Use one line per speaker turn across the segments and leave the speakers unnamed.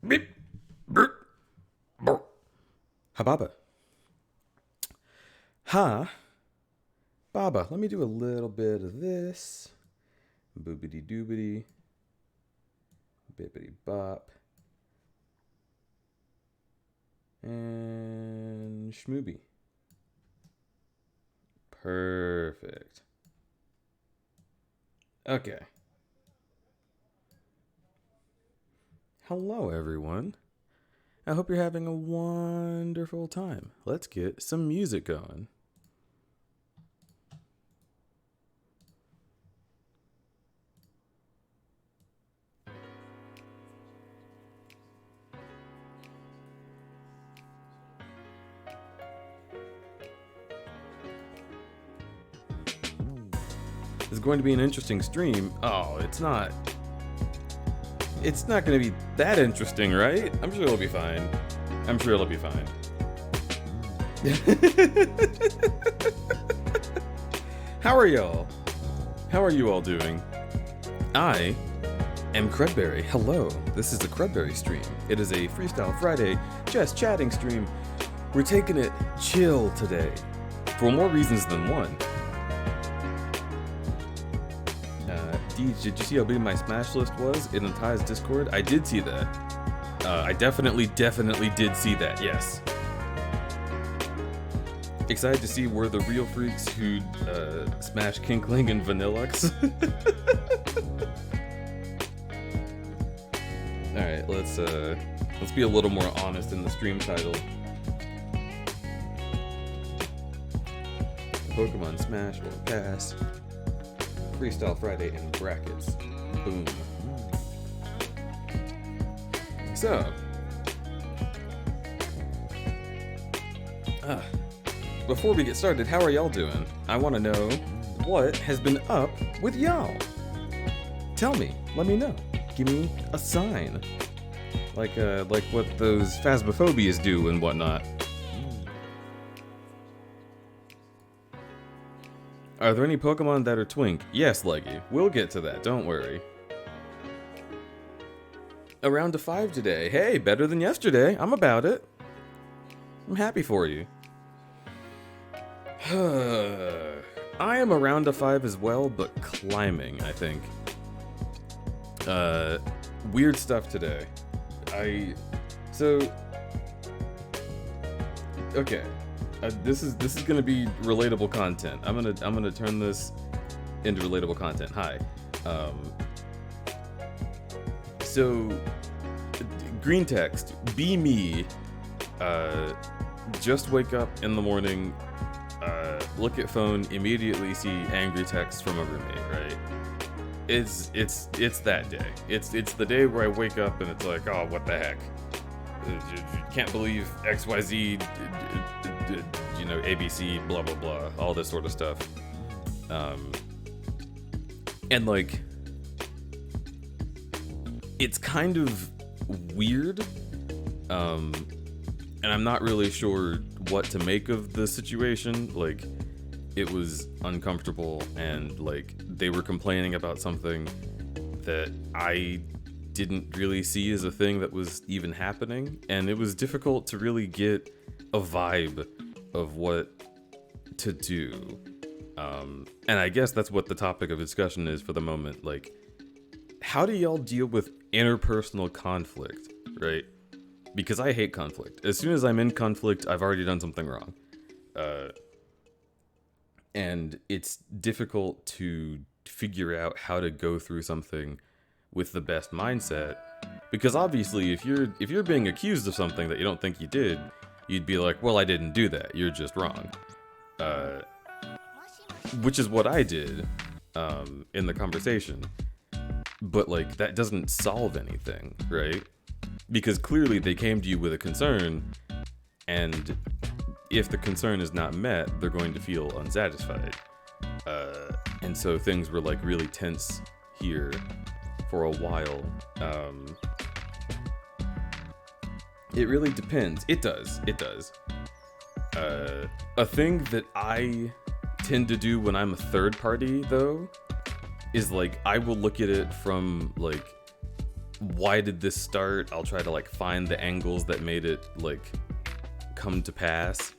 Beep. Burp. Burp. Hababa. Ha. Baba. Let me do a little bit of this. Boobity doobity. Bippity bop. And schmooby. Perfect. Okay. Hello, everyone. I hope you're having a wonderful time. Let's get some music going. It's going to be an interesting stream. Oh, it's not. It's not going to be that interesting, right? I'm sure it'll be fine. I'm sure it'll be fine. How are y'all? How are you all doing? I am Crudberry. Hello. This is the Crudberry stream. It is a Freestyle Friday just chatting stream. We're taking it chill today for more reasons than one. Did you see how big my smash list was in the Ty's Discord? I did see that. I definitely did see that, yes. Excited to see where the real freaks who smash Kinkling and Vanillux. Alright, let's be a little more honest in the stream title. Pokemon Smash or Pass. Freestyle Friday in brackets. Boom. So, before we get started, how are y'all doing? I want to know what has been up with y'all. Tell me. Let me know. Give me a sign. Like what those phasmophobias do and whatnot. Are there any Pokemon that are twink? Yes, Leggy. We'll get to that, don't worry. A round of 5 today. Hey, better than yesterday. I'm about it. I'm happy for you. I am a round of 5 as well, but climbing, I think. Weird stuff today. Okay. This is gonna be relatable content. I'm gonna turn this into relatable content. Hi. So green text, be me. Just wake up in the morning, look at phone, immediately see angry text from a roommate, right? It's that day. It's the day where I wake up and it's like, oh, what the heck? Can't believe XYZ, ABC, blah, blah, blah, all this sort of stuff. And like, it's kind of weird. And I'm not really sure what to make of the situation. Like, it was uncomfortable and like they were complaining about something that I didn't really see as a thing that was even happening, and it was difficult to really get a vibe of what to do. And I guess that's what the topic of discussion is for the moment. Like, how do y'all deal with interpersonal conflict, right? Because I hate conflict. As soon as I'm in conflict, I've already done something wrong. And it's difficult to figure out how to go through something with the best mindset, because obviously if you're being accused of something that you don't think you did, you'd be like, well, I didn't do that, you're just wrong. Which is what I did in the conversation. But like, that doesn't solve anything, right? Because clearly they came to you with a concern, and if the concern is not met, they're going to feel unsatisfied. And so things were like really tense here for a while. It really depends. It does. A thing that I tend to do when I'm a third party, though, is like, I will look at it from like why did this start? I'll try to like find the angles that made it like come to pass.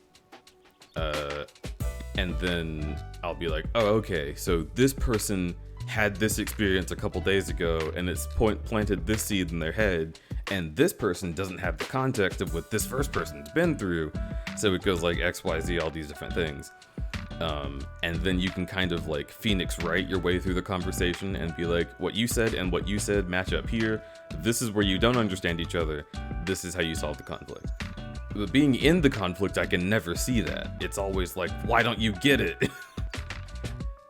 And then I'll be like, oh, okay, so this person had this experience a couple days ago, and it's planted this seed in their head, and this person doesn't have the context of what this first person's been through, so it goes like X, Y, Z, all these different things. And then you can kind of like Phoenix Wright your way through the conversation and be like, what you said and what you said match up here. This is where you don't understand each other. This is how you solve the conflict. But being in the conflict, I can never see that. It's always like, why don't you get it?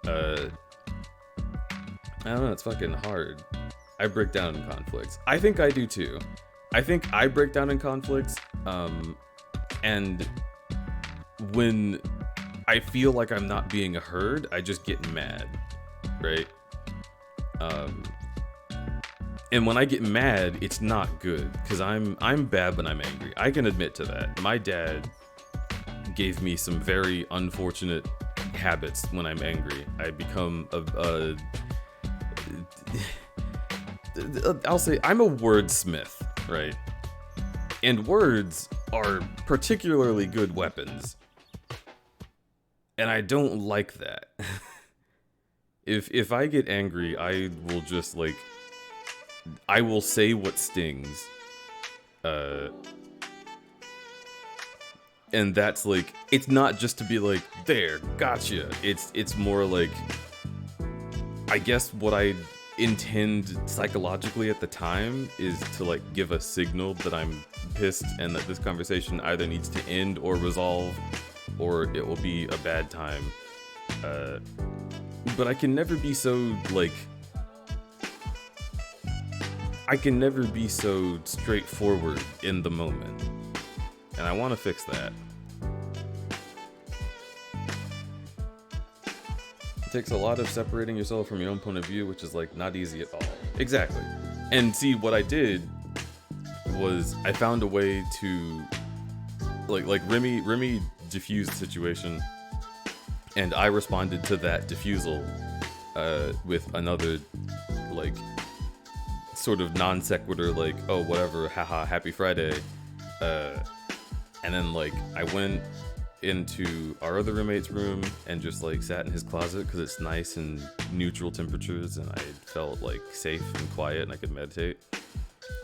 I don't know, it's fucking hard. I break down in conflicts. I think I do too. I think I break down in conflicts, and when I feel like I'm not being heard, I just get mad, right? And when I get mad, it's not good, because I'm bad when I'm angry. I can admit to that. My dad gave me some very unfortunate habits when I'm angry. I become I'll say I'm a wordsmith, right? And words are particularly good weapons. And I don't like that. If I get angry, I will just like, I will say what stings. And that's like, it's not just to be like, there, gotcha. It's more like, I guess what I intend psychologically at the time is to like give a signal that I'm pissed and that this conversation either needs to end or resolve, or it will be a bad time. But I can never be so like, I can never be so straightforward in the moment, and I want to fix that. It takes a lot of separating yourself from your own point of view, which is like not easy at all. Exactly. And see, what I did was I found a way to like Remy diffused the situation, and I responded to that diffusal with another like sort of non sequitur, like, oh whatever, haha, happy Friday. And then like I went into our other roommate's room and just like sat in his closet because it's nice and neutral temperatures, and I felt like safe and quiet and I could meditate.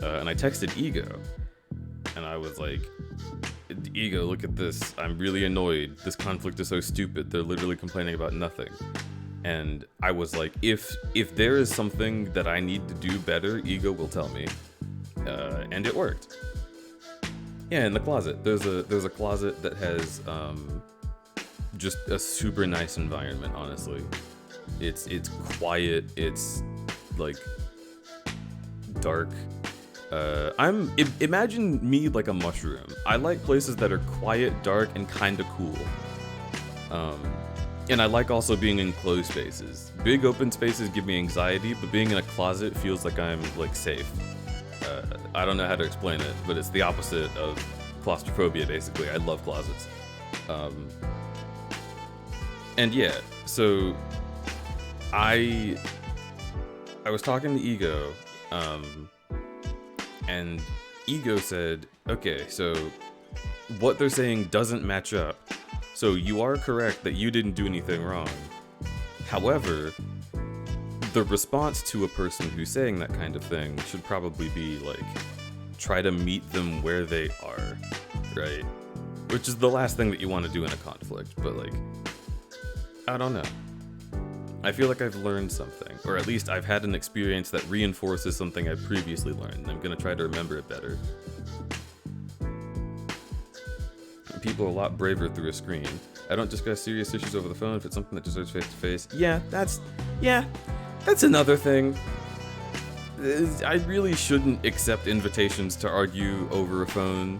And I texted Ego, and I was like, Ego, look at this. I'm really annoyed. This conflict is so stupid. They're literally complaining about nothing. And I was like, if there is something that I need to do better, Ego will tell me. And it worked. Yeah, in the closet. There's a closet that has just a super nice environment, honestly. It's quiet, it's like dark. Imagine me like a mushroom. I like places that are quiet, dark, and kinda cool. And I like also being in closed spaces. Big open spaces give me anxiety, but being in a closet feels like I'm like safe. I don't know how to explain it, but it's the opposite of claustrophobia, basically. I love closets. And yeah, so I was talking to Ego, and Ego said, okay, so what they're saying doesn't match up. So you are correct that you didn't do anything wrong. However, the response to a person who's saying that kind of thing should probably be like, try to meet them where they are, right? Which is the last thing that you want to do in a conflict, but like, I don't know. I feel like I've learned something, or at least I've had an experience that reinforces something I previously learned, and I'm gonna try to remember it better. People are a lot braver through a screen. I don't discuss serious issues over the phone if it's something that deserves face-to-face. Yeah, that's another thing. I really shouldn't accept invitations to argue over a phone.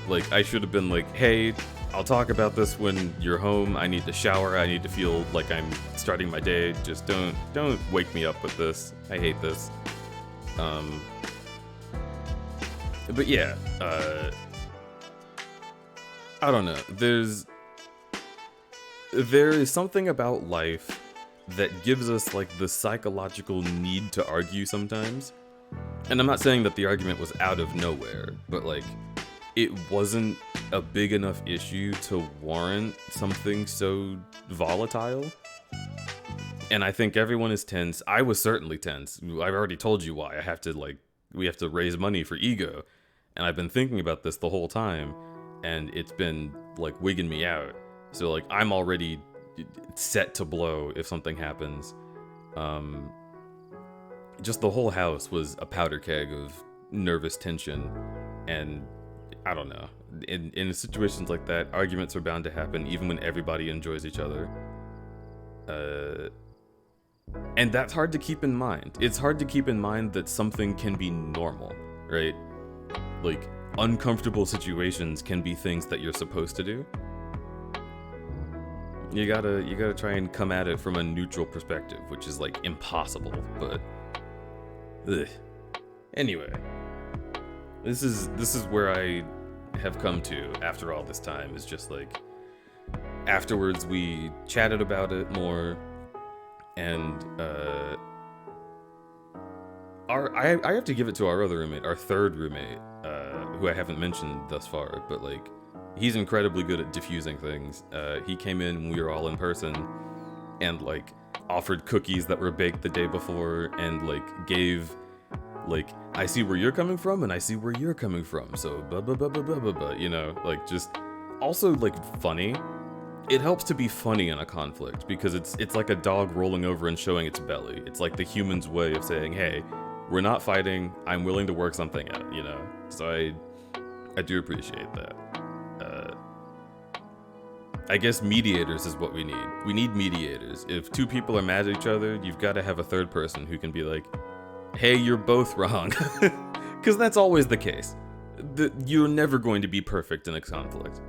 Like, I should have been like, hey, I'll talk about this when you're home. I need to shower. I need to feel like I'm starting my day. Just don't wake me up with this. I hate this. But yeah, I don't know. There is something about life that gives us like the psychological need to argue sometimes. And I'm not saying that the argument was out of nowhere, but like, it wasn't a big enough issue to warrant something so volatile. And I think everyone is tense. I was certainly tense. I've already told you why. We have to raise money for Ego. And I've been thinking about this the whole time, and it's been like wigging me out. So like, I'm already set to blow if something happens. Just the whole house was a powder keg of nervous tension, and I don't know. In situations like that, arguments are bound to happen, even when everybody enjoys each other. And that's hard to keep in mind. It's hard to keep in mind that something can be normal, right? Like, uncomfortable situations can be things that you're supposed to do. You gotta try and come at it from a neutral perspective, which is like impossible, but ugh. Anyway, this is where I have come to after all this time, is just like, afterwards we chatted about it more, and I have to give it to our other roommate, our third roommate, who I haven't mentioned thus far, but like, he's incredibly good at diffusing things. He came in when we were all in person, and like offered cookies that were baked the day before, and like gave, like, I see where you're coming from, and I see where you're coming from, so blah blah blah blah blah blah blah, you know, like, just also like funny. It helps to be funny in a conflict, because it's like a dog rolling over and showing its belly. It's like the human's way of saying, hey, we're not fighting, I'm willing to work something out, you know. So I do appreciate that. I guess mediators is what we need. We need mediators. If two people are mad at each other, you've got to have a third person who can be like, hey, you're both wrong. Because that's always the case. You're never going to be perfect in a conflict.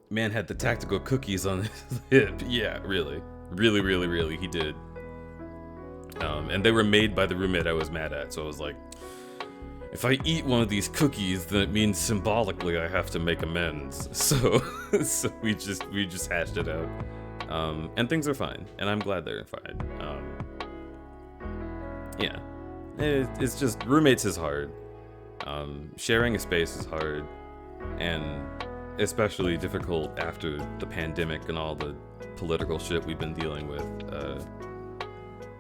Man had the tactical cookies on his hip. Yeah, really. Really, really, really, he did. And they were made by the roommate I was mad at, so I was like, if I eat one of these cookies, then it means symbolically I have to make amends. So we just hashed it out. And things are fine, and I'm glad they're fine. Yeah. It's just, roommates is hard. Sharing a space is hard, and especially difficult after the pandemic and all the political shit we've been dealing with.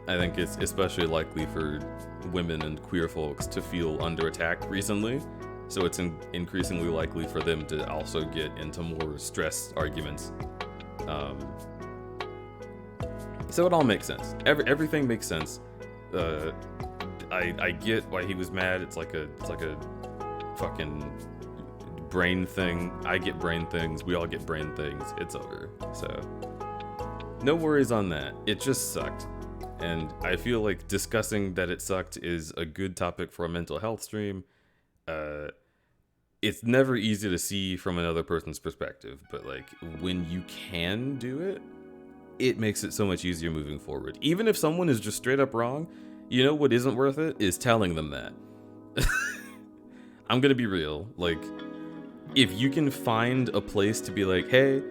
I think it's especially likely for women and queer folks to feel under attack recently, so it's increasingly likely for them to also get into more stress arguments. So it all makes sense. Everything makes sense. I get why he was mad. It's like a fucking brain thing. I get brain things. We all get brain things. It's over. So no worries on that. It just sucked. And I feel like discussing that it sucked is a good topic for a mental health stream. It's never easy to see from another person's perspective, but like, when you can do it, it makes it so much easier moving forward. Even if someone is just straight up wrong, you know what isn't worth it is telling them that. I'm gonna be real. Like, if you can find a place to be like, hey,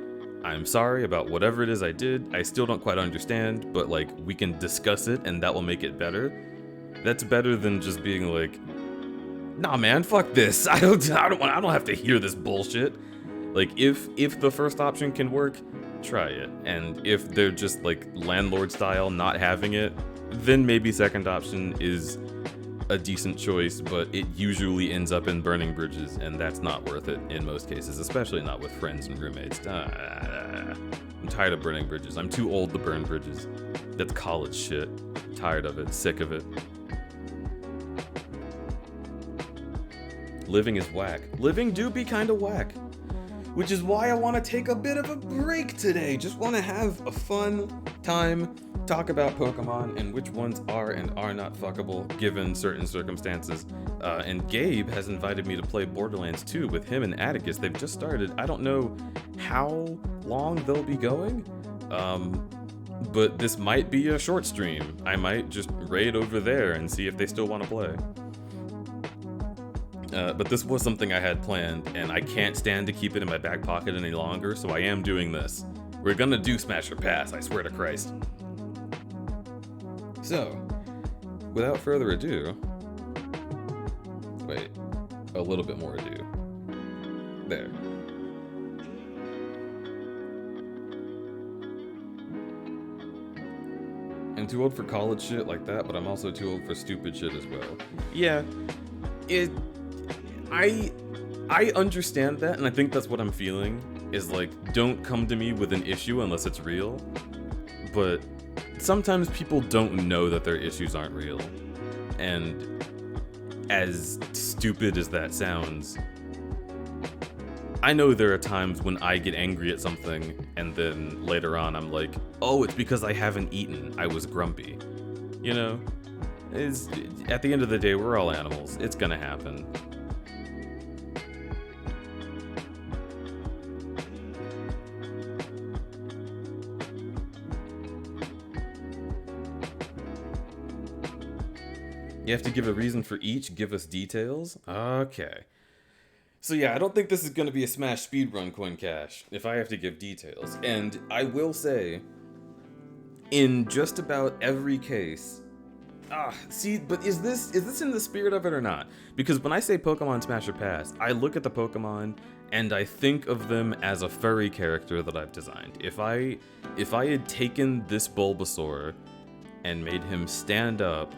I'm sorry about whatever it is I did, I still don't quite understand, but like, we can discuss it and that will make it better. That's better than just being like, nah man, fuck this. I don't have to hear this bullshit. Like, if the first option can work, try it. And if they're just like landlord style, not having it, then maybe second option is a decent choice, but it usually ends up in burning bridges, and that's not worth it in most cases, especially not with friends and roommates. I'm tired of burning bridges. I'm too old to burn bridges. That's college shit. Tired of it. Sick of it. Living is whack. Living do be kinda whack. Which is why I want to take a bit of a break today. Just want to have a fun time, talk about Pokemon and which ones are and are not fuckable given certain circumstances. And Gabe has invited me to play Borderlands 2 with him and Atticus. They've just started. I don't know how long they'll be going, but this might be a short stream. I might just raid over there and see if they still want to play. But this was something I had planned, and I can't stand to keep it in my back pocket any longer, so I am doing this. We're gonna do Smash or Pass, I swear to Christ. So, without further ado, wait, a little bit more ado. There. I'm too old for college shit like that, but I'm also too old for stupid shit as well. Yeah, I understand that, and I think that's what I'm feeling, is like, don't come to me with an issue unless it's real, but sometimes people don't know that their issues aren't real, and as stupid as that sounds, I know there are times when I get angry at something, and then later on I'm like, oh, it's because I haven't eaten, I was grumpy. You know? At the end of the day, we're all animals. It's gonna happen. You have to give a reason for each, give us details? Okay. So yeah, I don't think this is going to be a Smash speedrun, Coin Cash, if I have to give details. And I will say, in just about every case... but is this in the spirit of it or not? Because when I say Pokemon Smash or Pass, I look at the Pokemon and I think of them as a furry character that I've designed. If I had taken this Bulbasaur and made him stand up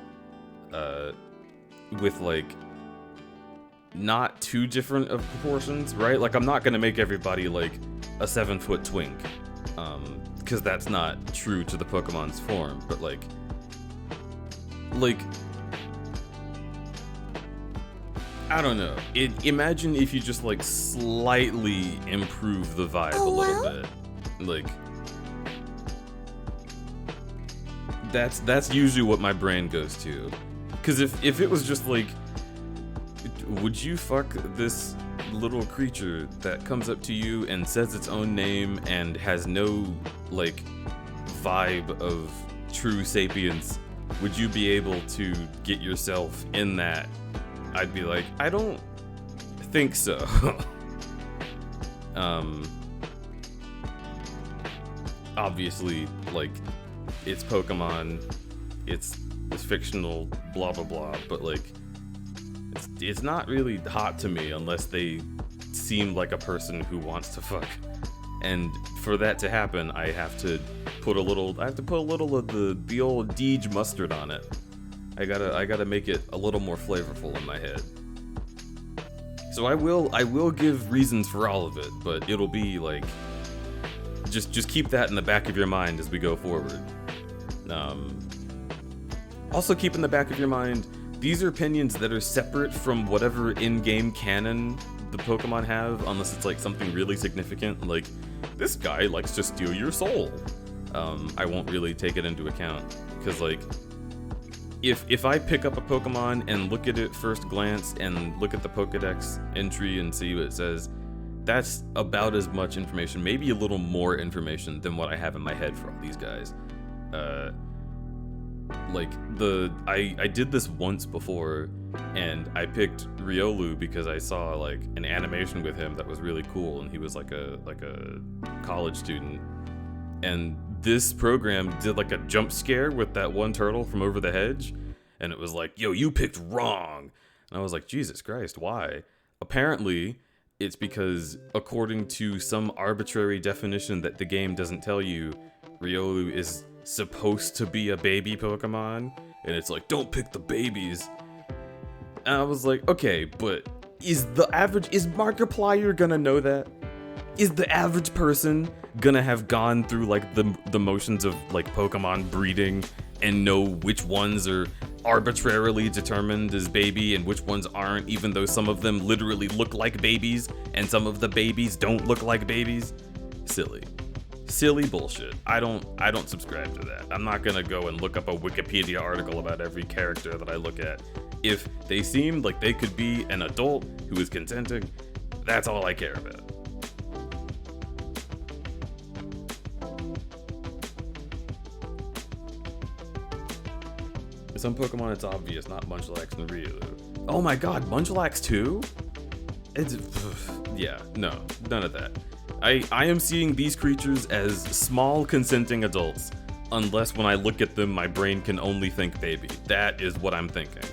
with like not too different of proportions, right? Like, I'm not gonna make everybody like a 7-foot twink, because that's not true to the Pokemon's form. But like, I don't know. Imagine if you just like slightly improve the vibe a little bit. Like, that's usually what my brain goes to. Because if it was just like, would you fuck this little creature that comes up to you and says its own name and has no, like, vibe of true sapience? Would you be able to get yourself in that? I'd be like, I don't think so. Obviously, like, it's Pokemon, it's fictional, blah blah blah, but like, it's not really hot to me unless they seem like a person who wants to fuck. And for that to happen, I have to put a little of the old Deej mustard on it. I gotta make it a little more flavorful in my head. So I will give reasons for all of it, but it'll be like, just keep that in the back of your mind as we go forward. Also keep in the back of your mind, these are opinions that are separate from whatever in-game canon the Pokemon have, unless it's like something really significant, like, this guy likes to steal your soul. I won't really take it into account, because like, if I pick up a Pokemon and look at it first glance and look at the Pokedex entry and see what it says, that's about as much information, maybe a little more information than what I have in my head for all these guys. I did this once before, and I picked Riolu because I saw like an animation with him that was really cool, and he was like a college student, and this program did like a jump scare with that one turtle from over the hedge, and it was like, yo, you picked wrong. And I was like, Jesus Christ, why? Apparently it's because, according to some arbitrary definition that the game doesn't tell you, Riolu is supposed to be a baby Pokemon, and it's like, don't pick the babies. And I was like, okay, but is Markiplier gonna know that? Is the average person gonna have gone through like the motions of like Pokemon breeding and know which ones are arbitrarily determined as baby and which ones aren't, even though some of them literally look like babies and some of the babies don't look like babies? Silly bullshit. I don't subscribe to that. I'm not gonna go and look up a Wikipedia article about every character that I look at. If they seem like they could be an adult who is consenting, that's all I care about. Some Pokemon, it's obvious, not Munchlax and Riolu. Oh my god, Munchlax too? It's... yeah, no, none of that. I am seeing these creatures as small consenting adults unless when I look at them, my brain can only think baby. That is what I'm thinking.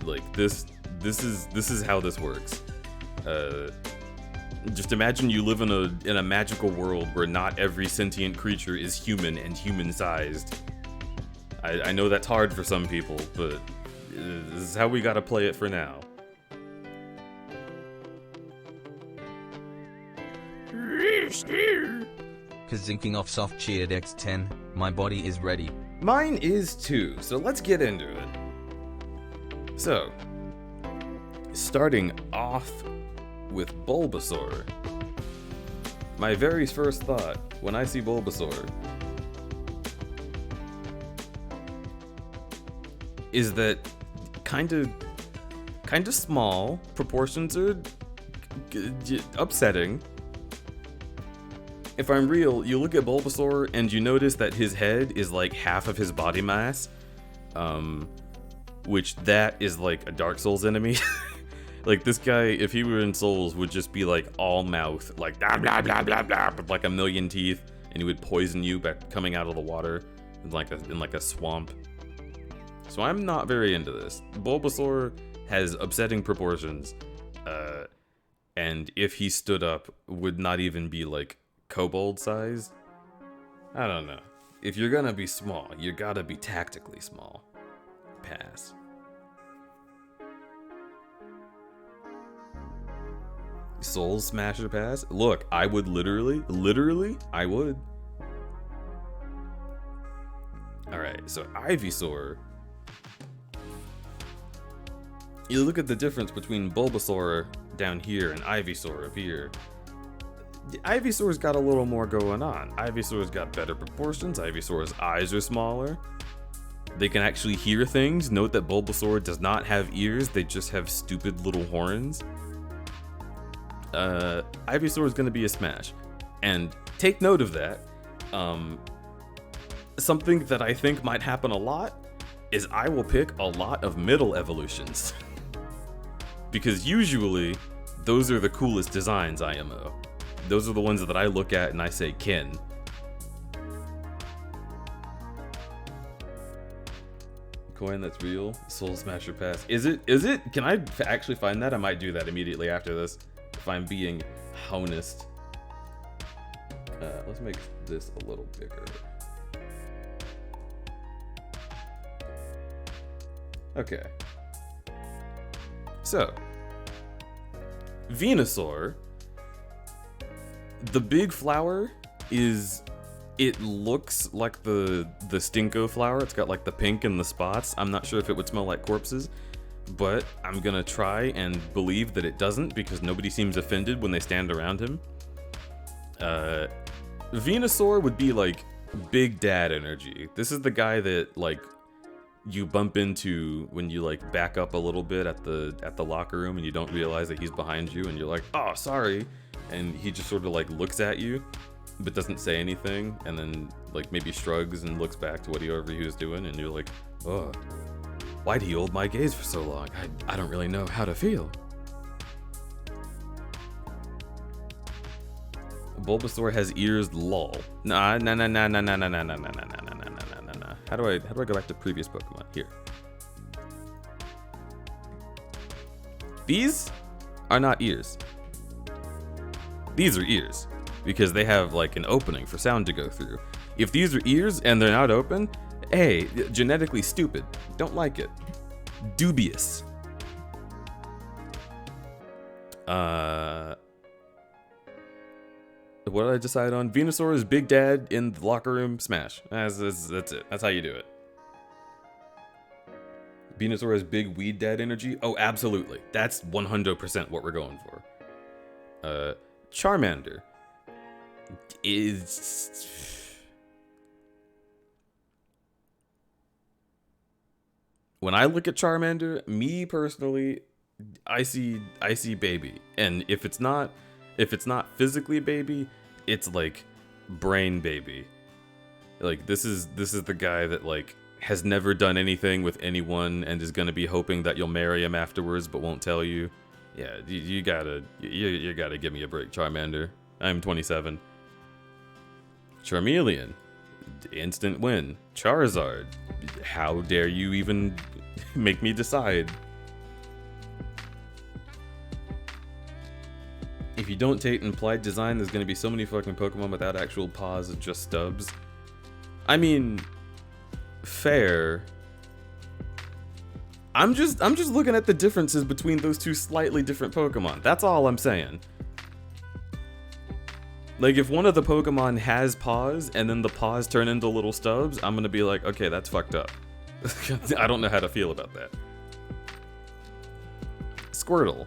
Like, this is how this works. Just imagine you live in a magical world where not every sentient creature is human and human-sized. I know that's hard for some people, but this is how we gotta play it for now.
Kazinking off soft cheered X10. My body is ready.
Mine is too, so let's get into it. So, starting off with Bulbasaur. My very first thought when I see Bulbasaur is that kind of small. Proportions are upsetting. If I'm real, you look at Bulbasaur and you notice that his head is like half of his body mass, which that is like a Dark Souls enemy. Like, this guy, if he were in Souls, would just be like all mouth, like blah blah blah blah blah, with like a million teeth, and he would poison you by coming out of the water in like a swamp. So I'm not very into this. Bulbasaur has upsetting proportions, and if he stood up, would not even be like kobold size. I don't know. If you're gonna be small, you gotta be tactically small. Pass. Soul Smasher pass? Look, I would literally, I would. Alright, so Ivysaur. You look at the difference between Bulbasaur down here and Ivysaur up here. Ivysaur's got a little more going on. Ivysaur's got better proportions. Ivysaur's eyes are smaller. They can actually hear things. Note that Bulbasaur does not have ears, they just have stupid little horns. Ivysaur is going to be a smash. And take note of that. Something that I think might happen a lot is I will pick a lot of middle evolutions. Because usually, those are the coolest designs, IMO. Those are the ones that I look at and I say, Ken. Coin that's real. Soul Smasher pass. Is it? Can I actually find that? I might do that immediately after this. If I'm being honest. Let's make this a little bigger. Okay. So, Venusaur, the big flower is, it looks like the Stinko flower. It's got like the pink and the spots. I'm not sure if it would smell like corpses, but I'm gonna try and believe that it doesn't because nobody seems offended when they stand around him. Venusaur would be like big dad energy. This is the guy that like you bump into when you like back up a little bit at the locker room and you don't realize that he's behind you and you're like, oh, sorry, and he just sort of like looks at you but doesn't say anything and then like maybe shrugs and looks back to whatever he was doing and you're like, oh, why'd he hold my gaze for so long? I don't really know how to feel. Bulbasaur has ears, lol. Nah. How do I go back to previous Pokemon? Here. These are not ears. These are ears because they have like an opening for sound to go through. If these are ears and they're not open, hey, genetically stupid. Don't like it. Dubious. What did I decide on? Venusaur is Big Dad in the locker room. Smash. That's it. That's how you do it. Venusaur has big weed dad energy. Oh, absolutely. That's 100% what we're going for. Charmander is... When I look at Charmander, me personally, I see baby. And if it's not physically baby, it's like brain baby. Like this is the guy that like has never done anything with anyone and is gonna be hoping that you'll marry him afterwards but won't tell you. Yeah, you gotta give me a break, Charmander. I'm 27. Charmeleon Instant win. Charizard. How dare you even make me decide? If you don't take implied design, there's gonna be so many fucking Pokemon without actual paws, just stubs. I mean, fair. I'm just looking at the differences between those two slightly different Pokemon. That's all I'm saying. Like, if one of the Pokemon has paws and then the paws turn into little stubs, I'm gonna be like, okay, that's fucked up. I don't know how to feel about that. Squirtle.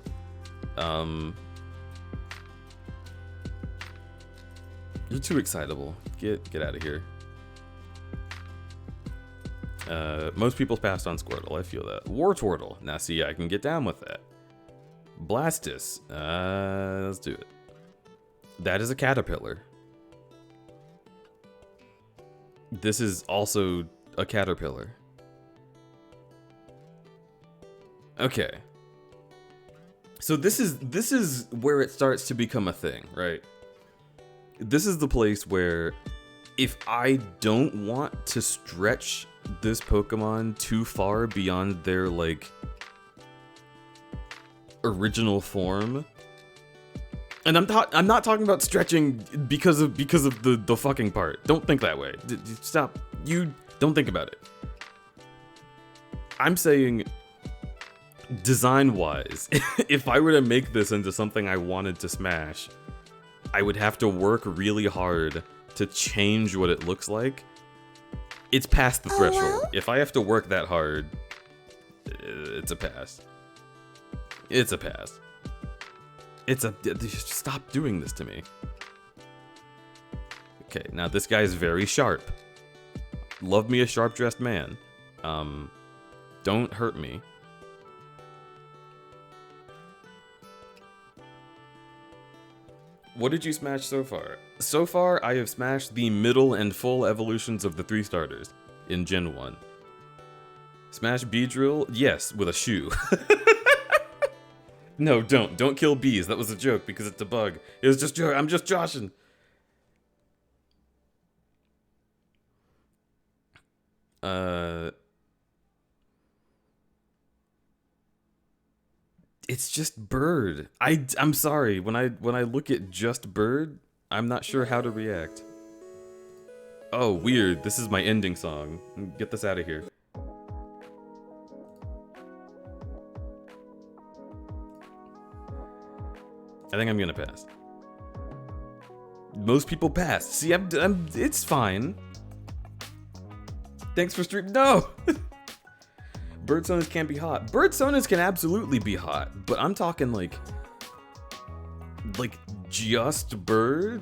You're too excitable. Get out of here. Most people passed on Squirtle. I feel that. Wartortle. Now, see, I can get down with that. Blastus. Let's do it. That is a caterpillar. This is also a caterpillar. Okay. So this is where it starts to become a thing, right? This is the place where if I don't want to stretch this Pokemon too far beyond their, like, original form, and I'm not talking about stretching because of the fucking part. Don't think that way. Stop. You don't think about it. I'm saying design-wise, if I were to make this into something I wanted to smash, I would have to work really hard to change what it looks like. It's past the threshold. If I have to work that hard, it's a pass. It's a pass. Stop doing this to me. Okay, now this guy is very sharp. Love me a sharp-dressed man. Don't hurt me. What did you smash so far? So far, I have smashed the middle and full evolutions of the 3 starters in Gen 1. Smash Beedrill? Yes, with a shoe. No, don't kill bees. That was a joke because it's a bug. It was just joke. I'm just joshing. It's just bird. I'm sorry. When I look at just bird, I'm not sure how to react. Oh, weird. This is my ending song. Get this out of here. I think I'm gonna pass. Most people pass. See, it's fine. Thanks for stream. No! Bird Sonas can't be hot. Bird Sonas can absolutely be hot, but I'm talking like just bird?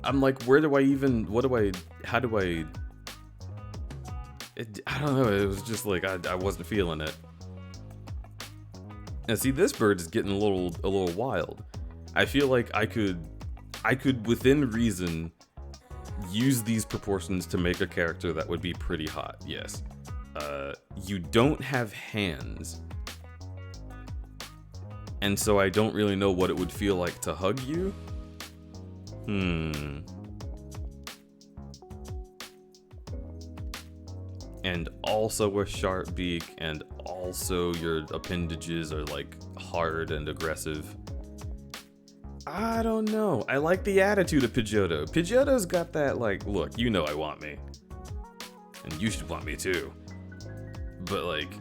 I'm like, where do I even, how do I don't know, it was just like, I wasn't feeling it. And see, this bird is getting a little wild. I feel like I could within reason use these proportions to make a character that would be pretty hot. Yes. You don't have hands, and so I don't really know what it would feel like to hug you. And also a sharp beak, and also your appendages are like hard and aggressive. I don't know. I like the attitude of Pidgeotto. Pidgeotto's got that, like, look, you know I want me. And you should want me too. But like,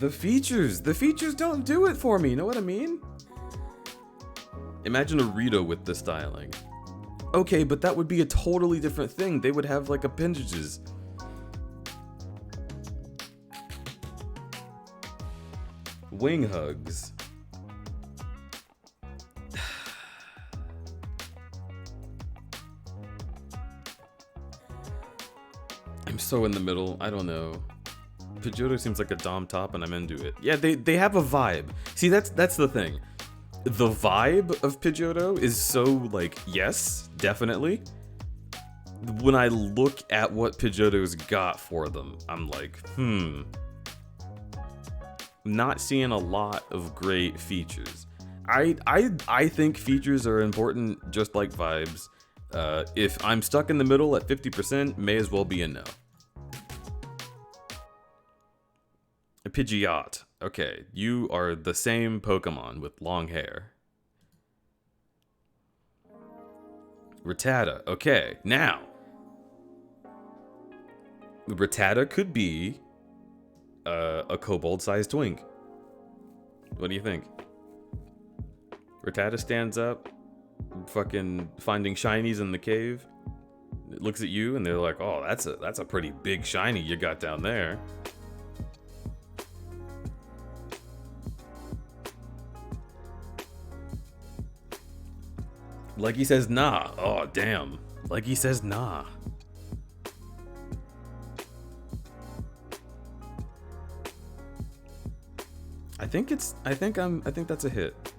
the features don't do it for me, you know what I mean? Imagine a Rito with the styling. Okay, but that would be a totally different thing. They would have like appendages. Wing hugs. I'm so in the middle. I don't know. Pidgeotto seems like a dom top and I'm into it. Yeah, they have a vibe. See, that's the thing. The vibe of Pidgeotto is so like, yes, definitely. When I look at what Pidgeotto's got for them, I'm like, not seeing a lot of great features. I think features are important, just like vibes. If I'm stuck in the middle at 50%, may as well be a no. A Pidgeot. Okay, you are the same Pokemon with long hair. Rattata. Okay, now. Rattata could be a kobold-sized twink. What do you think? Rattata stands up, fucking finding shinies in the cave. It looks at you and they're like, "Oh, that's a pretty big shiny you got down there." Like he says, "Nah." Oh, damn. Like he says, "Nah." I think that's a hit.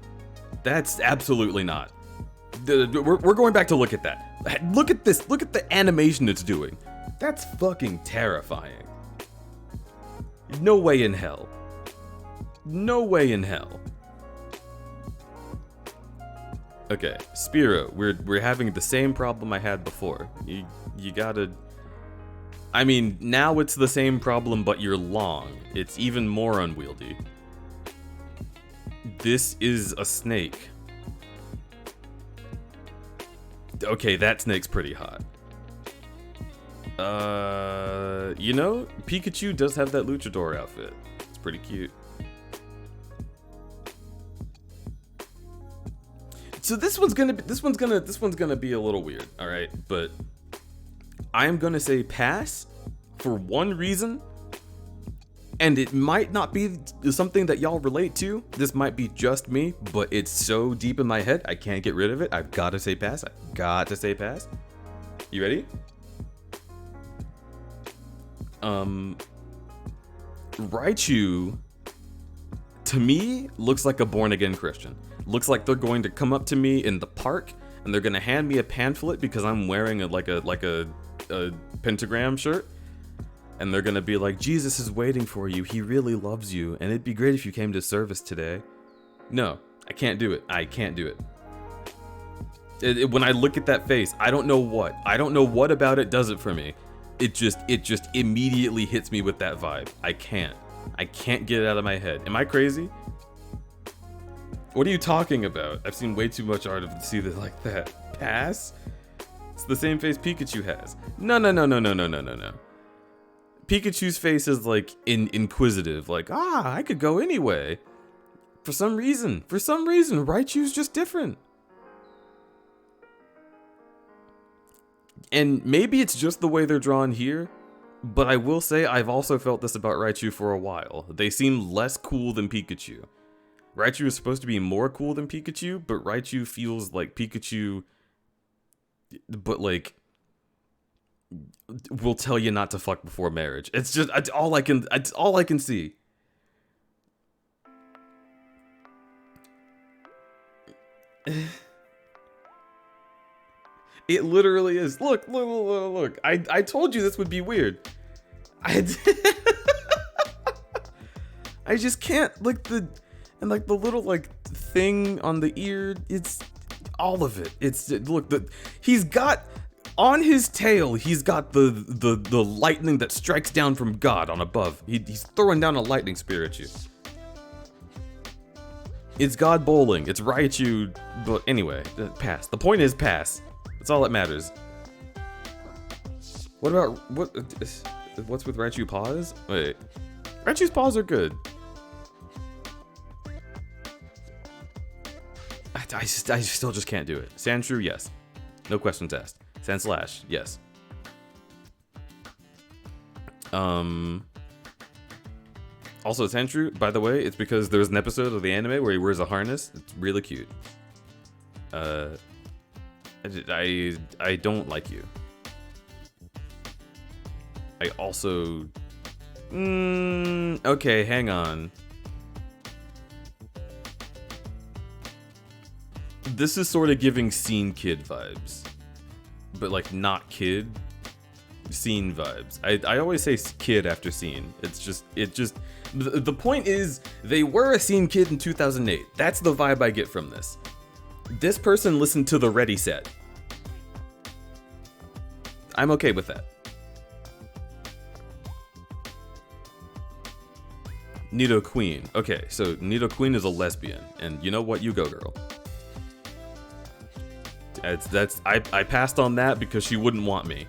That's absolutely not. We're going back to look at that. Look at this. Look at the animation it's doing. That's fucking terrifying. No way in hell. No way in hell. Okay, Spearow, we're having the same problem I had before. You gotta... I mean, now it's the same problem, but you're long. It's even more unwieldy. This is a snake. Okay, that snake's pretty hot. You know, Pikachu does have that luchador outfit. It's pretty cute. So this one's gonna be a little weird, all right? But I am gonna say pass for one reason, and it might not be something that y'all relate to. This might be just me, but it's so deep in my head, I can't get rid of it. I've got to say pass. I've got to say pass. You ready? Raichu, to me, looks like a born-again Christian. Looks like they're going to come up to me in the park and they're gonna hand me a pamphlet because I'm wearing a pentagram shirt, and they're gonna be like, "Jesus is waiting for you. He really loves you, and it'd be great if you came to service today." No, I can't do it. I can't do it. When I look at that face, I don't know what about it does it for me. It just immediately hits me with that vibe. I can't get it out of my head. Am I crazy? What are you talking about? I've seen way too much art to see this like that. Pass? It's the same face Pikachu has. No. Pikachu's face is like inquisitive, like, I could go anyway. For some reason, Raichu's just different. And maybe it's just the way they're drawn here, but I will say I've also felt this about Raichu for a while. They seem less cool than Pikachu. Raichu is supposed to be more cool than Pikachu, but Raichu feels like Pikachu, but like, will tell you not to fuck before marriage. It's all I can see. It literally is. Look. I told you this would be weird. I just can't, like the little like thing on the ear, it's all of it. He's got on his tail, he's got the lightning that strikes down from God on above. He's throwing down a lightning spear at you. It's God bowling. It's Raichu, but anyway, pass. The point is pass. That's all that matters. What about what's with Raichu paws? Wait, Raichu's paws are good. I still just can't do it. Sandshrew, yes. No questions asked. Sandslash, yes. Also, Sandshrew, by the way, it's because there's an episode of the anime where he wears a harness. It's really cute. I don't like you. I also... okay, hang on. This is sort of giving Scene Kid vibes. But, like, not kid. Scene vibes. I always say kid after scene. The point is, they were a scene kid in 2008. That's the vibe I get from this. This person listened to the Ready set. I'm okay with that. Nido Queen. Okay, so Nido Queen is a lesbian, and you know what? You go, girl. I passed on that because she wouldn't want me.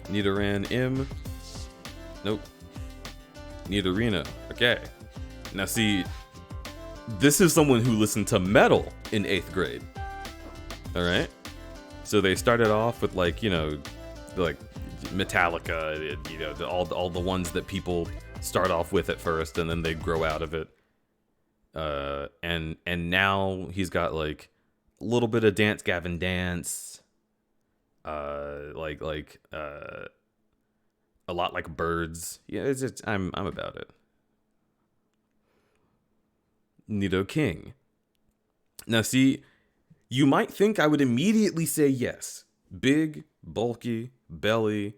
Nidoran M. Nope. Nidorino. Okay. Now see, this is someone who listened to metal in 8th grade. Alright? So they started off with like, you know, like Metallica, you know, all the ones that people start off with at first and then they grow out of it. And now he's got like a little bit of Dance Gavin Dance. A lot like Birds. Yeah, I'm about it. Nido King. Now see, you might think I would immediately say yes. Big, bulky, belly,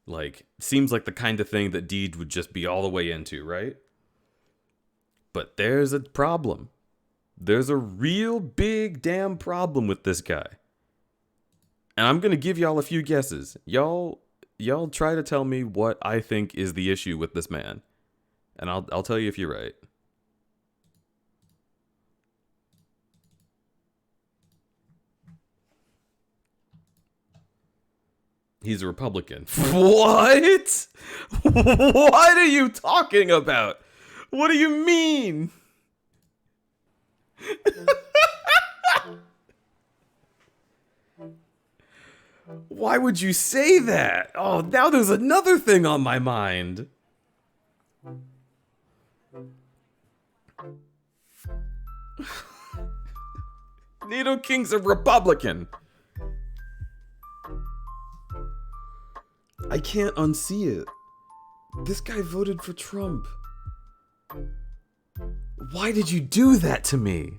like, seems like the kind of thing that Deej would just be all the way into, right? But there's a problem. There's a real big damn problem with this guy. And I'm gonna give y'all a few guesses. Y'all try to tell me what I think is the issue with this man. And I'll tell you if you're right. He's a Republican. What? What are you talking about? What do you mean? Why would you say that? Oh, now there's another thing on my mind. Nido King's a Republican. I can't unsee it. This guy voted for Trump. Why did you do that to me?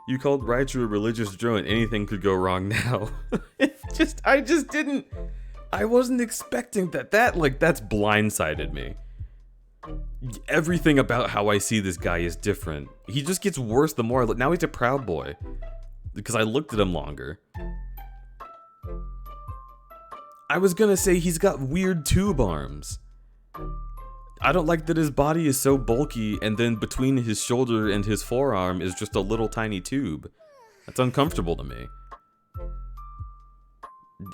You called Raichu a religious drone. Anything could go wrong now. I wasn't expecting that. That's blindsided me. Everything about how I see this guy is different. He just gets worse the more I look. Now he's a Proud Boy. Because I looked at him longer. I was gonna say he's got weird tube arms. I don't like that his body is so bulky and then between his shoulder and his forearm is just a little tiny tube. That's uncomfortable to me.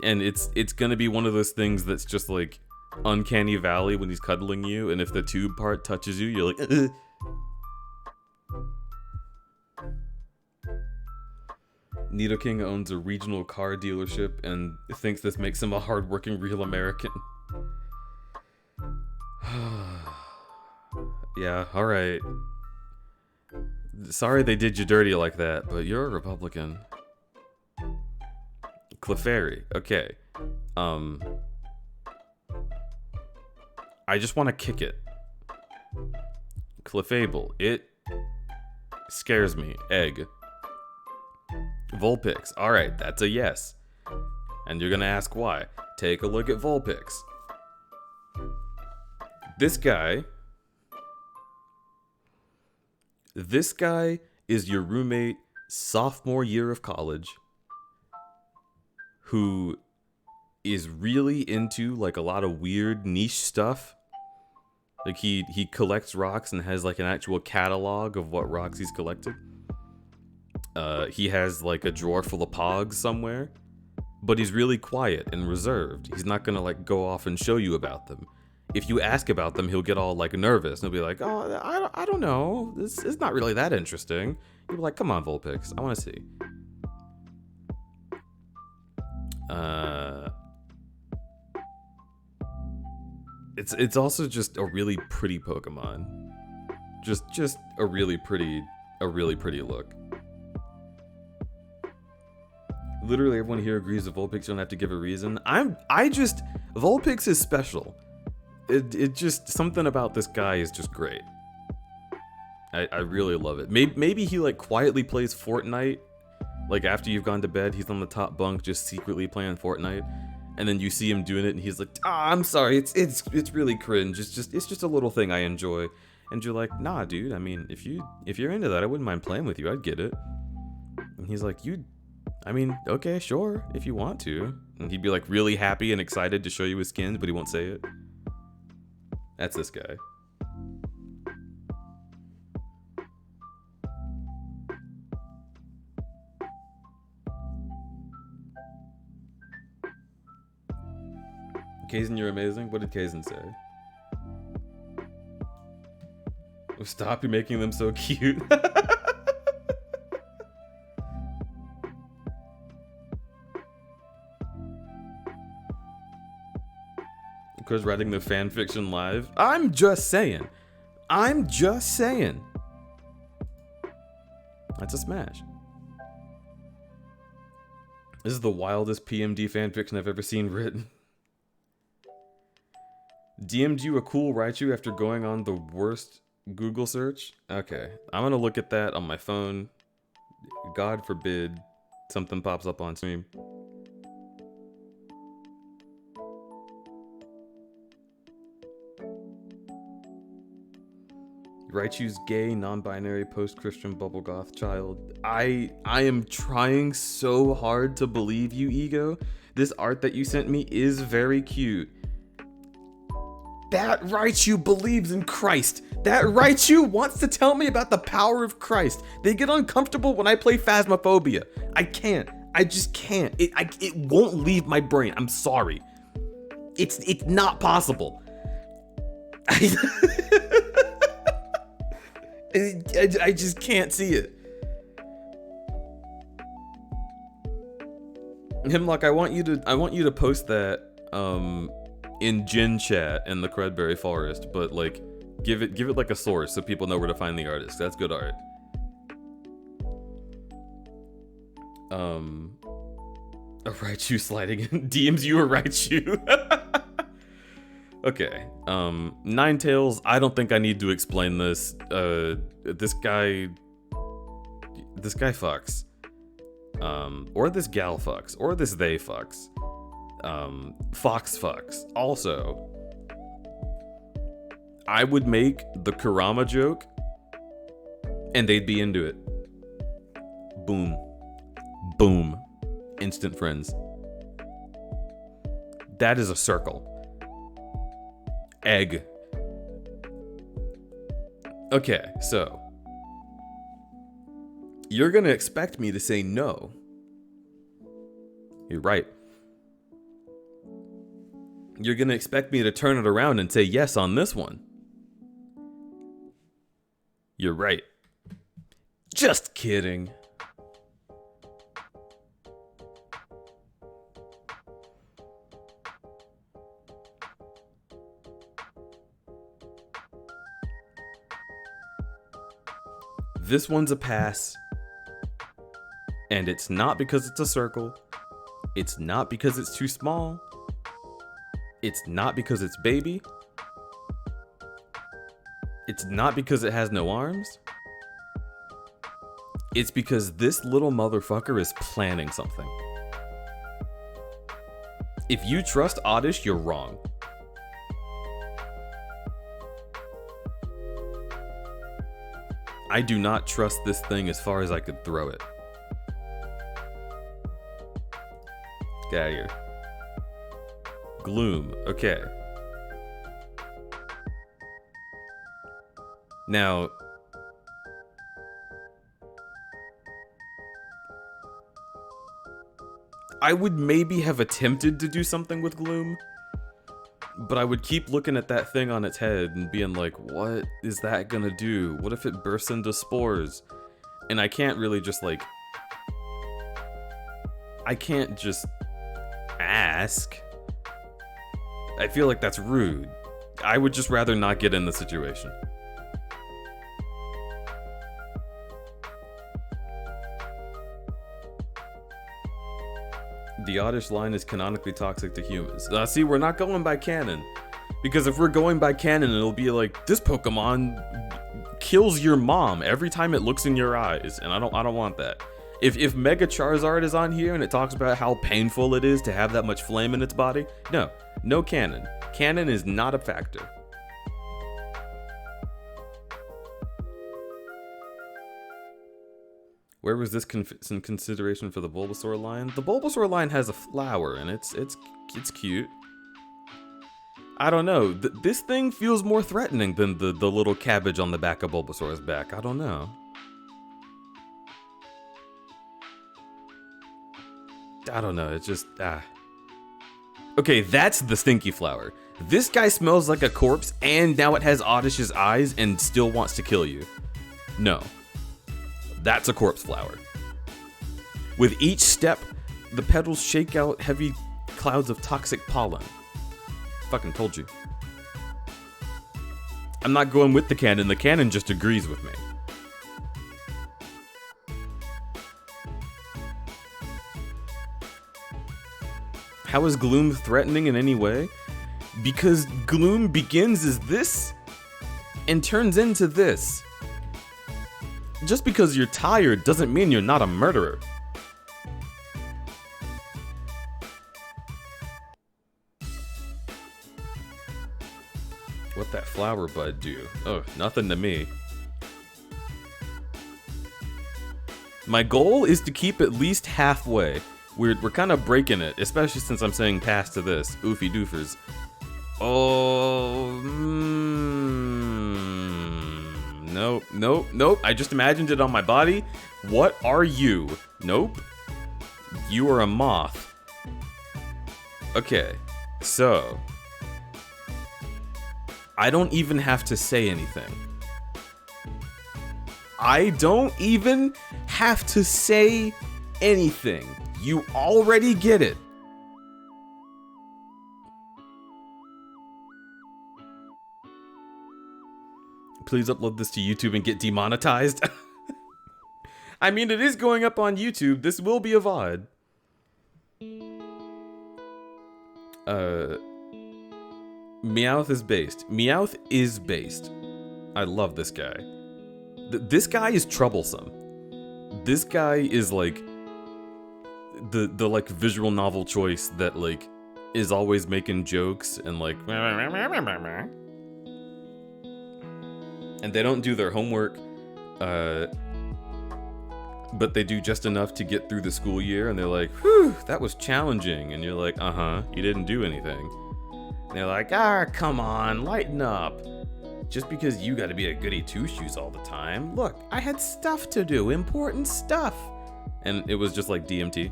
And it's gonna be one of those things that's just like uncanny valley when he's cuddling you, and if the tube part touches you, you're like, ugh. Nido King owns a regional car dealership and thinks this makes him a hardworking real American. Yeah, alright. Sorry they did you dirty like that, but you're a Republican. Clefairy, okay. I just want to kick it. Clefable, it scares me. Egg. Vulpix, alright, that's a yes. And you're gonna ask why. Take a look at Vulpix. This guy is your roommate sophomore year of college who is really into like a lot of weird niche stuff. Like he collects rocks and has like an actual catalog of what rocks he's collected. He has like a drawer full of pogs somewhere, but he's really quiet and reserved. He's not gonna like go off and show you about them. If you ask about them, he'll get all like nervous and he'll be like, "Oh, I don't know. This is not really that interesting." You'll be like, "Come on, Vulpix, I want to see." It's also just a really pretty Pokemon. Just a really pretty look. Literally everyone here agrees that Vulpix don't have to give a reason. Vulpix is special. It just, something about this guy is just great. I really love it. Maybe he like quietly plays Fortnite. Like after you've gone to bed, he's on the top bunk just secretly playing Fortnite. And then you see him doing it and he's like, I'm sorry, it's really cringe. It's just a little thing I enjoy. And you're like, nah, dude, I mean, if you're into that, I wouldn't mind playing with you. I'd get it. And he's like, okay, sure, if you want to. And he'd be like really happy and excited to show you his skins, but he won't say it. That's this guy. Kaizen, you're amazing. What did Kaizen say? Oh, stop, you're making them so cute. Chris writing the fan fiction live. I'm just saying. That's a smash. This is the wildest PMD fan fiction I've ever seen written. DM'd you a cool Raichu after going on the worst Google search? Okay, I'm gonna look at that on my phone. God forbid something pops up on stream. Raichu's gay, non-binary, post-Christian bubble goth child. I am trying so hard to believe you, Ego. This art that you sent me is very cute. That Raichu believes in Christ. That Raichu wants to tell me about the power of Christ. They get uncomfortable when I play Phasmophobia. I can't. I just can't. It won't leave my brain. I'm sorry. It's not possible. I just can't see it. Hemlock, I want you to post that in Gin Chat in the Crudberry Forest, but like give it like a source so people know where to find the artist. That's good art. A Raichu sliding in. DMs you a Raichu. Okay. Ninetales, I don't think I need to explain this. This guy fucks. Or this gal fucks. Or this they fucks. Fox fucks. Also, I would make the Kurama joke and they'd be into it. Boom. Boom. Instant friends. That is a circle. Egg. Okay, so you're gonna expect me to say no. You're right. You're gonna expect me to turn it around and say yes on this one. You're right. Just kidding. This one's a pass. And it's not because it's a circle. It's not because it's too small. It's not because it's baby. It's not because it has no arms. It's because this little motherfucker is planning something. If you trust Oddish, you're wrong. I do not trust this thing as far as I could throw it. Get out of here. Gloom. Okay. Now, I would maybe have attempted to do something with Gloom, but I would keep looking at that thing on its head and being like, what is that gonna do? What if it bursts into spores? And I can't really just like... I can't just ask. I feel like that's rude. I would just rather not get in the situation. The oddish line is canonically toxic to humans. See, we're not going by canon. Because if we're going by canon, it'll be like, this Pokemon kills your mom every time it looks in your eyes. And I don't want that. If Mega Charizard is on here and it talks about how painful it is to have that much flame in its body, no canon. Canon is not a factor. Where was this in consideration for the Bulbasaur line? The Bulbasaur line has a flower and it's cute. I don't know. This thing feels more threatening than the little cabbage on the back of Bulbasaur's back. I don't know. It's just, Okay, that's the stinky flower. This guy smells like a corpse, and now it has Oddish's eyes and still wants to kill you. No. That's a corpse flower. With each step, the petals shake out heavy clouds of toxic pollen. Fucking told you. I'm not going with the canon just agrees with me. How is Gloom threatening in any way? Because Gloom begins as this and turns into this. Just because you're tired doesn't mean you're not a murderer. What that flower bud do? Oh, nothing to me. My goal is to keep at least halfway. We're kind of breaking it, especially since I'm saying pass to this. Oofy doofers. Oh, nope. I just imagined it on my body. What are you? Nope. You are a moth. Okay, so I don't even have to say anything. I don't even have to say anything. You already get it. Please upload this to YouTube and get demonetized. I mean, it is going up on YouTube. This will be a VOD. Meowth is based. Meowth is based. I love this guy. This guy is troublesome. This guy is like the like visual novel choice that like is always making jokes and like and they don't do their homework, but they do just enough to get through the school year, and they're like, whew, that was challenging, and you're like, you didn't do anything. And they're like, come on, lighten up. Just because you gotta be a goody two-shoes all the time, look, I had stuff to do, important stuff. And it was just like DMT.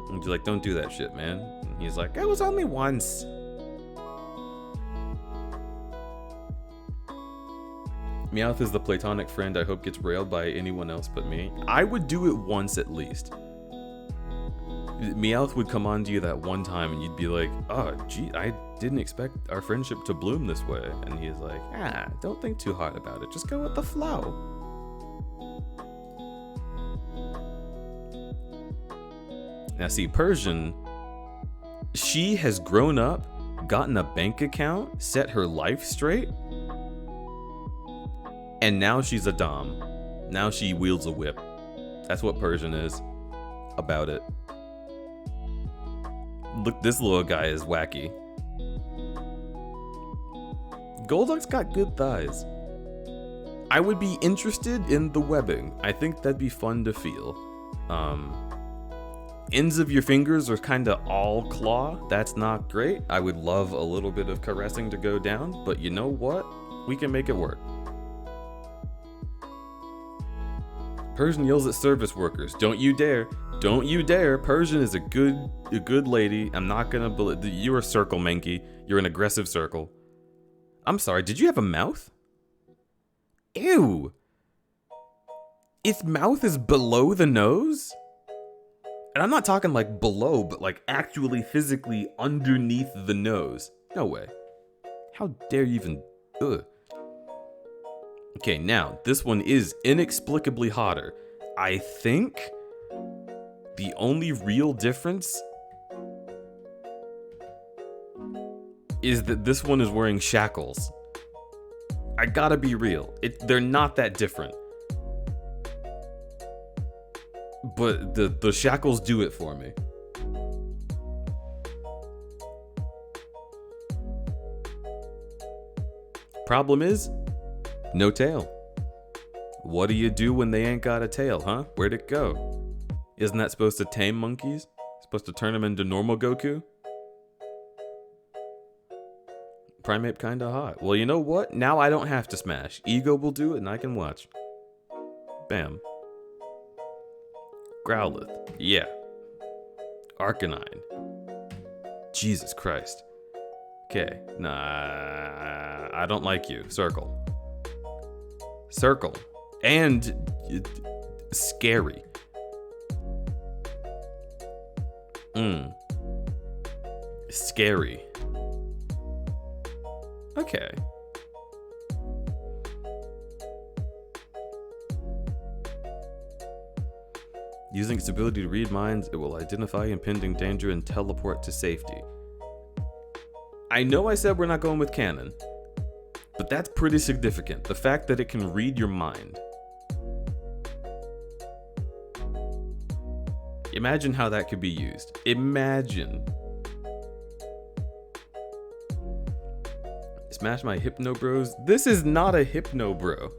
And you're like, don't do that shit, man. And he's like, it was only once. Meowth is the platonic friend I hope gets railed by anyone else but me. I would do it once at least. Meowth would come on to you that one time and you'd be like, oh, gee, I didn't expect our friendship to bloom this way. And he's like, don't think too hard about it. Just go with the flow. Now see, Persian, she has grown up, gotten a bank account, set her life straight, and now she's a dom. Now she wields a whip. That's what Persian is about it. Look, this little guy is wacky. Golduck's got good thighs. I would be interested in the webbing. I think that'd be fun to feel. Ends of your fingers are kind of all claw. That's not great. I would love a little bit of caressing to go down, but you know what? We can make it work. Persian yells at service workers. Don't you dare. Don't you dare. Persian is a good lady. I'm not gonna believe. You're a circle, Mankey. You're an aggressive circle. I'm sorry, did you have a mouth? Ew. Its mouth is below the nose? And I'm not talking like below, but like actually physically underneath the nose. No way. How dare you even... Ugh. Okay, now, this one is inexplicably hotter. I think The only real difference is that this one is wearing shackles. I gotta be real. They're not that different. But the shackles do it for me. Problem is, no tail. What do you do when they ain't got a tail, huh? Where'd it go? Isn't that supposed to tame monkeys? Supposed to turn them into normal Goku? Primate kinda hot. Well, you know what? Now I don't have to smash. Ego will do it and I can watch. Bam. Growlithe. Yeah. Arcanine. Jesus Christ. Okay. Nah. I don't like you. Circle. Circle. And scary. Scary. Okay. Using its ability to read minds, it will identify impending danger and teleport to safety. I know I said we're not going with canon, but that's pretty significant. The fact that it can read your mind. Imagine how that could be used. Imagine. Smash my Hypno Bros. This is not a Hypno Bro.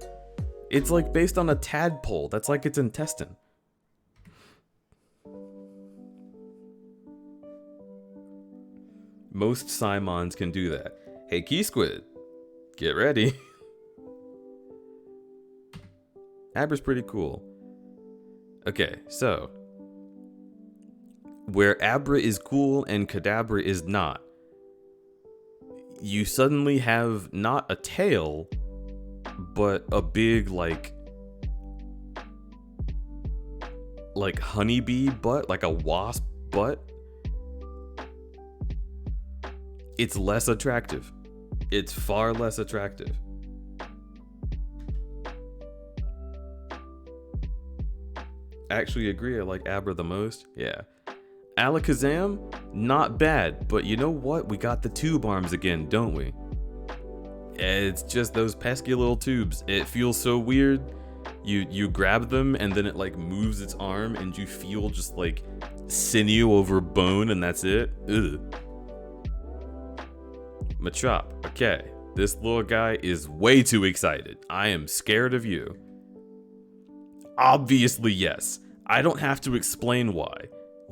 It's like based on a tadpole. That's like its intestine. Most Simons can do that. Hey, Key Squid, get ready. Abra's pretty cool. Okay, so where Abra is cool and Kadabra is not, you suddenly have not a tail, but a big like honeybee butt, like a wasp butt. It's less attractive. It's far less attractive. Actually agree, I like Abra the most. Yeah. Alakazam, not bad, but you know what? We got the tube arms again, don't we? It's just those pesky little tubes. It feels so weird. You grab them and then it like moves its arm and you feel just like sinew over bone and that's it. Ugh. Machop, okay. This little guy is way too excited. I am scared of you. Obviously, yes. I don't have to explain why.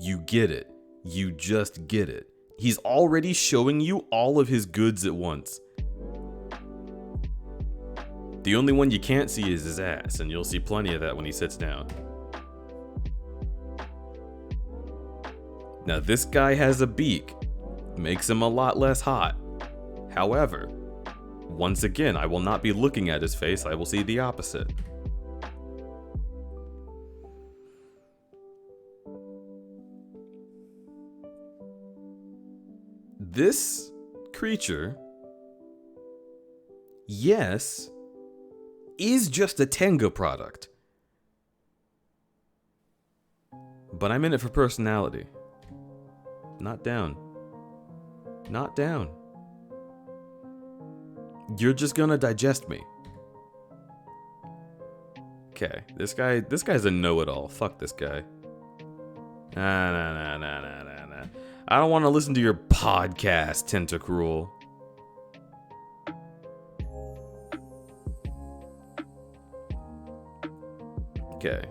You get it. You just get it. He's already showing you all of his goods at once. The only one you can't see is his ass, and you'll see plenty of that when he sits down. Now this guy has a beak. Makes him a lot less hot. However, once again, I will not be looking at his face, I will see the opposite. This creature, yes, is just a Tenga product. But I'm in it for personality. Not down. Not down. You're just gonna digest me. Okay, this guy's a know-it-all. Fuck this guy. Nah. I don't want to listen to your podcast, Tentacruel. Okay.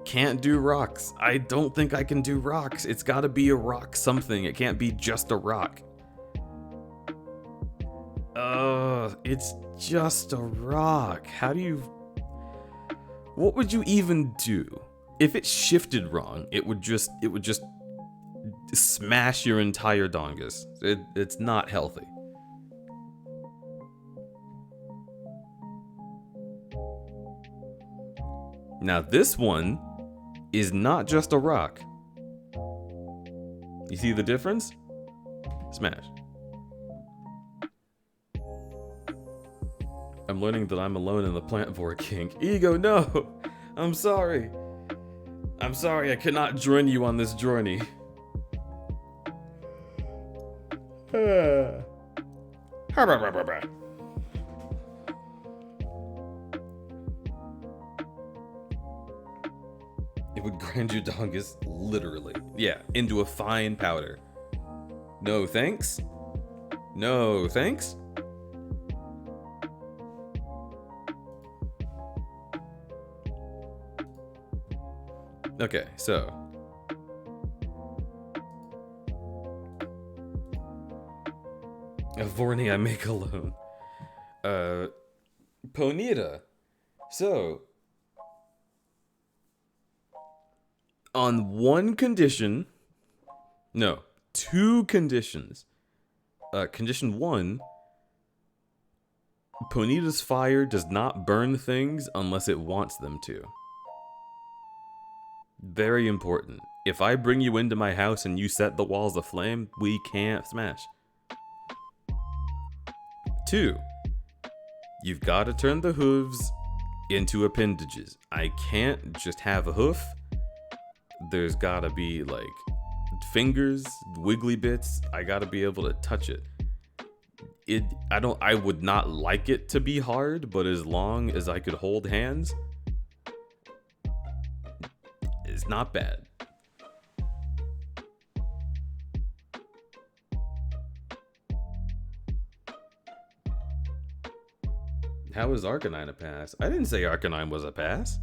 Can't do rocks. I don't think I can do rocks. It's gotta be a rock something. It can't be just a rock. It's just a rock. How do you... What would you even do? If it shifted wrong, it would just smash your entire dongus. It's not healthy. Now this one is not just a rock. You see the difference? Smash. I'm learning that I'm alone in the plant vor kink. Ego, no! I'm sorry. I'm sorry I cannot join you on this journey. It would grind your dongus, literally. Yeah, into a fine powder. No thanks? No thanks? Okay, so. A Vorney I make alone. Ponita. So. On one condition. No, two conditions. Condition one. Ponita's fire does not burn things unless it wants them to. Very important. If I bring you into my house and you set the walls aflame, we can't smash. 2. You've got to turn the hooves into appendages. I can't just have a hoof. There's got to be like fingers, wiggly bits. I got to be able to touch it. I would not like it to be hard, but as long as I could hold hands, it's not bad. How is Arcanine a pass? I didn't say Arcanine was a pass.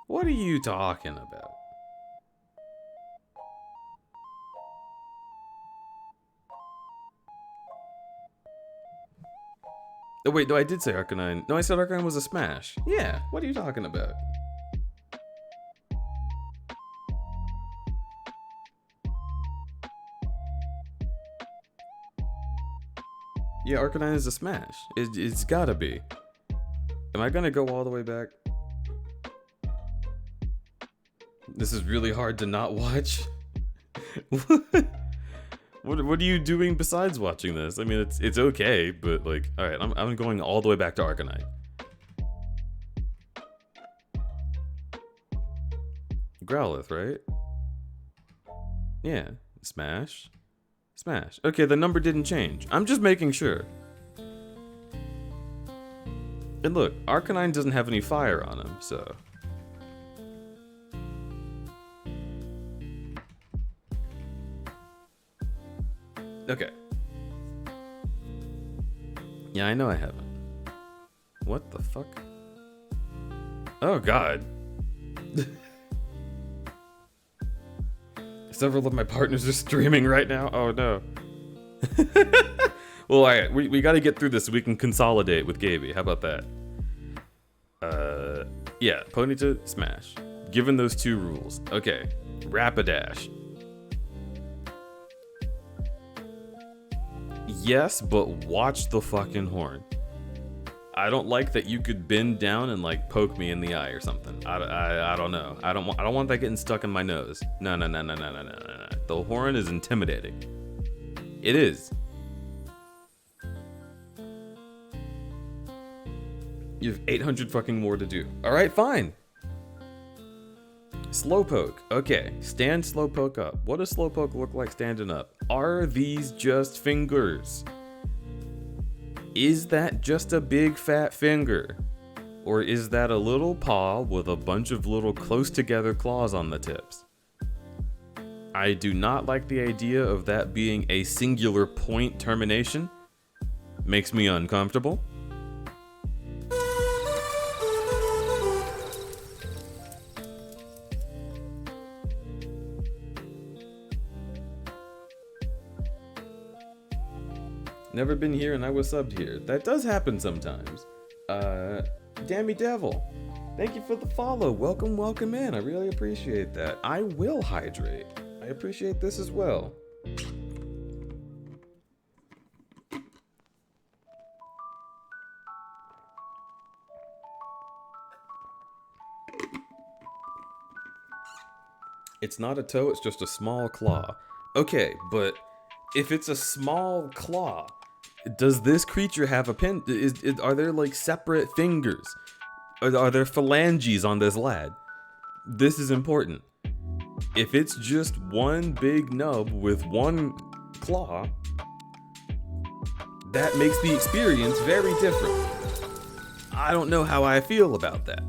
What are you talking about? Oh wait, no, I did say Arcanine. No, I said Arcanine was a smash. Yeah, what are you talking about? Yeah, Arcanine is a smash. It's gotta be. Am I gonna go all the way back? This is really hard to not watch. What are you doing besides watching this? I mean, it's okay, but like, all right, I'm going all the way back to Arcanine. Growlithe, right? Yeah, smash. Smash. Okay, the number didn't change. I'm just making sure. And look, Arcanine doesn't have any fire on him, so. Okay. Yeah, I know I haven't. What the fuck? Oh god. Several of my partners are streaming right now. Oh no. Well, alright, we gotta get through this so we can consolidate with Gaby. How about that? Yeah, Ponyta, smash. Given those two rules. Okay, Rapidash. Yes, but watch the fucking horn. I don't like that you could bend down and like poke me in the eye or something. I don't know. I don't want that getting stuck in my nose. No. The horn is intimidating. It is. You have 800 fucking more to do. All right, fine. Slowpoke. Okay, stand Slowpoke up. What does Slowpoke look like standing up? Are these just fingers? Is that just a big fat finger? Or is that a little paw with a bunch of little close together claws on the tips? I do not like the idea of that being a singular point termination. Makes me uncomfortable. Never been here and I was subbed here. That does happen sometimes. Dammy Devil, thank you for the follow. Welcome in. I really appreciate that. I will hydrate. I appreciate this as well. It's not a toe, it's just a small claw. Okay, but if it's a small claw, does this creature have a pin? Are there like separate fingers? Are there phalanges on this lad? This is important. If it's just one big nub with one claw, that makes the experience very different. I don't know how I feel about that.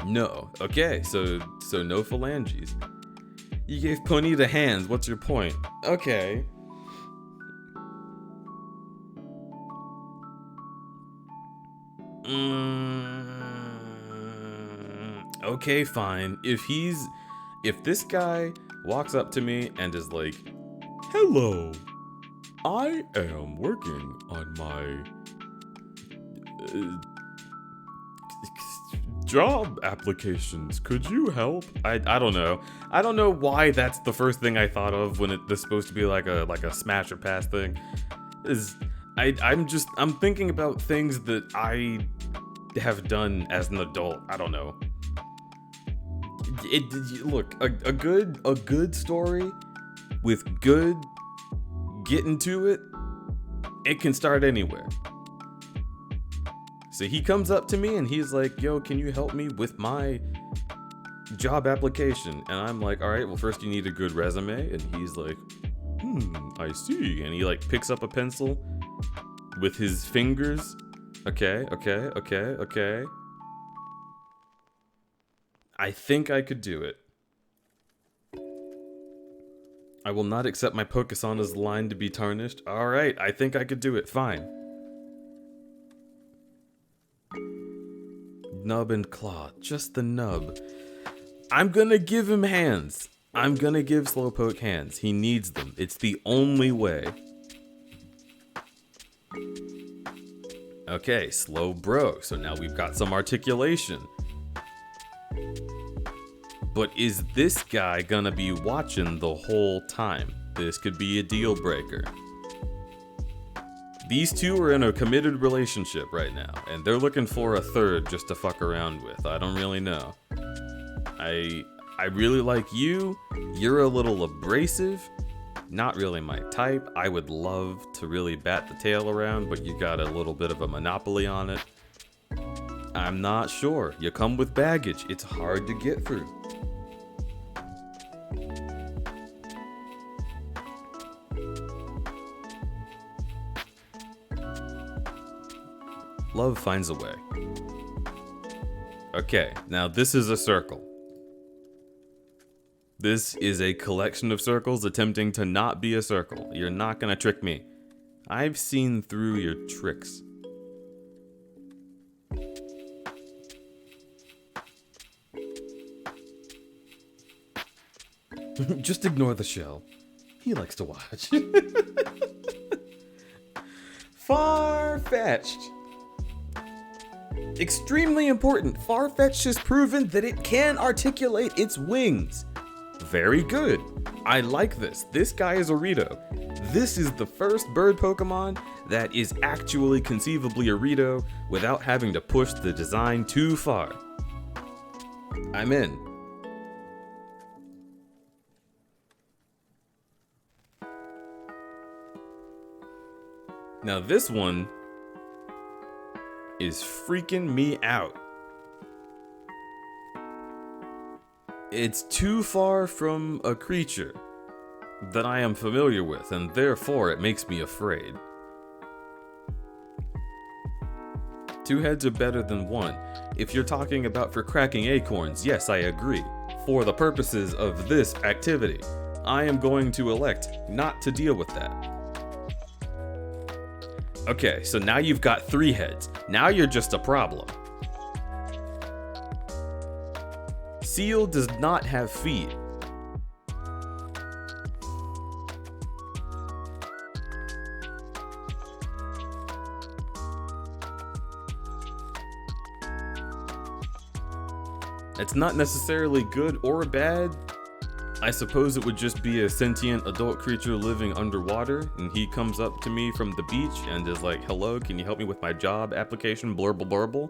No. Okay, so no phalanges. You gave Ponita hands. What's your point? Okay. Okay, fine. If this guy walks up to me and is like, "Hello, I am working on my job applications. Could you help?" I don't know. I don't know why that's the first thing I thought of when this is supposed to be like a smash or pass thing. I'm thinking about things that I have done as an adult. I don't know. Look, a good story with good getting to it, it can start anywhere. So he comes up to me and he's like, "Yo, can you help me with my job application?" And I'm like, "All right, well, first you need a good resume." And he's like, "I see." And he like picks up a pencil with his fingers. Okay. I think I could do it. I will not accept my Pokesana's line to be tarnished. Alright, I think I could do it. Fine. Nub and claw. Just the nub. I'm gonna give him hands. I'm gonna give Slowpoke hands. He needs them. It's the only way. Okay, slow bro. So now we've got some articulation. But is this guy gonna be watching the whole time? This could be a deal breaker. These two are in a committed relationship right now, and they're looking for a third just to fuck around with. I don't really know. I really like you. You're a little abrasive. Not really my type. I would love to really bat the tail around, but you got a little bit of a monopoly on it. I'm not sure. You come with baggage. It's hard to get through. Love finds a way. Okay, now this is a circle. This is a collection of circles attempting to not be a circle. You're not gonna trick me. I've seen through your tricks. Just ignore the shell. He likes to watch. Far-fetched. Extremely important. Farfetch'd has proven that it can articulate its wings. Very good. I like this. This guy is a Rito. This is the first bird Pokemon that is actually conceivably a Rito without having to push the design too far. I'm in. Now this one is freaking me out. It's too far from a creature that I am familiar with, and therefore it makes me afraid. Two heads are better than one. If you're talking about for cracking acorns, yes, I agree. For the purposes of this activity, I am going to elect not to deal with that. Okay, so now you've got 3 heads. Now you're just a problem. Seal does not have feet. It's not necessarily good or bad. I suppose it would just be a sentient adult creature living underwater, and he comes up to me from the beach and is like, "Hello, can you help me with my job application, blurble blurble?"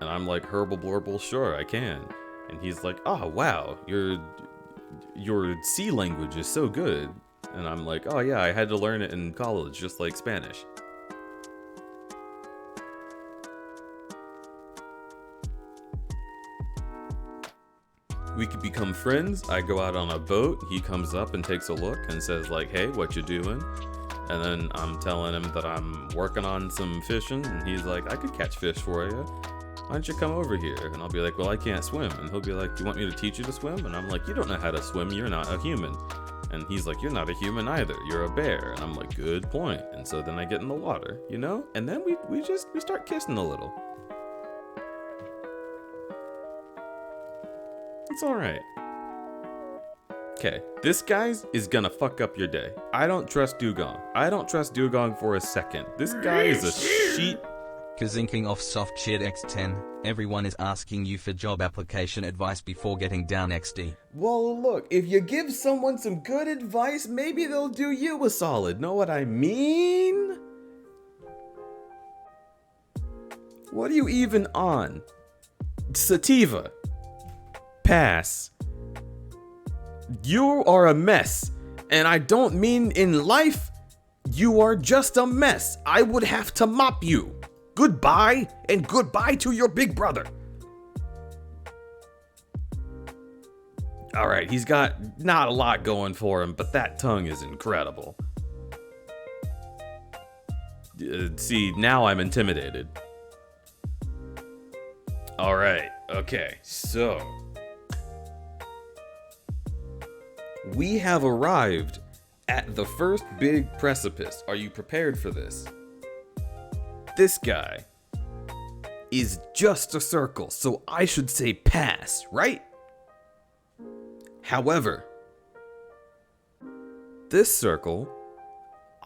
And I'm like, "Herbal blurble, sure, I can." And he's like, "Oh, wow, your sea language is so good." And I'm like, "Oh yeah, I had to learn it in college, just like Spanish." We could become friends. I go out on a boat. He comes up and takes a look and says like, hey, what you doing? And then I'm telling him that I'm working on some fishing. And he's like, I could catch fish for you. Why don't you come over here? And I'll be like, well, I can't swim. And he'll be like, do you want me to teach you to swim? And I'm like, you don't know how to swim. You're not a human. And he's like, you're not a human either. You're a bear. And I'm like, good point. And so then I get in the water, you know? And then we start kissing a little. It's all right. Okay, this guy is gonna fuck up your day. I don't trust Dugong. I don't trust Dugong for a second. This guy is a sheep.
Kazinking off soft cheered X10. Everyone is asking you for job application advice before getting down XD.
Well, look, if you give someone some good advice, maybe they'll do you a solid. Know what I mean? What are you even on? Sativa. Pass. You are a mess, and I don't mean in life. You are just a mess. I would have to mop you. Goodbye, and goodbye to your big brother. All right, he's got not a lot going for him, but that tongue is incredible. See, now I'm intimidated. All right, okay, so we have arrived at the first big precipice. Are you prepared for this? This guy is just a circle, so I should say pass, right? However, this circle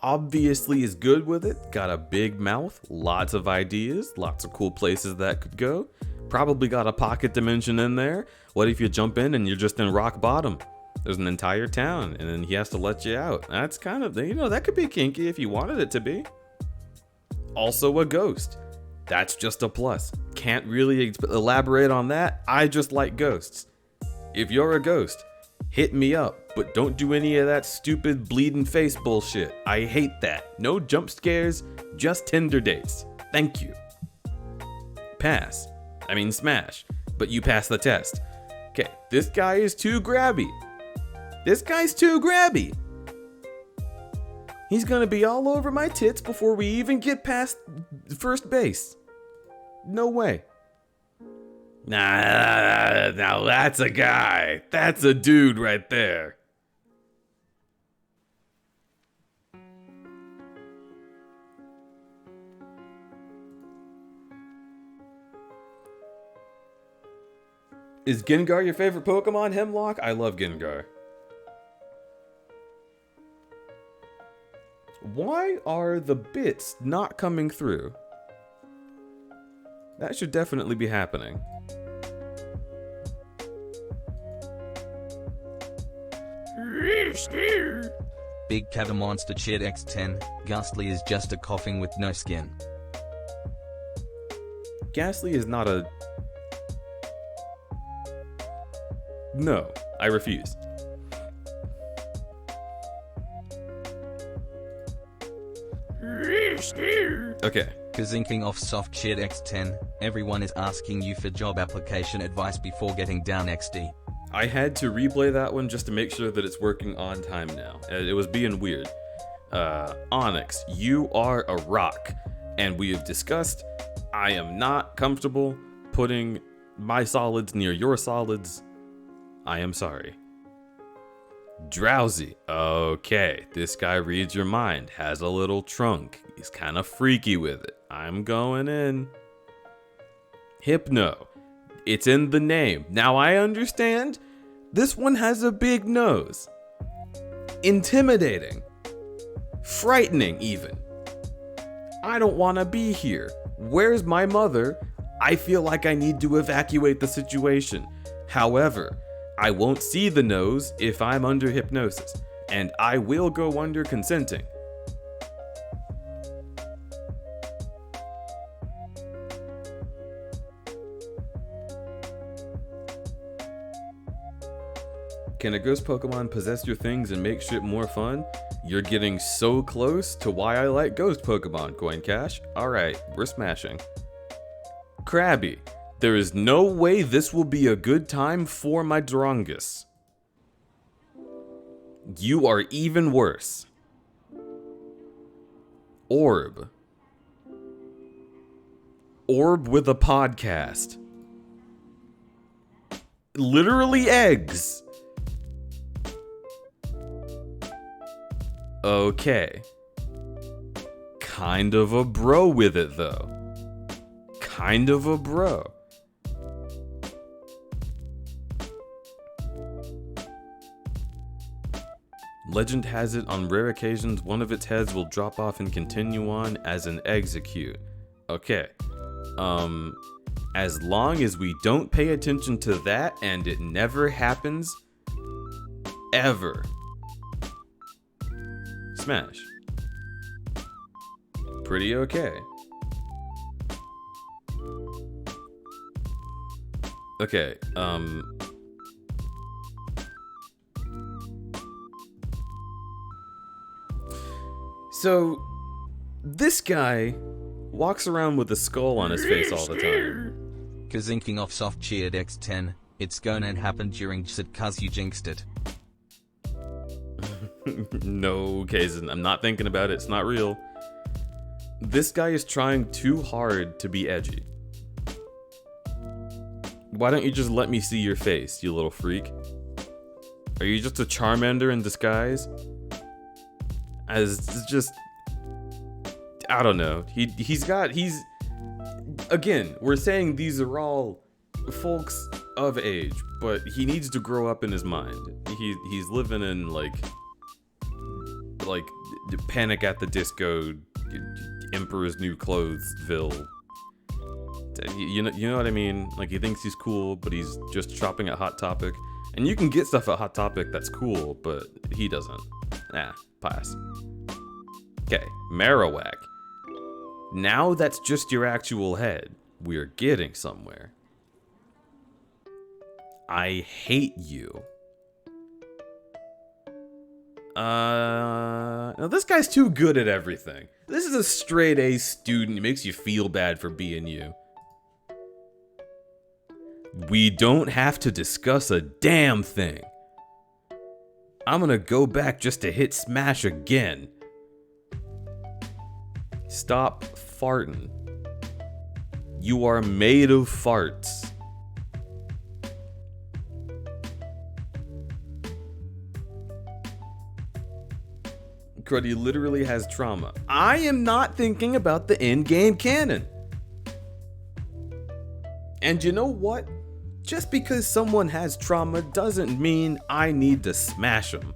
obviously is good with it, got a big mouth, lots of ideas, lots of cool places that could go, probably got a pocket dimension in there. What if you jump in and you're just in rock bottom? There's an entire town, and then he has to let you out. That's kind of, you know, that could be kinky if you wanted it to be. Also a ghost. That's just a plus. Can't really elaborate on that. I just like ghosts. If you're a ghost, hit me up, but don't do any of that stupid bleeding face bullshit. I hate that. No jump scares, just Tinder dates. Thank you. Pass. I mean smash, but you pass the test. Okay, this guy is too grabby. This guy's too grabby. He's gonna be all over my tits before we even get past first base. No way. Nah, now that's a guy. That's a dude right there. Is Gengar your favorite Pokemon, Hemlock? I love Gengar. Why are the bits not coming through? That should definitely be happening.
Big Cat Monster cheered X10. Ghastly is just a coughing with no skin.
Ghastly is not a... No, I refuse. Okay.
Kazinking off soft cheered X10. Everyone is asking you for job application advice before getting down XD.
I had to replay that one just to make sure that it's working on time now. It was being weird. Onyx, you are a rock. And we have discussed, I am not comfortable putting my solids near your solids. I am sorry. Drowsy. Okay, this guy reads your mind, has a little trunk. He's kind of freaky with it. I'm going in. Hypno. It's in the name. Now I understand. This one has a big nose. Intimidating. Frightening even. I don't want to be here. Where's my mother? I feel like I need to evacuate the situation. However, I won't see the nose if I'm under hypnosis, and I will go under consenting. Can a ghost Pokemon possess your things and make shit more fun? You're getting so close to why I like ghost Pokemon, Coin Cash. Alright, we're smashing. Krabby. There is no way this will be a good time for my Drongus. You are even worse. Orb. Orb with a podcast. Literally eggs. Okay. Kind of a bro with it, though. Kind of a bro. Legend has it, on rare occasions, one of its heads will drop off and continue on as an execute. Okay. As long as we don't pay attention to that, and it never happens, ever. Smash. Pretty okay. Okay, so, this guy walks around with a skull on his face all the time.
Kazinking off soft cheered X10, it's gonna happen during JSIT cuz you jinxed it.
No, Kaizen, I'm not thinking about it, it's not real. This guy is trying too hard to be edgy. Why don't you just let me see your face, you little freak? Are you just a Charmander in disguise? As just, I don't know. He's again, we're saying these are all folks of age, but he needs to grow up in his mind. He's living in like Panic at the Disco, Emperor's New Clothesville. You know what I mean? Like, he thinks he's cool, but he's just shopping at Hot Topic. And you can get stuff at Hot Topic that's cool, but he doesn't. Nah, pass. Okay, Marowak. Now that's just your actual head. We're getting somewhere. I hate you. Now this guy's too good at everything. This is a straight A student. It makes you feel bad for being you. We don't have to discuss a damn thing. I'm gonna go back just to hit smash again. Stop farting. You are made of farts. Cruddy literally has trauma. I am not thinking about the in-game canon. And you know what? Just because someone has trauma doesn't mean I need to smash them.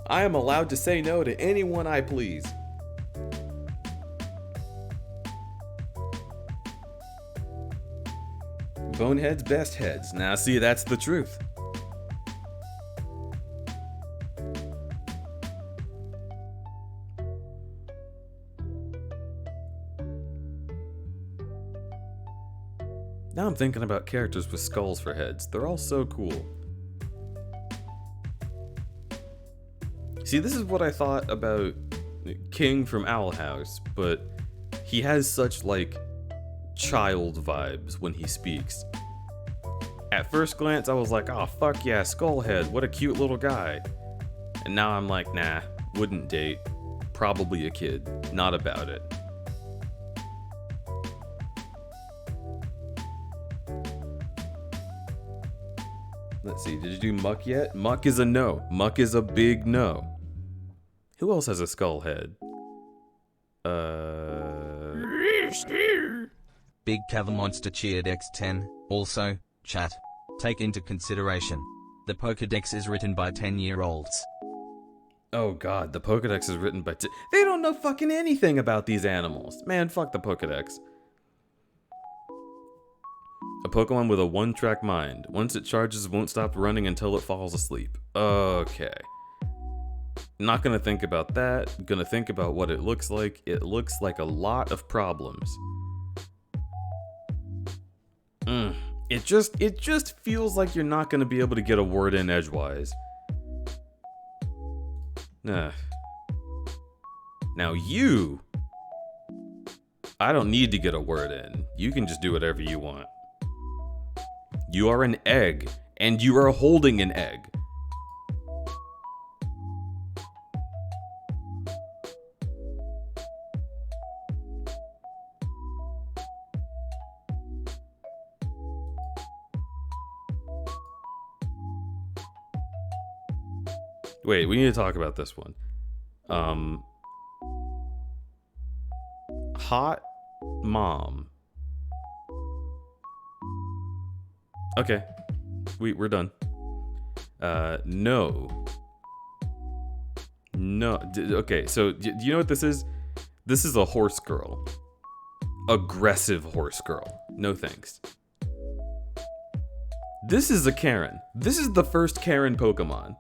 I am allowed to say no to anyone I please. Boneheads, best heads. Now see, that's the truth. Now I'm thinking about characters with skulls for heads. They're all so cool. See, this is what I thought about King from Owl House, but he has such, like, child vibes when he speaks. At first glance, I was like, oh, fuck yeah, Skullhead, what a cute little guy. And now I'm like, nah, wouldn't date. Probably a kid. Not about it. Let's see, did you do Muck yet? Muck is a no. Muck is a big no. Who else has a skull head?
Big Cavern Monster cheered X10. Also, chat. Take into consideration. The Pokédex is written by 10-year-olds.
Oh god, the Pokédex is written by they don't know fucking anything about these animals. Man, fuck the Pokédex. A Pokemon with a one-track mind. Once it charges, won't stop running until it falls asleep. Okay. Not gonna think about that. Gonna think about what it looks like. It looks like a lot of problems. It just feels like you're not gonna be able to get a word in edgewise. Now you... I don't need to get a word in. You can just do whatever you want. You are an egg, and you are holding an egg. Wait, we need to talk about this one. Hot mom. Okay, we're done. No. Okay, so do you know what this is? This is a horse girl. Aggressive horse girl. No thanks. This is a Karen. This is the first Karen Pokemon.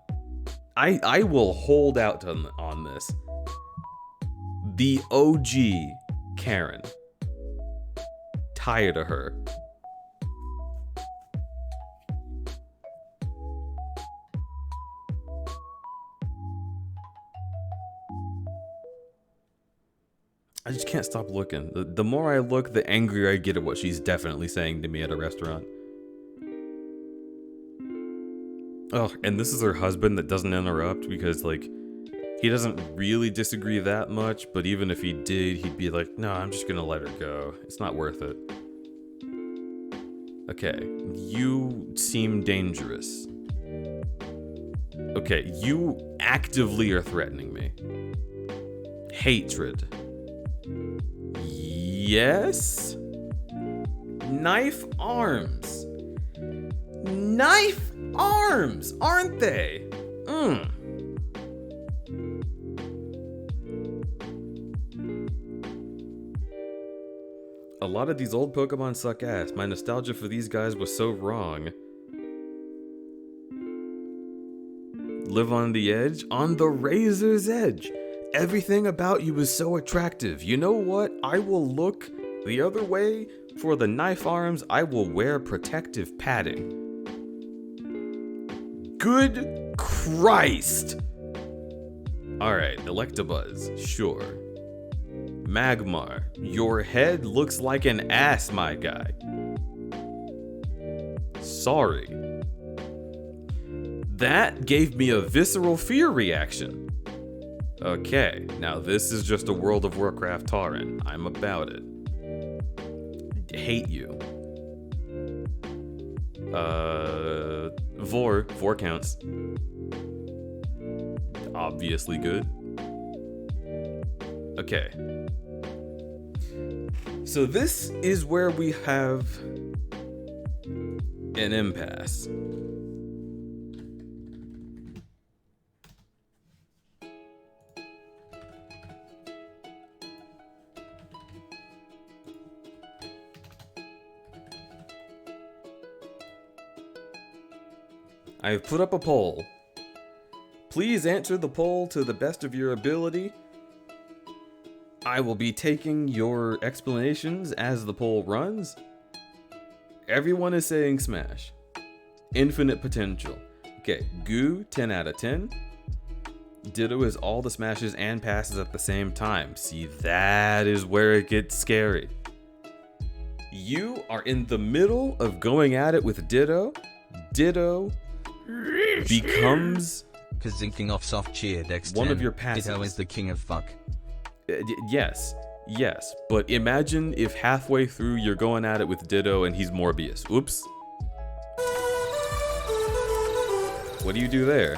I will hold out on this. The OG Karen. Tired of her. I just can't stop looking. The more I look, the angrier I get at what she's definitely saying to me at a restaurant. Oh, and this is her husband that doesn't interrupt because, like, he doesn't really disagree that much, but even if he did, he'd be like, no, I'm just gonna let her go. It's not worth it. Okay, you seem dangerous. Okay, you actively are threatening me. Hatred. Yes? Knife arms. Knife arms, aren't they? A lot of these old Pokemon suck ass. My nostalgia for these guys was so wrong. Live on the edge? On the razor's edge. Everything about you is so attractive. You know what? I will look the other way for the knife arms. I will wear protective padding. Good Christ! Alright, Electabuzz, sure. Magmar, your head looks like an ass, my guy. Sorry. That gave me a visceral fear reaction. Okay, now this is just a World of Warcraft Tauren. I'm about it. Hate you. Vor counts. Obviously good. Okay. So this is where we have an impasse. I have put up a poll. Please answer the poll to the best of your ability. I will be taking your explanations as the poll runs. Everyone is saying Smash. Infinite potential. Okay, Goo, 10 out of 10. Ditto is all the smashes and passes at the same time. See, that is where it gets scary. You are in the middle of going at it with Ditto. Ditto becomes
Kazinking off soft cheer, Dex
one
10.
of your passes.
Ditto is the king of fuck.
Yes, but imagine if halfway through you're going at it with Ditto and he's Morbius. Oops. What do you do there?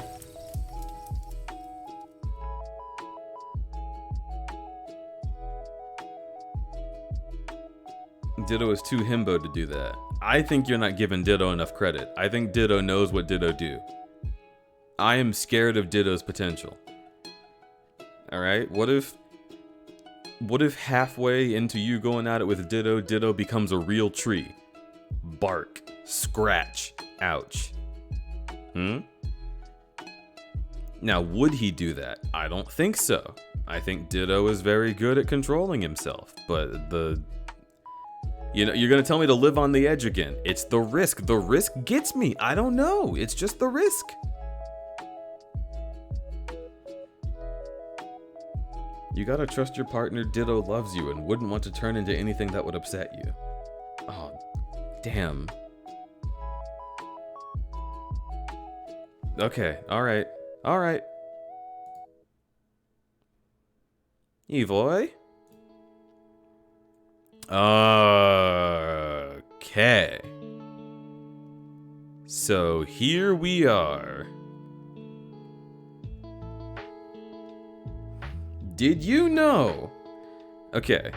Ditto is too himbo to do that. I think you're not giving Ditto enough credit. I think Ditto knows what Ditto do. I am scared of Ditto's potential. Alright, what if halfway into you going at it with Ditto, Ditto becomes a real tree? Bark. Scratch. Ouch. Now, would he do that? I don't think so. I think Ditto is very good at controlling himself, but you're gonna tell me to live on the edge again. It's the risk. The risk gets me. I don't know. It's just the risk. You gotta trust your partner. Ditto loves you and wouldn't want to turn into anything that would upset you. Oh, damn. Okay, alright. Alright. Evoy? Okay. So here we are. Did you know? Okay.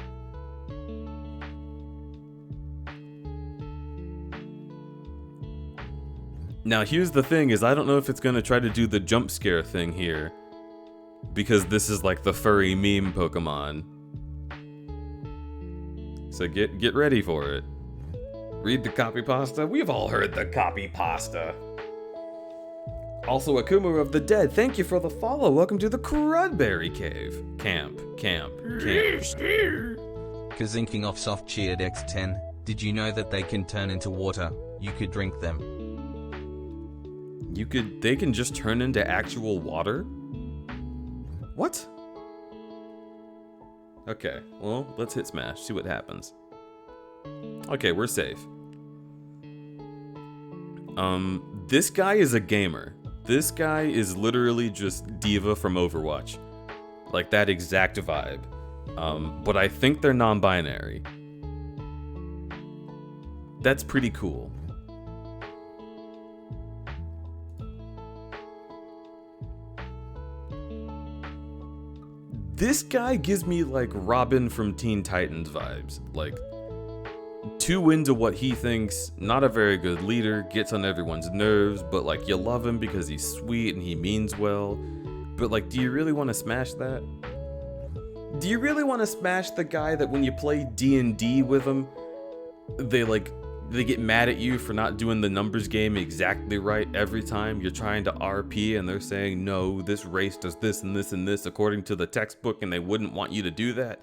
Now here's the thing is I don't know if it's gonna try to do the jump scare thing here. Because this is like the furry meme Pokemon. So get ready for it. Read the copy pasta. We've all heard the copy pasta. Also, Akumu of the Dead, thank you for the follow. Welcome to the Crudberry Cave. Camp.
Kazinking off soft cheered X10. Did you know that they can turn into water? You could drink them.
They can just turn into actual water? What? Okay, well, let's hit smash, see what happens. Okay, we're safe. This guy is a gamer. This guy is literally just Diva from Overwatch. Like that exact vibe. But I think they're non-binary. That's pretty cool. This guy gives me like Robin from Teen Titans vibes. Like, too into what he thinks, not a very good leader, gets on everyone's nerves, but like you love him because he's sweet and he means well. But like, do you really want to smash that? Do you really want to smash the guy that when you play D&D with him, they get mad at you for not doing the numbers game exactly right every time you're trying to RP and they're saying, no, this race does this and this and this according to the textbook and they wouldn't want you to do that?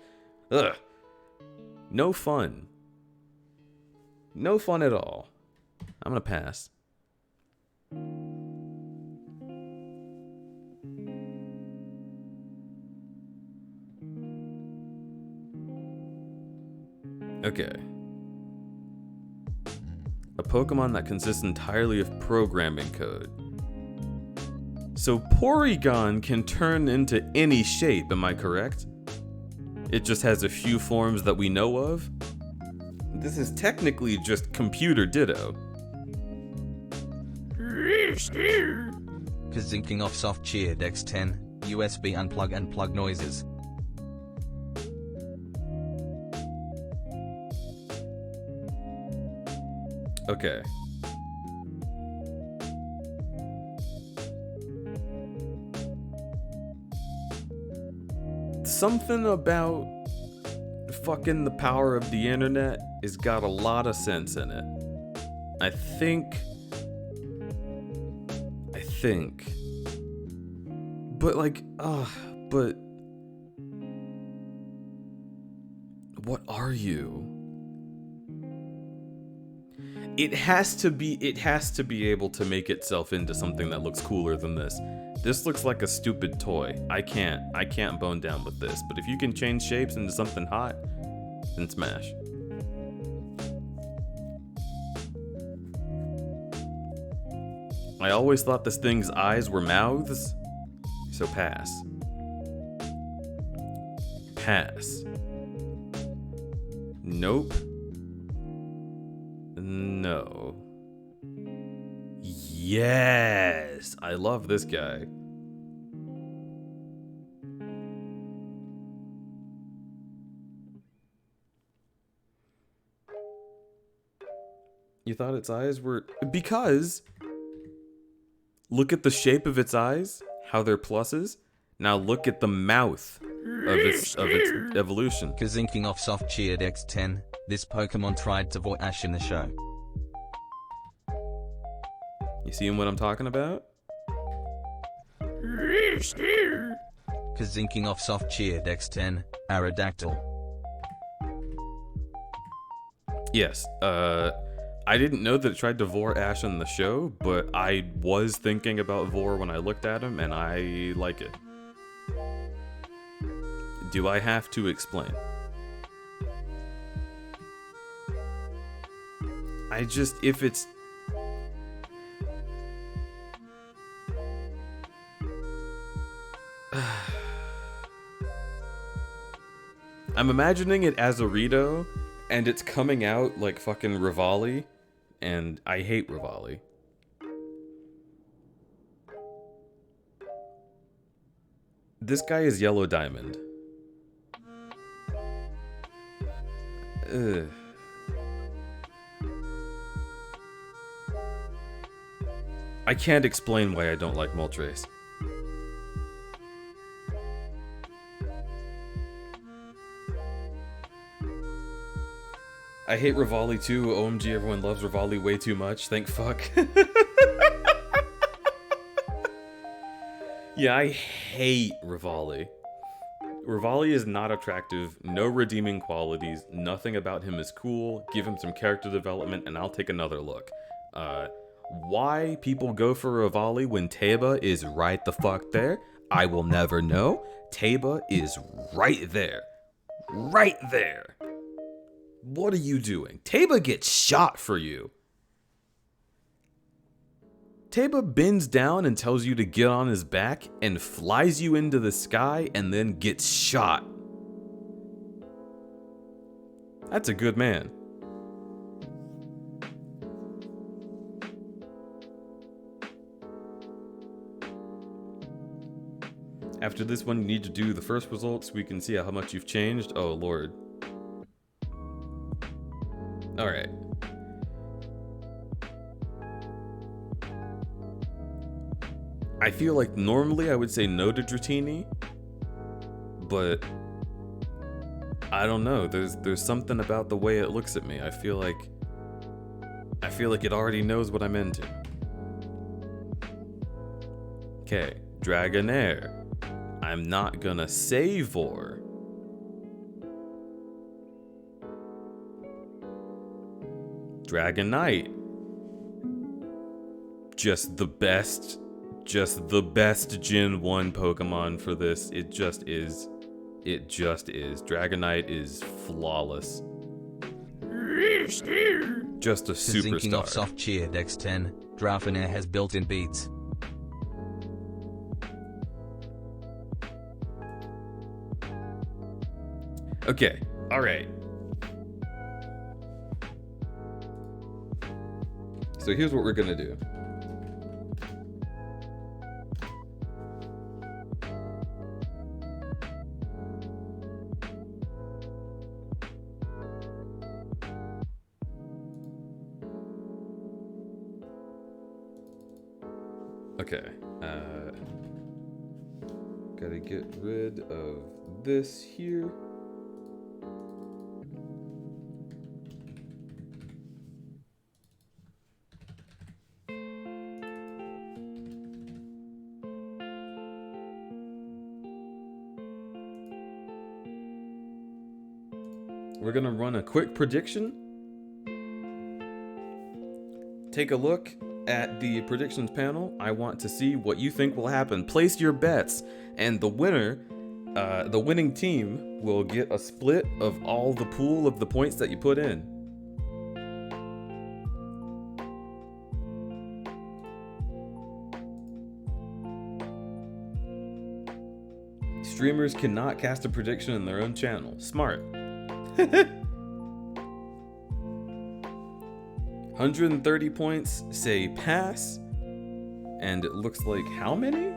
Ugh. No fun. No fun at all. I'm gonna pass. Okay. A Pokemon that consists entirely of programming code. So Porygon can turn into any shape, am I correct? It just has a few forms that we know of? This is technically just computer ditto.
Kazinking off soft cheered X10. USB unplug and plug noises.
Okay. Something about fucking the power of the internet has got a lot of sense in it. I think. But like, but what are you? It has to be able to make itself into something that looks cooler than this. This looks like a stupid toy. I can't bone down with this. But if you can change shapes into something hot, then smash. I always thought this thing's eyes were mouths, so pass. Pass. Nope. No. Yes! I love this guy. You thought its eyes were... Because... Look at the shape of its eyes, how they're pluses. Now look at the mouth of its evolution.
Kazinking off soft cheered X10. This Pokemon tried to voice Ash in the show.
You seeing what I'm talking about?
Kazinking off soft cheered X10. Aerodactyl.
Yes, I didn't know that it tried to Vor Ash in the show, but I was thinking about Vor when I looked at him, and I like it. Do I have to explain? if it's... I'm imagining it as a Rito, and it's coming out like fucking Rivali, and I hate Rivali. This guy is Yellow Diamond. Ugh. I can't explain why I don't like Moltres. I hate Rivali too. OMG, everyone loves Rivali way too much. Thank fuck. Yeah, I hate Rivali. Rivali is not attractive, no redeeming qualities, nothing about him is cool. Give him some character development and I'll take another look. Why people go for Rivali when Teba is right the fuck there, I will never know. Teba is right there. Right there. What are you doing? Teba gets shot for you. Teba bends down and tells you to get on his back and flies you into the sky and then gets shot. That's a good man. After this one, you need to do the first results so we can see how much you've changed. Oh, Lord. Alright. I feel like normally I would say no to Dratini, but I don't know. There's something about the way it looks at me. I feel like it already knows what I'm into. Okay, Dragonair. I'm not gonna Savor. Dragonite. Just the best Gen 1 Pokemon for this. It just is. Dragonite is flawless. Just a
Thinking of
superstar.
soft cheer Dex 10, Dragonair has built-in beats.
Okay, alright. So here's what we're gonna do. Okay, gotta get rid of this here. We're gonna run a quick prediction. Take a look at the predictions panel. I want to see what you think will happen. Place your bets, and the winner, the winning team, will get a split of all the pool of the points that you put in. Streamers cannot cast a prediction in their own channel. Smart. 130 points say pass, and it looks like how many?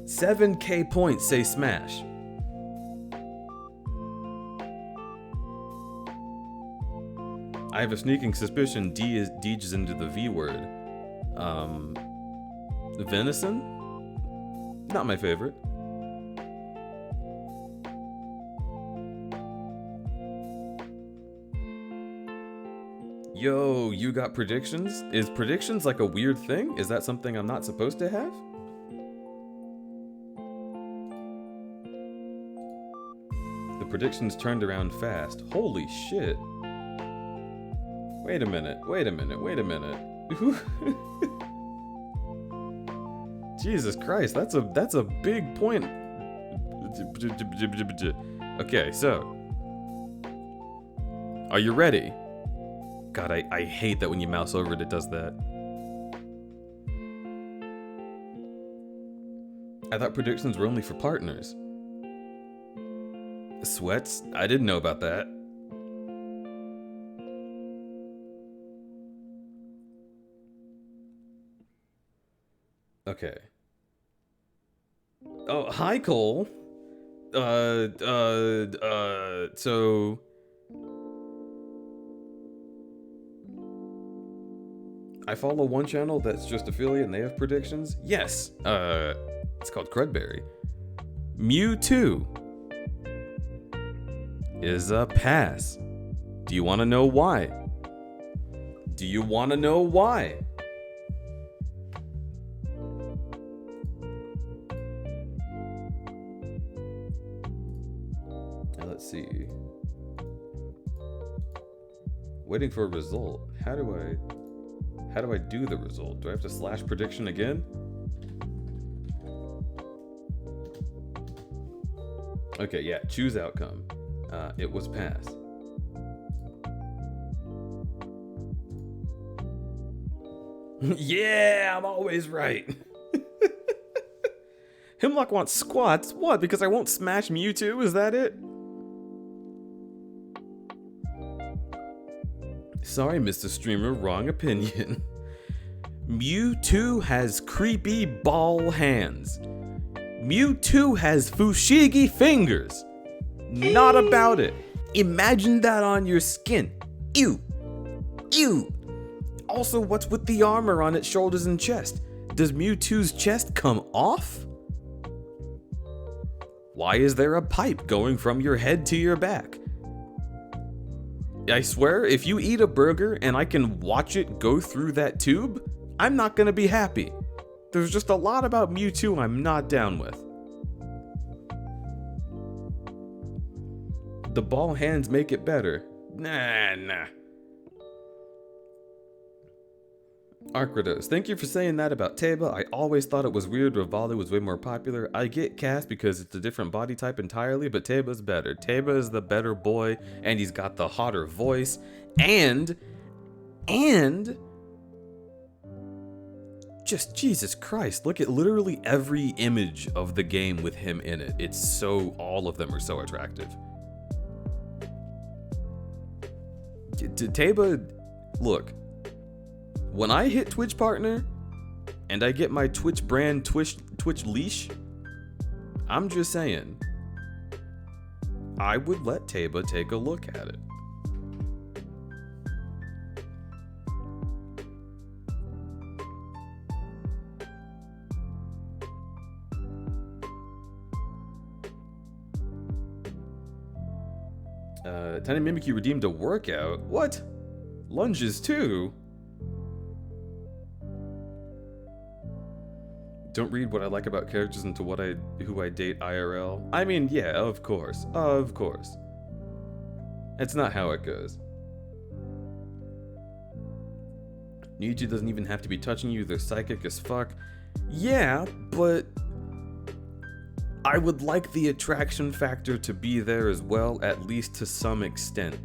7k points say smash. I have a sneaking suspicion Deej is into the V word. Venison? Not my favorite. Yo, you got predictions? Is predictions like a weird thing? Is that something I'm not supposed to have? The predictions turned around fast. Holy shit. Wait a minute. Jesus Christ, that's a big point. Okay, so. Are you ready? God, I hate that when you mouse over it, it does that. I thought predictions were only for partners. Sweats? I didn't know about that. Okay. Oh, hi, Cole. So... I follow one channel that's just affiliate and they have predictions. Yes. It's called Crudberry. Mewtwo is a pass. Do you want to know why? Do you want to know why? Now let's see. Waiting for a result. How do I do the result? Do I have to slash prediction again? Okay, yeah, choose outcome. It was pass. Yeah, I'm always right. Hemlock wants squats? What, because I won't smash Mewtwo? Is that it? Sorry, Mr. Streamer, wrong opinion. Mewtwo has creepy ball hands. Mewtwo has fushigi fingers. Not about it. Imagine that on your skin. Ew. Ew. Also, what's with the armor on its shoulders and chest? Does Mewtwo's chest come off? Why is there a pipe going from your head to your back? I swear, if you eat a burger and I can watch it go through that tube, I'm not gonna be happy. There's just a lot about Mewtwo I'm not down with. The ball hands make it better. Nah. Arcrados, thank you for saying that about Teba. I always thought it was weird Rivali was way more popular. I get Cass because it's a different body type entirely, but Teba's better. Teba is the better boy, and he's got the hotter voice, and just Jesus Christ, look at literally every image of the game with him in it. It's so, all of them are so attractive. Teba, look. When I hit Twitch partner and I get my Twitch brand Twitch leash, I'm just saying, I would let Teba take a look at it. Tiny Mimikyu redeemed a workout? What? Lunges too? Don't read what I like about characters into who I date IRL. I mean, yeah, of course. Of course. It's not how it goes. Mewtwo doesn't even have to be touching you, they're psychic as fuck. Yeah, but I would like the attraction factor to be there as well, at least to some extent.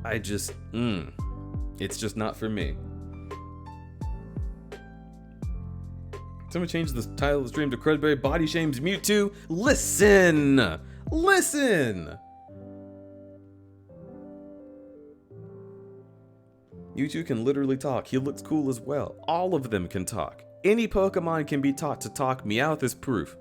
It's just not for me. Someone changed the title of the stream to Crudberry Body Shames Mewtwo. Listen! Listen! Mewtwo can literally talk. He looks cool as well. All of them can talk. Any Pokemon can be taught to talk. Meowth is proof.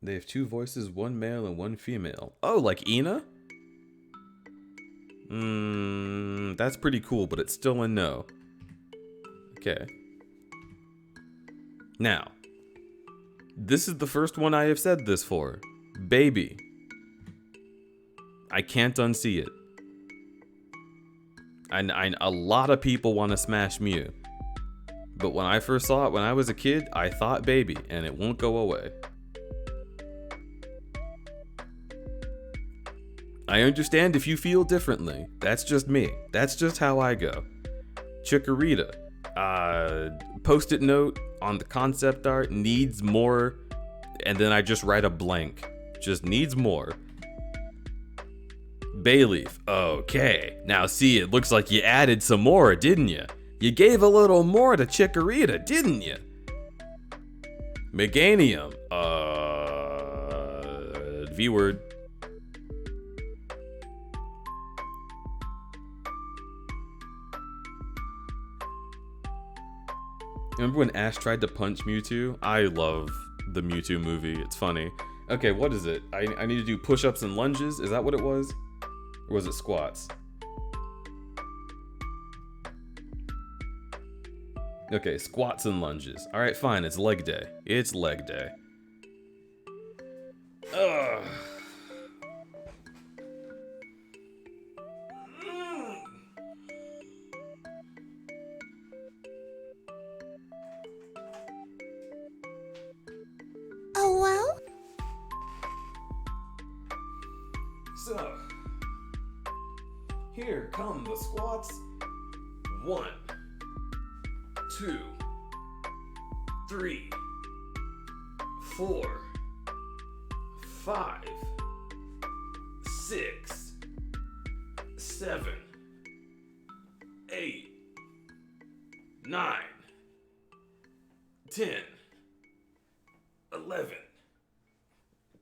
They have two voices, one male and one female. Oh, like Ina? That's pretty cool, but it's still a no. Okay. Now, this is the first one I have said this for. Baby. I can't unsee it. A lot of people want to smash Mew. But when I first saw it when I was a kid, I thought baby, and it won't go away. I understand if you feel differently. That's just me. That's just how I go. Chikorita. Post-it note on the concept art needs more, and then I just write a blank. Just needs more. Bay leaf. Okay. Now see, it looks like you added some more, didn't you? You gave a little more to Chikorita, didn't you? Meganium. V-word. Remember when Ash tried to punch Mewtwo? I love the Mewtwo movie. It's funny. Okay, what is it? I need to do push-ups and lunges. Is that what it was? Or was it squats? Okay, squats and lunges. Alright, fine. It's leg day. It's leg day. Ugh.
Oh, well?
So, here come the squats. 1, 2, 3, 4, 5, 6, 7, 8, 9, 10, 11,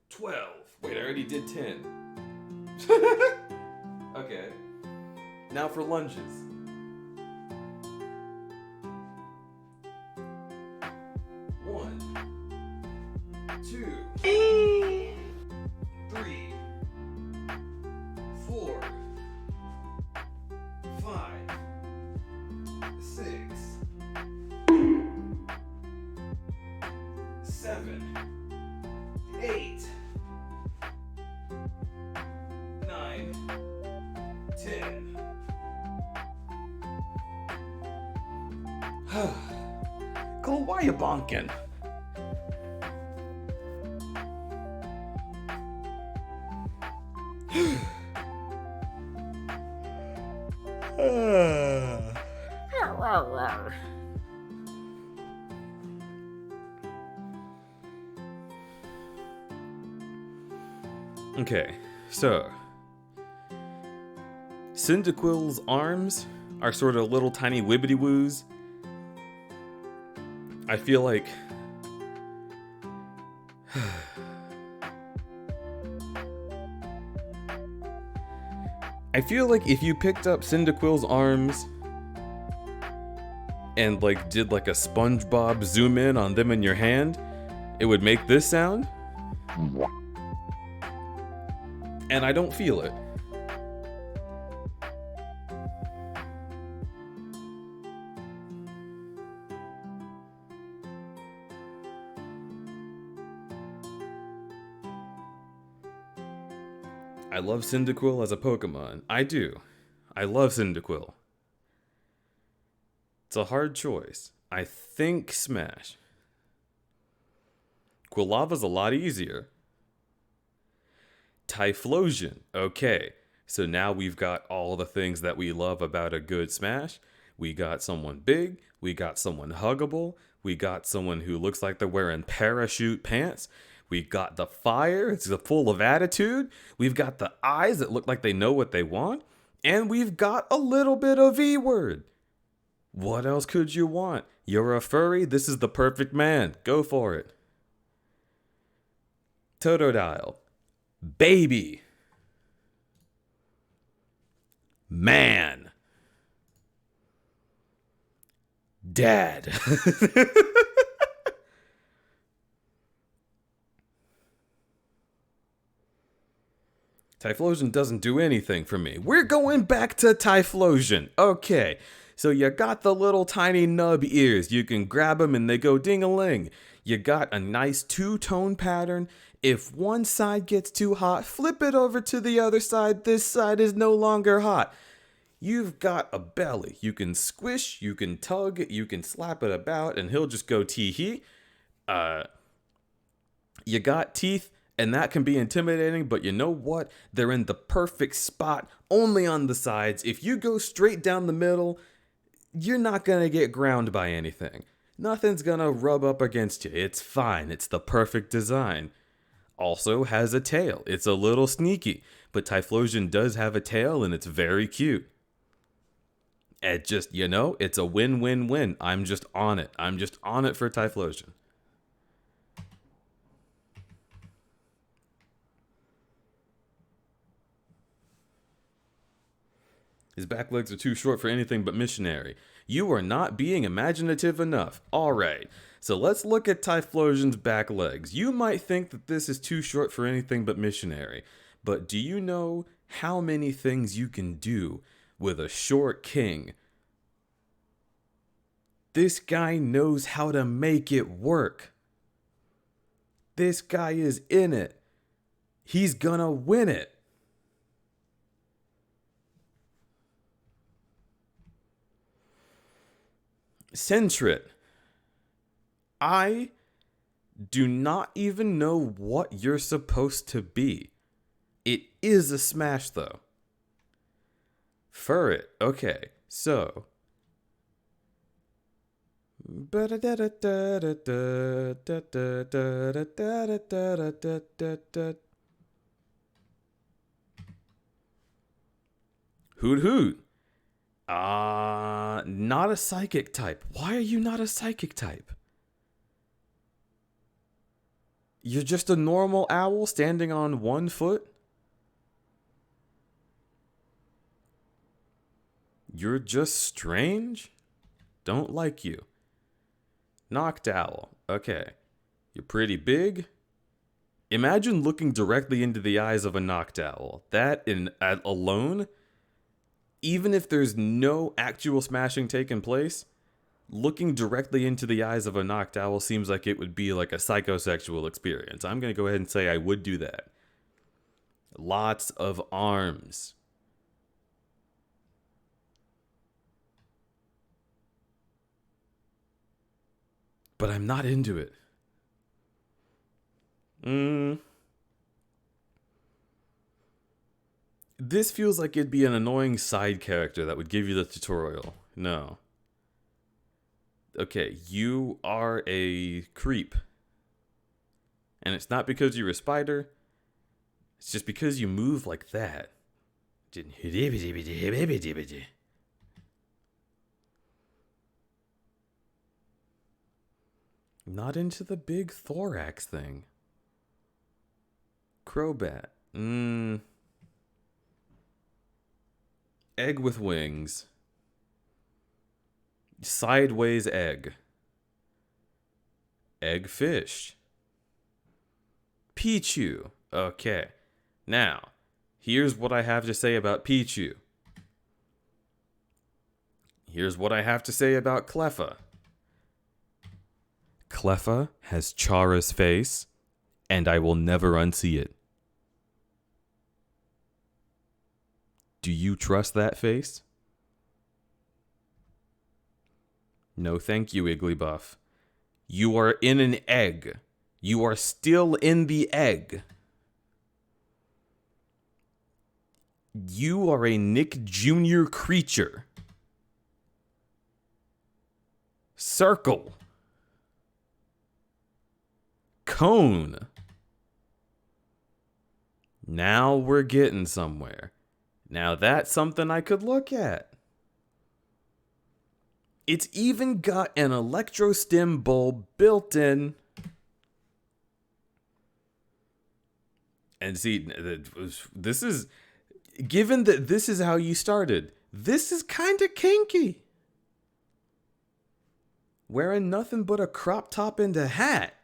12. Wait, I already did 10. Okay. Now for lunges. 1, 2, 3, 4, 5, 6, 7, 8, 9, 10. Cole, why you bonking? Okay, so Cyndaquil's arms are sort of little tiny wibbity woos. I feel like if you picked up Cyndaquil's arms and like did like a SpongeBob zoom in on them in your hand, it would make this sound. And I don't feel it. I love Cyndaquil as a Pokemon. I do. I love Cyndaquil. It's a hard choice. I think Smash. Quilava's a lot easier. Typhlosion. Okay, so now we've got all the things that we love about a good Smash. We got someone big. We got someone huggable. We got someone who looks like they're wearing parachute pants. We've got the fire. It's full of attitude. We've got the eyes that look like they know what they want. And we've got a little bit of E-word. What else could you want? You're a furry. This is the perfect man. Go for it. Totodile. Baby. Man. Dad. Typhlosion doesn't do anything for me. We're going back to Typhlosion. Okay, so you got the little tiny nub ears. You can grab them and they go ding-a-ling. You got a nice two-tone pattern. If one side gets too hot, flip it over to the other side. This side is no longer hot. You've got a belly. You can squish, you can tug, you can slap it about, and he'll just go tee-hee. You got teeth, and that can be intimidating, but you know what? They're in the perfect spot, only on the sides. If you go straight down the middle, you're not gonna get ground by anything. Nothing's gonna rub up against you. It's fine. It's the perfect design. Also has a tail. It's a little sneaky, but Typhlosion does have a tail and it's very cute. It just, it's a win-win-win. I'm just on it. I'm just on it for Typhlosion. His back legs are too short for anything but missionary. You are not being imaginative enough. Alright, so let's look at Typhlosion's back legs. You might think that this is too short for anything but missionary, but do you know how many things you can do with a short king? This guy knows how to make it work. This guy is in it. He's gonna win it. Sentret. I do not even know what you're supposed to be. It is a smash, though. Furret. Okay, so. Hoot hoot. Not a psychic type. Why are you not a psychic type? You're just a normal owl standing on one foot? You're just strange? Don't like you. Knocked owl. Okay. You're pretty big? Imagine looking directly into the eyes of a knocked owl. That alone, even if there's no actual smashing taking place, looking directly into the eyes of a knocked owl seems like it would be like a psychosexual experience. I'm going to go ahead and say I would do that. Lots of arms. But I'm not into it. This feels like it'd be an annoying side character that would give you the tutorial. No. Okay, you are a creep. And it's not because you're a spider. It's just because you move like that. Not into the big thorax thing. Crobat. Egg with wings. Sideways egg. Egg fish. Pichu. Okay. Now, here's what I have to say about Pichu. Here's what I have to say about Cleffa. Cleffa has Chara's face, and I will never unsee it. Do you trust that face? No, thank you, Igglybuff. You are in an egg. You are still in the egg. You are a Nick Jr. creature. Circle. Cone. Now we're getting somewhere. Now that's something I could look at. It's even got an electrostim bulb built in. And see, this is, given that this is how you started, this is kind of kinky. Wearing nothing but a crop top and a hat.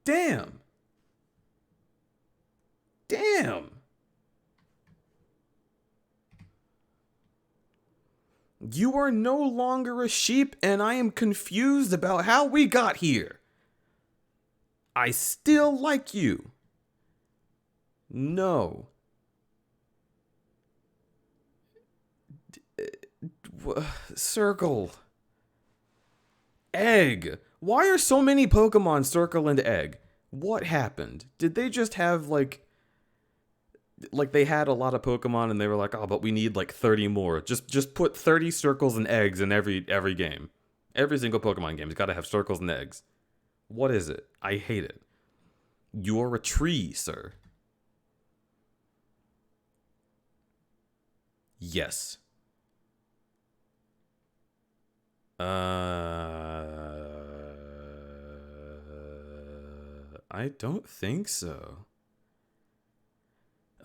Damn. Damn. You are no longer a sheep, and I am confused about how we got here. I still like you. No. Circle. Egg. Why are so many Pokemon Circle and Egg? What happened? Did they just have, like, Like, they had a lot of Pokemon, and they were like, oh, but we need like 30 more. Just put 30 circles and eggs in every game. Every single Pokemon game has got to have circles and eggs. What is it? I hate it. You're a tree, sir. Yes. I don't think so.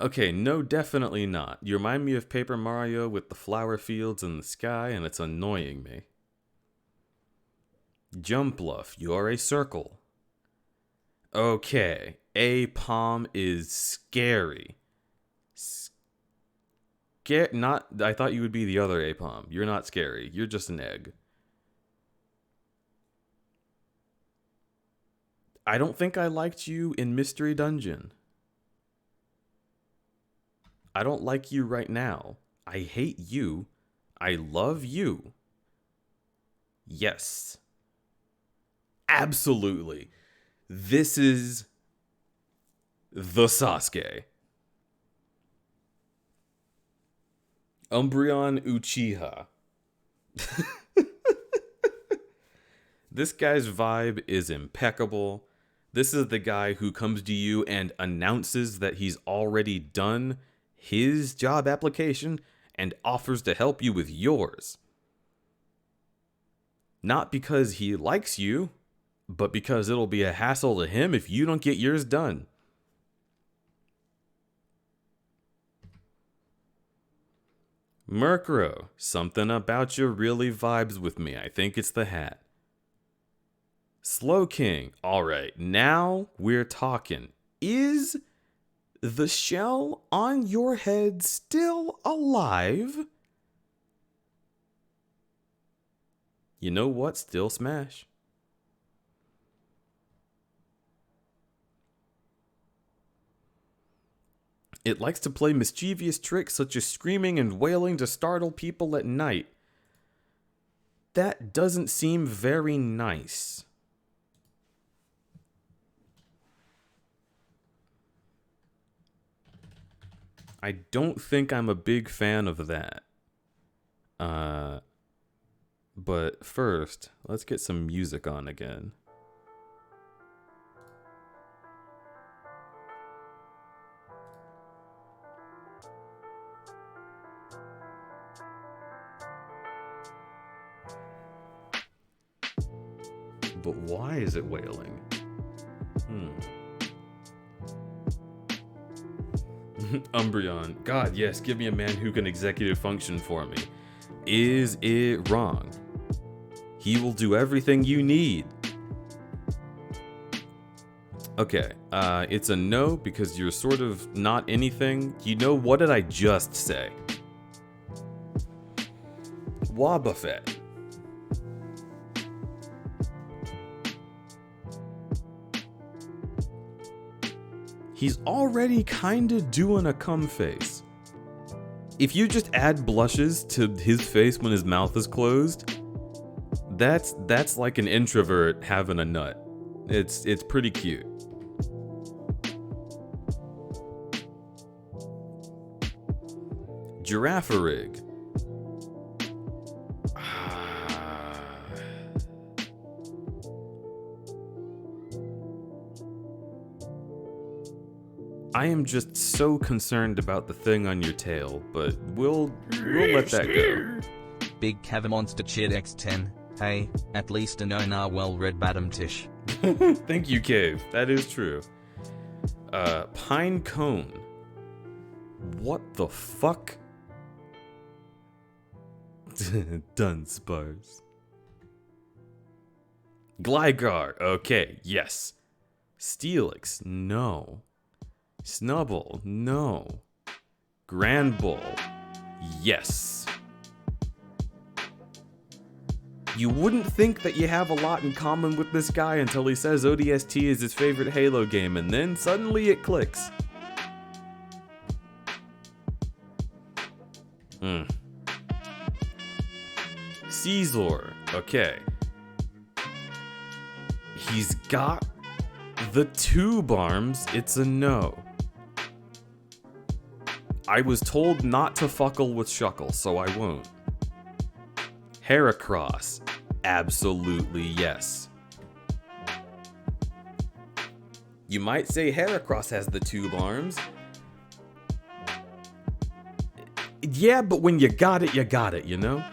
Okay, no, definitely not. You remind me of Paper Mario with the flower fields and the sky, and it's annoying me. Jumpluff, you're a circle. Okay, a palm is scary. Not. I thought you would be the other Apom. You're not scary. You're just an egg. I don't think I liked you in Mystery Dungeon. I don't like you right now. I hate you. I love you. Yes. Absolutely. This is the Sasuke. Umbreon Uchiha. This guy's vibe is impeccable. This is the guy who comes to you and announces that he's already done his job application and offers to help you with yours. Not because he likes you, but because it'll be a hassle to him if you don't get yours done. Murkrow, something about you really vibes with me. I think it's the hat. Slowking, alright, now we're talking. Is the shell on your head still alive? You know what? Still smash. It likes to play mischievous tricks such as screaming and wailing to startle people at night. That doesn't seem very nice. I don't think I'm a big fan of that. But first, let's get some music on again. But why is it wailing? Umbreon. God, yes, give me a man who can executive function for me. Is it wrong? He will do everything you need. Okay, it's a no because you're sort of not anything. You know, what did I just say? Wobbuffet. He's already kinda doing a cum face. If you just add blushes to his face when his mouth is closed, that's like an introvert having a nut. It's pretty cute. Giraffarig. I am just so concerned about the thing on your tail, but we'll let that go.
Big Cavamonster cheered X10. Hey, at least an onar well-read Badam Tish.
Thank you, Cave. That is true. Pine Cone. What the fuck? Dunsparce. Gligar. Okay, yes. Steelix. No. Snubble. No. Grand Bull. Yes. You wouldn't think that you have a lot in common with this guy until he says ODST is his favorite Halo game, and then suddenly it clicks. Caesar. Okay. He's got the tube arms. It's a no. I was told not to fuckle with Shuckle, so I won't. Heracross. Absolutely yes. You might say Heracross has the tube arms. Yeah, but when you got it, you know?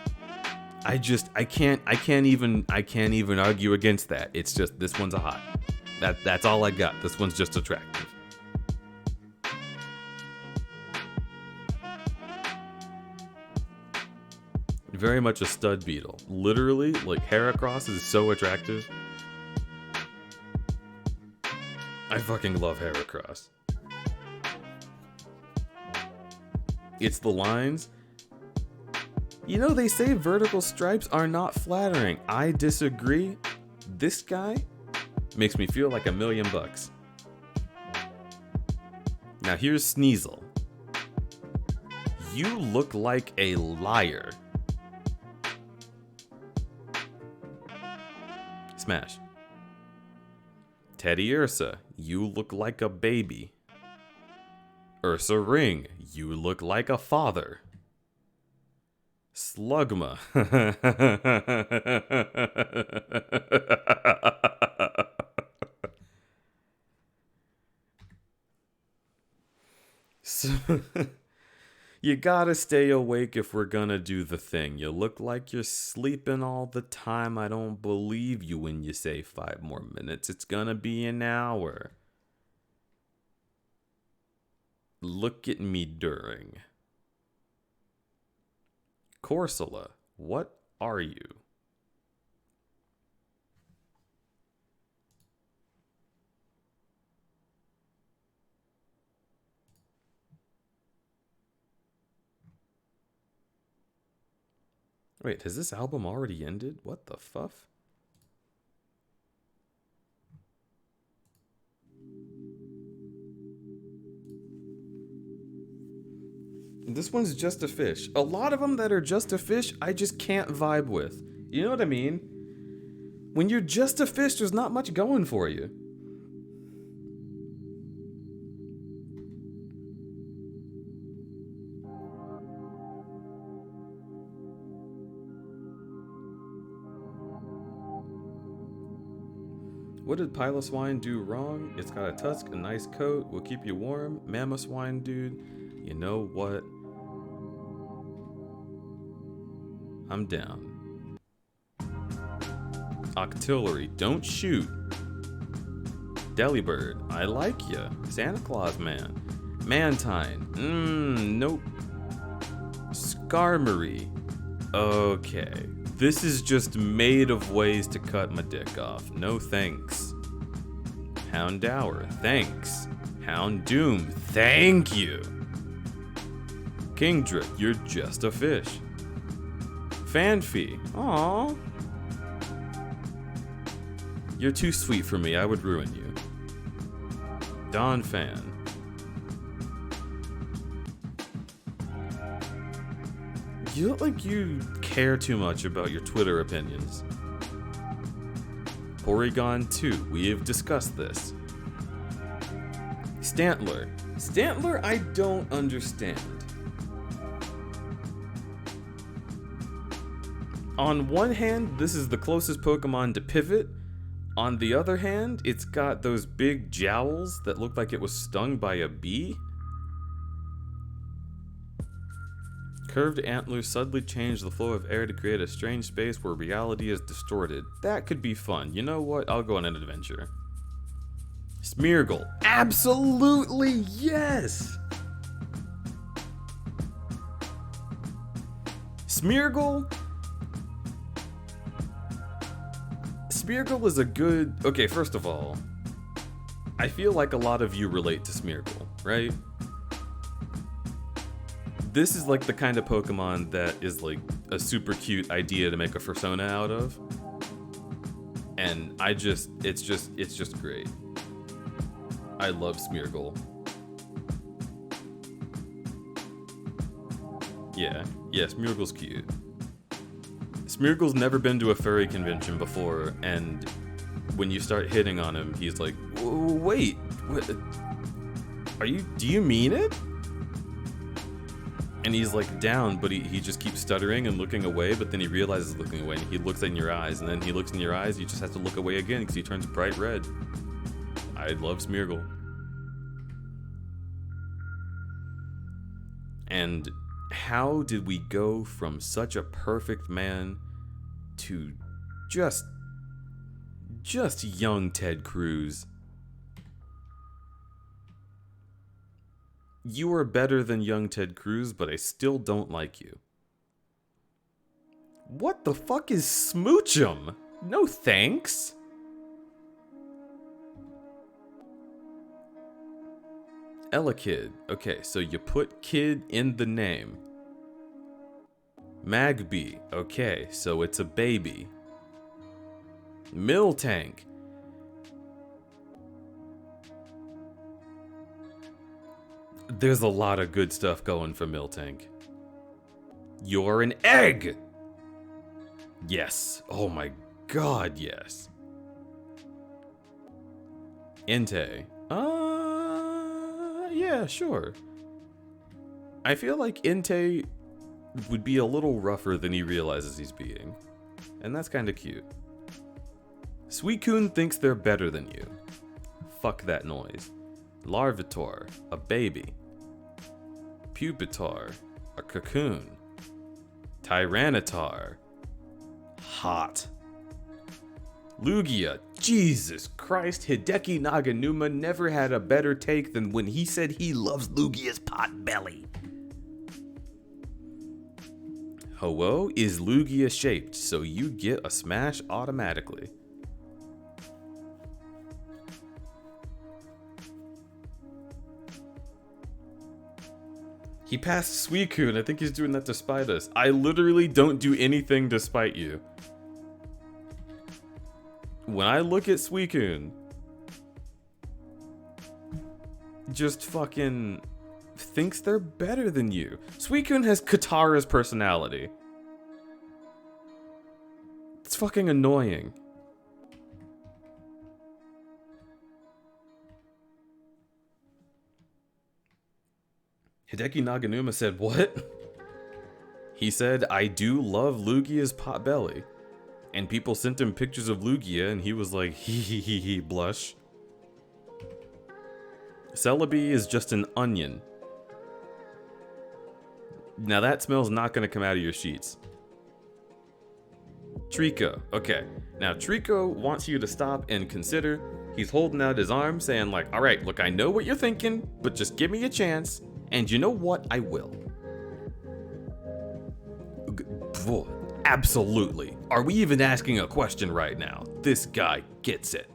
I can't even argue against that. It's just, this one's a hot. That's all I got. This one's just attractive. Very much a stud beetle. Literally, like, Heracross is so attractive. I fucking love Heracross. It's the lines. You know, they say vertical stripes are not flattering. I disagree. This guy makes me feel like $1 million. Now here's Sneasel. You look like a liar. Smash. Teddy Ursa, you look like a baby. Ursa Ring, you look like a father. Slugma. So, you gotta stay awake if we're gonna do the thing. You look like you're sleeping all the time. I don't believe you when you say 5 more minutes. It's gonna be an hour. Look at me during. Corsola, what are you? Wait, has this album already ended? What the fuff? This one's just a fish. A lot of them that are just a fish, I just can't vibe with. You know what I mean? When you're just a fish, there's not much going for you. What did Piloswine do wrong? It's got a tusk, a nice coat, will keep you warm. Mamoswine, dude, you know what? I'm down. Octillery, don't shoot. Delibird, I like ya. Santa Claus man. Mantine, nope. Skarmory, okay. This is just made of ways to cut my dick off. No thanks. Houndour, thanks. Houndoom, thank you. Kingdra, you're just a fish. Fanfy, aww. You're too sweet for me, I would ruin you. Donphan. You look like you care too much about your Twitter opinions. Porygon 2, we have discussed this. Stantler. Stantler, I don't understand. On one hand, this is the closest Pokemon to Pivot. On the other hand, it's got those big jowls that look like it was stung by a bee. Curved antlers suddenly change the flow of air to create a strange space where reality is distorted. That could be fun. You know what? I'll go on an adventure. Smeargle. Absolutely yes! Smeargle is a good... Okay, first of all, I feel like a lot of you relate to Smeargle, right? This is like the kind of Pokemon that is like a super cute idea to make a persona out of. And it's just great. I love Smeargle. Yeah, Smeargle's cute. Smeargle's never been to a furry convention before, and when you start hitting on him, he's like, wait, what? Do you mean it? And he's like down, but he just keeps stuttering and looking away, but then he realizes looking away, and he looks in your eyes, and then he looks in your eyes, you just have to look away again because he turns bright red. I love Smeargle. And how did we go from such a perfect man to just young Ted Cruz? You are better than young Ted Cruz, but I still don't like you. What the fuck is Smoochum? No thanks. Ella Kid. Okay, so you put kid in the name. Magby. Okay, so it's a baby. Miltank. There's a lot of good stuff going for Miltank. You're an egg! Yes. Oh my god, yes. Entei. Yeah, sure. I feel like Entei would be a little rougher than he realizes he's being. And that's kind of cute. Suicune thinks they're better than you. Fuck that noise. Larvitar, a baby. Pupitar, a cocoon. Tyranitar, hot. Lugia, Jesus Christ, Hideki Naganuma never had a better take than when he said he loves Lugia's pot belly. Ho-Oh is Lugia shaped, so you get a smash automatically. He passed Suicune. I think he's doing that to spite us. I literally don't do anything to spite you. When I look at Suicune, just fucking thinks they're better than you. Suicune has Katara's personality. It's fucking annoying. Hideki Naganuma said, what? He said, I do love Lugia's pot belly. And people sent him pictures of Lugia, and he was like, hee, blush. Celebi is just an onion. Now that smell's not gonna come out of your sheets. Trico, okay. Now Trico wants you to stop and consider. He's holding out his arm, saying like, all right, look, I know what you're thinking, but just give me a chance. And you know what? I will. Absolutely. Are we even asking a question right now? This guy gets it.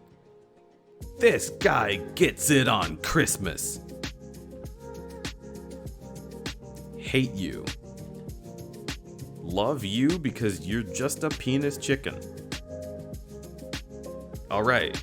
This guy gets it on Christmas. Hate you. Love you because you're just a penis chicken. All right.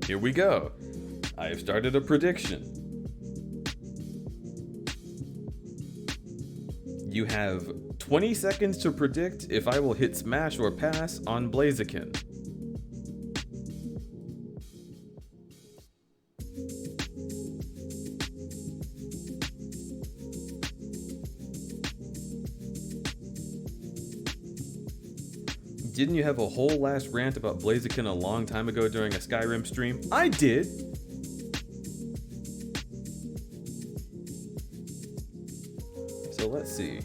Here we go. I have started a prediction. You have 20 seconds to predict if I will hit smash or pass on Blaziken. Didn't you have a whole last rant about Blaziken a long time ago during a Skyrim stream? I did! So let's see.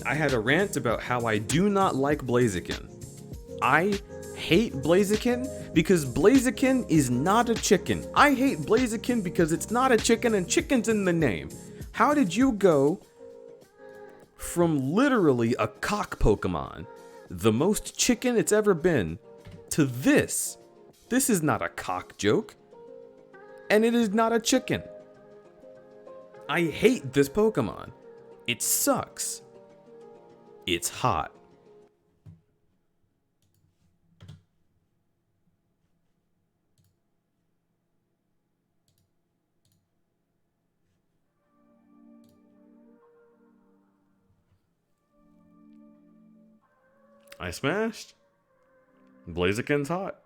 I had a rant about how I do not like Blaziken. I hate Blaziken because Blaziken is not a chicken. I hate Blaziken because it's not a chicken and chicken's in the name. How did you go from literally a cock Pokemon, the most chicken it's ever been, to this? This is not a cock joke. And it is not a chicken. I hate this Pokemon. It sucks. It's hot. I smashed. Blaziken's hot.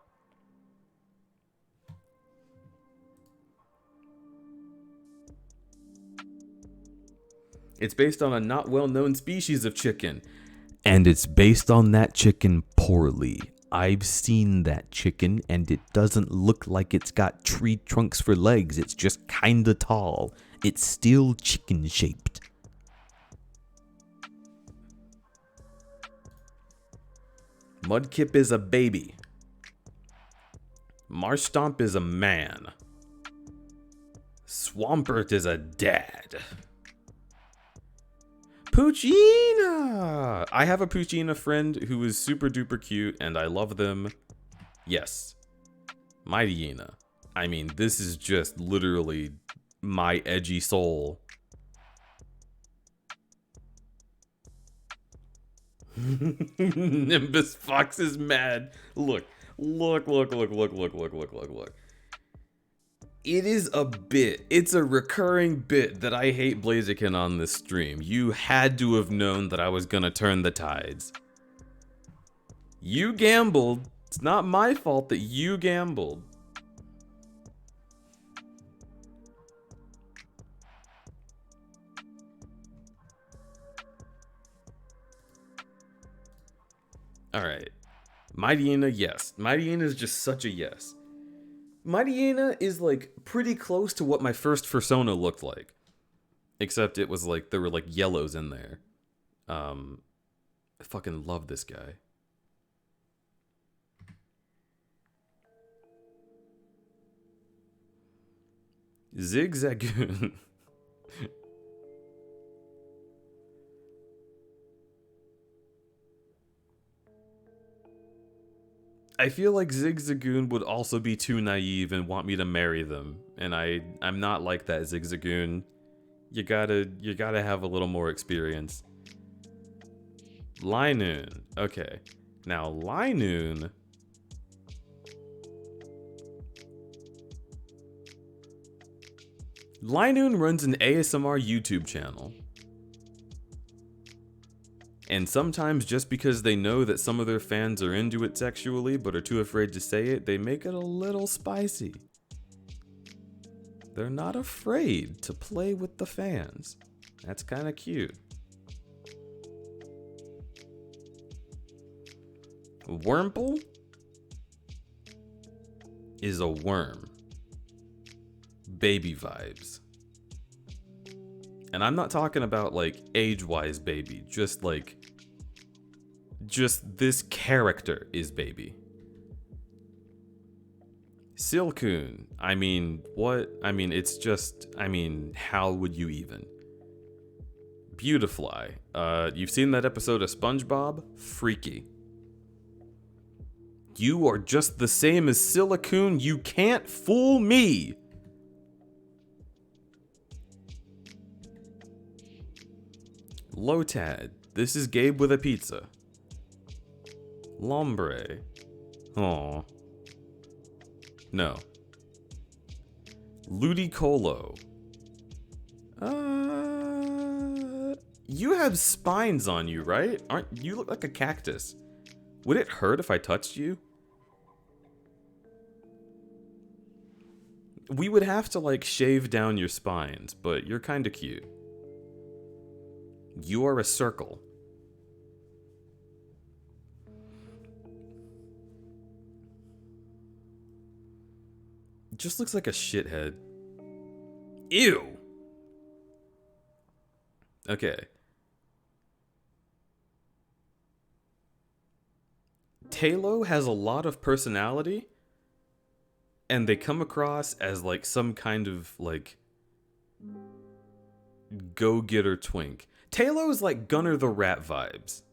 It's based on a not well-known species of chicken. And it's based on that chicken poorly. I've seen that chicken, and it doesn't look like it's got tree trunks for legs. It's just kinda tall. It's still chicken-shaped. Mudkip is a baby. Marshtomp is a man. Swampert is a dad. Poochyena! I have a Poochyena friend who is super duper cute and I love them. Yes. Mightyena. I mean, this is just literally my edgy soul. Nimbus Fox is mad. Look. It is a bit. It's a recurring bit that I hate Blaziken on this stream. You had to have known that I was gonna turn the tides. You gambled. It's not my fault that you gambled. Alright. Mightyena, yes. Mightyena is just such a yes. Mightyena is like pretty close to what my first persona looked like. Except it was like there were like yellows in there. I fucking love this guy. Zigzagoon. I feel like Zigzagoon would also be too naive and want me to marry them, and I'm not like that, Zigzagoon. You gotta have a little more experience. Linoon. Okay. Now Linoon. Linoon runs an ASMR YouTube channel. And sometimes just because they know that some of their fans are into it sexually but are too afraid to say it, they make it a little spicy. They're not afraid to play with the fans. That's kind of cute. Wurmple is a worm. Baby vibes. And I'm not talking about like age-wise baby, just this character is baby. Silcoon, I mean, what? I mean, it's just, I mean, how would you even? Beautifly. You've seen that episode of SpongeBob? Freaky. You are just the same as Silcoon, you can't fool me! Lotad, this is Gabe with a pizza. Lombre. Aw. No. Ludicolo. You have spines on you, right? You look like a cactus. Would it hurt if I touched you? We would have to like shave down your spines, but you're kinda cute. You are a circle. It just looks like a shithead. Ew! Okay. Talo has a lot of personality, and they come across as like some kind of like go-getter twink. Talo is like Gunner the Rat vibes.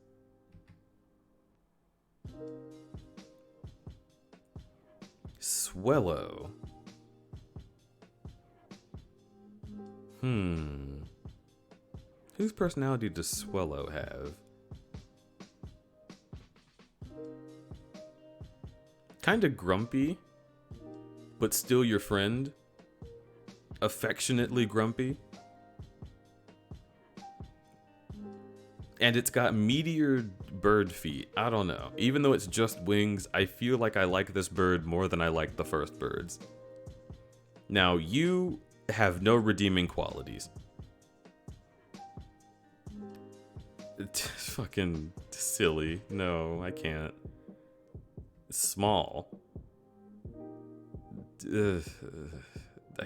Swellow. Whose personality does Swellow have? Kinda grumpy, but still your friend. Affectionately grumpy. And it's got meteored bird feet. I don't know. Even though it's just wings, I feel like I like this bird more than I like the first birds. Now, you have no redeeming qualities. Fucking silly. No, I can't. Small. I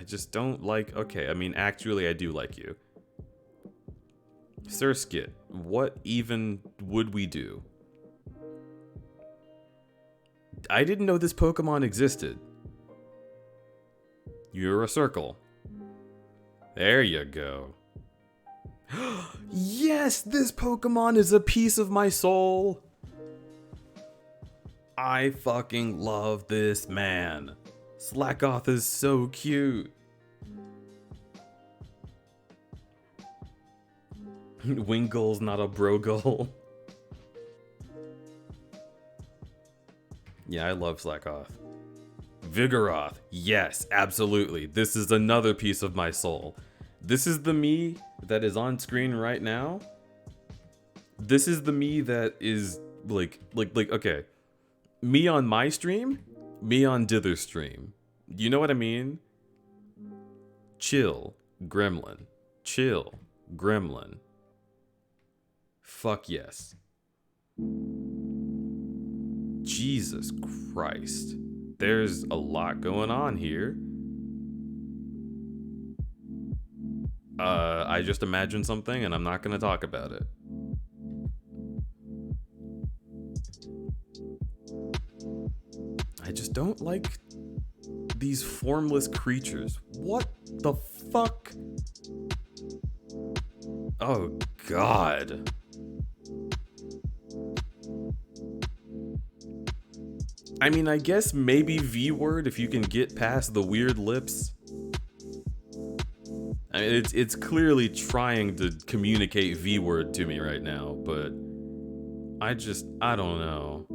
just don't like... Okay, I mean, actually, I do like you. Sir Skit, what even would we do? I didn't know this Pokemon existed. You're a circle. There you go. Yes, this Pokemon is a piece of my soul. I fucking love this man. Slackoth is so cute. Wingle's not a Brogull. Yeah, I love Slackoth. Vigoroth. Yes, absolutely. This is another piece of my soul. This is the me that is on screen right now. This is the me that is like, okay. Me on my stream, me on Dither's stream. You know what I mean? Chill, Gremlin. Chill, Gremlin. Fuck yes. Jesus Christ. There's a lot going on here. I just imagined something and I'm not gonna talk about it. I just don't like these formless creatures. What the fuck? Oh God. I mean, I guess maybe V-word if you can get past the weird lips. I mean, it's clearly trying to communicate V-word to me right now, but I don't know.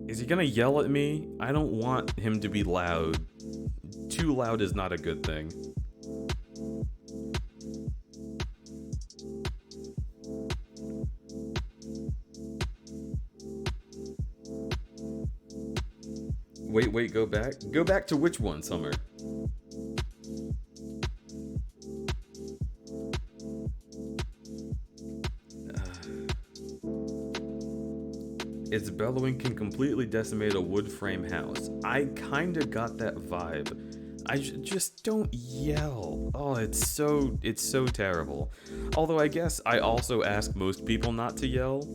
Is he gonna yell at me? I don't want him to be loud. Too loud is not a good thing. Wait, go back. Go back to which one, Summer? Its bellowing can completely decimate a wood frame house. I kinda got that vibe. I just don't yell. Oh, it's so terrible. Although I guess I also ask most people not to yell.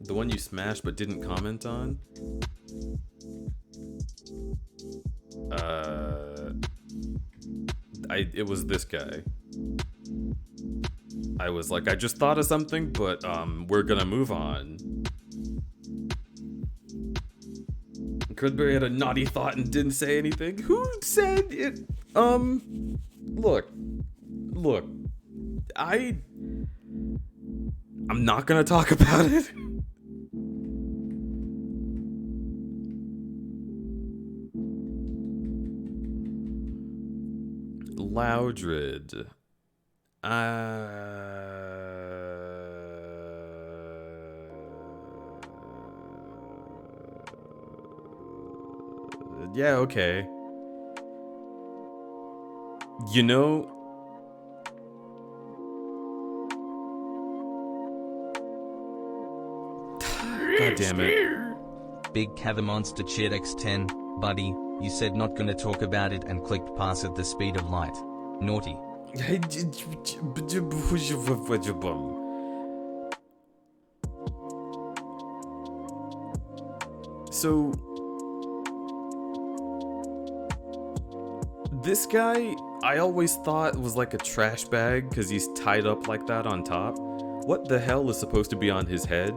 The one you smashed but didn't comment on? It was this guy. I was like, I just thought of something, but we're gonna move on. Crudberry had a naughty thought and didn't say anything. Who said it? Look. I'm not gonna talk about it. Loudred. Yeah, okay. You know... God damn it.
Big Cavamonster cheered X10, buddy, you said not gonna talk about it and clicked pass at the speed of light. Naughty.
So... this guy, I always thought was like a trash bag because he's tied up like that on top. What the hell is supposed to be on his head?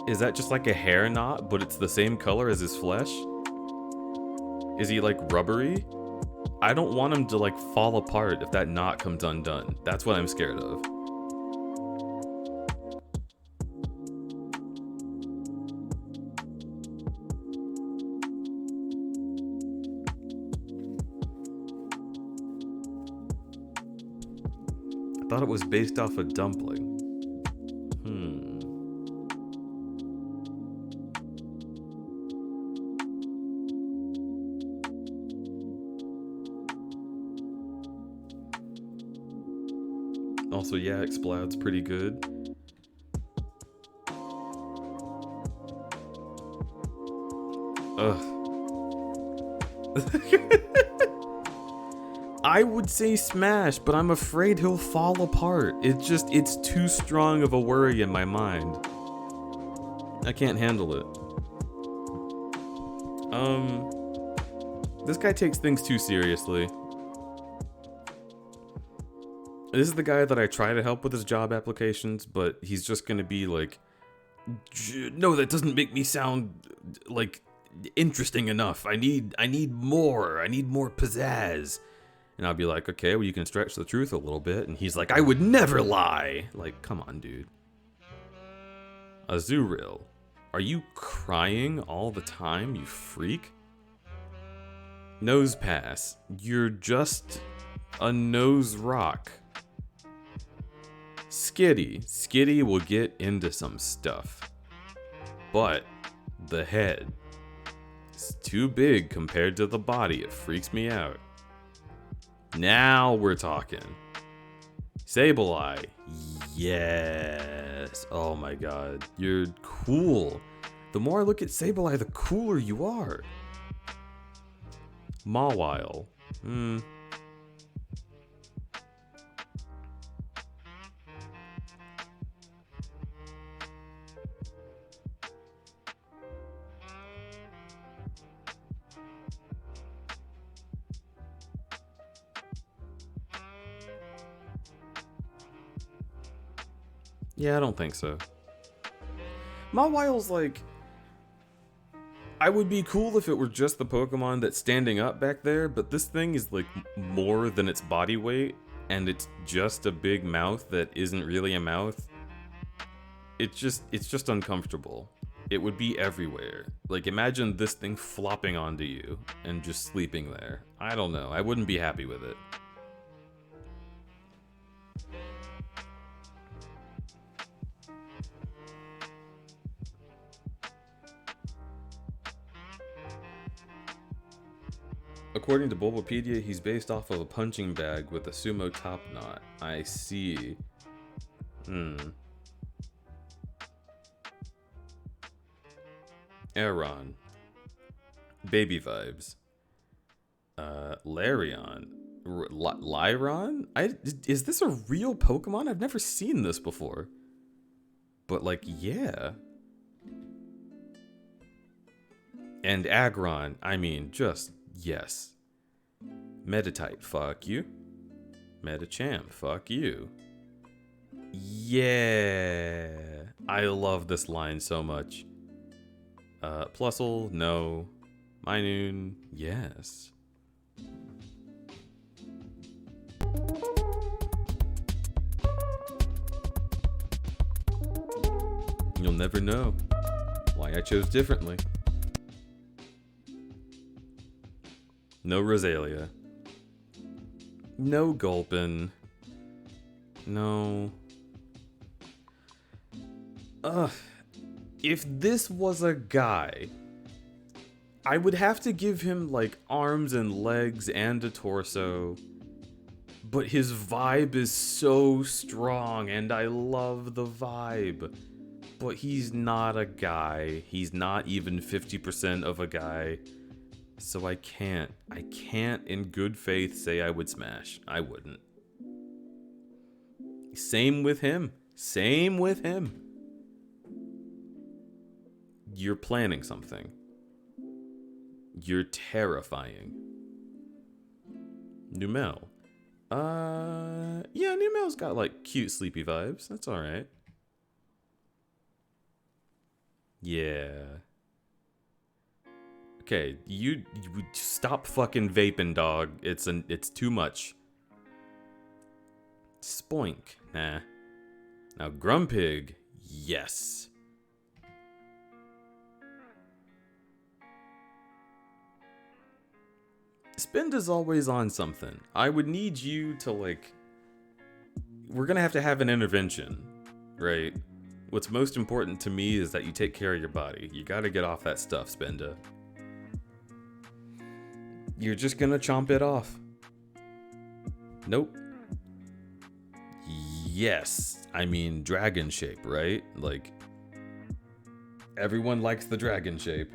Is that just like a hair knot, but it's the same color as his flesh? Is he like rubbery? I don't want him to like fall apart if that knot comes undone. That's what I'm scared of. I thought it was based off a dumpling. Also, yeah, Exploud's pretty good. Ugh. I would say smash, but I'm afraid he'll fall apart. It's too strong of a worry in my mind. I can't handle it. This guy takes things too seriously. This is the guy that I try to help with his job applications, but he's just gonna be like, no, that doesn't make me sound like interesting enough. I need more. I need more pizzazz. And I'll be like, okay, well, you can stretch the truth a little bit. And he's like, I would never lie. Like, come on, dude. Azuril, are you crying all the time, you freak? Nose pass, you're just a nose rock. Skitty will get into some stuff. But the head is too big compared to the body. It freaks me out. Now we're talking. Sableye. Yes. Oh my god. You're cool. The more I look at Sableye, the cooler you are. Mawile. Yeah, I don't think so. Mawile's like... I would be cool if it were just the Pokemon that's standing up back there, but this thing is like more than its body weight, and it's just a big mouth that isn't really a mouth. It's just uncomfortable. It would be everywhere. Like, imagine this thing flopping onto you and just sleeping there. I don't know. I wouldn't be happy with it. According to Bulbapedia, he's based off of a punching bag with a sumo top knot. I see. Aeron. Baby vibes. Larion. Lyron? Is this a real Pokemon? I've never seen this before. But, like, yeah. And Aggron. I mean, just... yes. Meditite, fuck you. Medicham, fuck you. Yeah. I love this line so much. Plusle, no. Minoon, yes. You'll never know why I chose differently. No Rosalia. No Gulpin. No. If this was a guy, I would have to give him like arms and legs and a torso. But his vibe is so strong and I love the vibe. But he's not a guy. He's not even 50% of a guy. So I can't in good faith say I would smash. I wouldn't. Same with him. You're planning something. You're terrifying. Numel. Yeah, Numel's got like cute sleepy vibes. That's alright. Yeah. Okay, you stop fucking vaping, dog. It's too much. Spoink. Nah. Now Grumpig. Yes. Spinda's always on something. I would need you to, like... We're gonna have to have an intervention, right? What's most important to me is that you take care of your body. You gotta get off that stuff, Spinda. You're just gonna chomp it off. Nope. Yes. I mean, dragon shape, right? Like, everyone likes the dragon shape.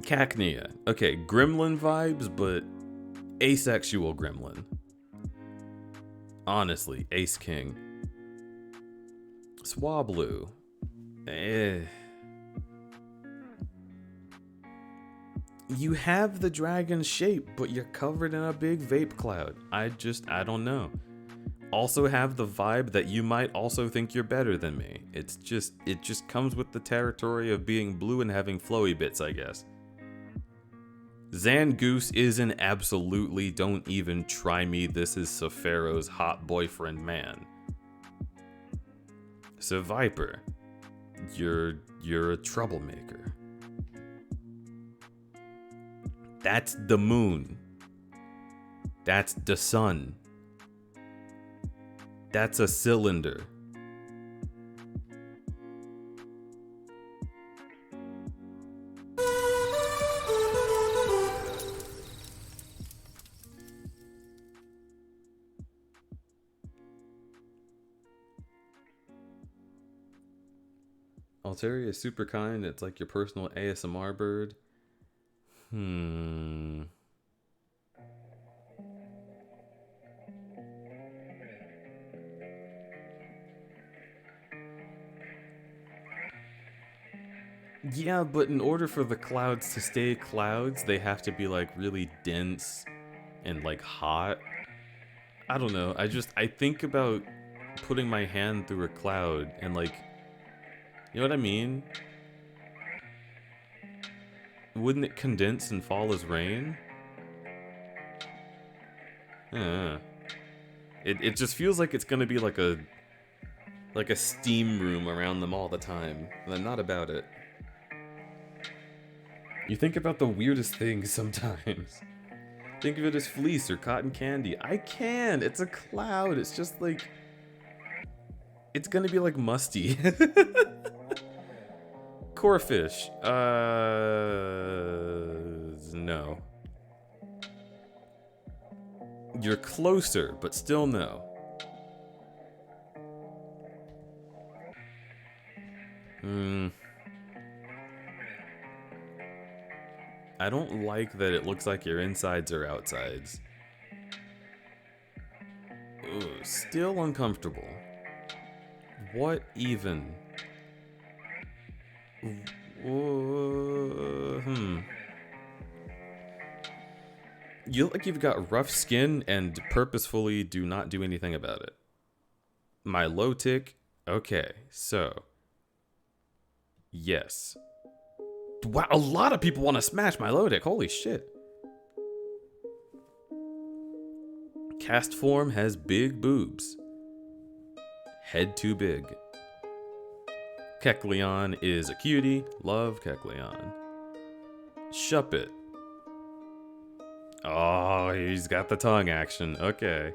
Cacnea. Okay, gremlin vibes, but asexual gremlin. Honestly, Ace King. Swablu. You have the dragon shape, but you're covered in a big vape cloud. I don't know. Also have the vibe that you might also think you're better than me. It just comes with the territory of being blue and having flowy bits, I guess. Zangoose is an absolutely don't even try me, this is Sephiroth's hot boyfriend man. So Viper, you're a troublemaker. That's the moon. That's the sun. That's a cylinder. Altaria is super kind. It's like your personal ASMR bird. Yeah, but in order for the clouds to stay clouds, they have to be like really dense and like hot. I don't know. I think about putting my hand through a cloud and like, you know what I mean? Wouldn't it condense and fall as rain? It just feels like it's gonna be like a steam room around them all the time, and I'm not about it. You think about the weirdest things sometimes. Think of it as fleece or cotton candy. I can! It's a cloud. It's just like... It's gonna be like musty. Corefish. No. You're closer, but still no. I don't like that it looks like your insides are outsides. Ooh, still uncomfortable. What even? You look like you've got rough skin and purposefully do not do anything about it. My low tick. Okay, so. Yes. Wow, a lot of people want to smash my low tick. Holy shit. Cast form has big boobs. Head too big. Kecleon is a cutie. Love Kecleon. Shuppet. Oh, he's got the tongue action. Okay.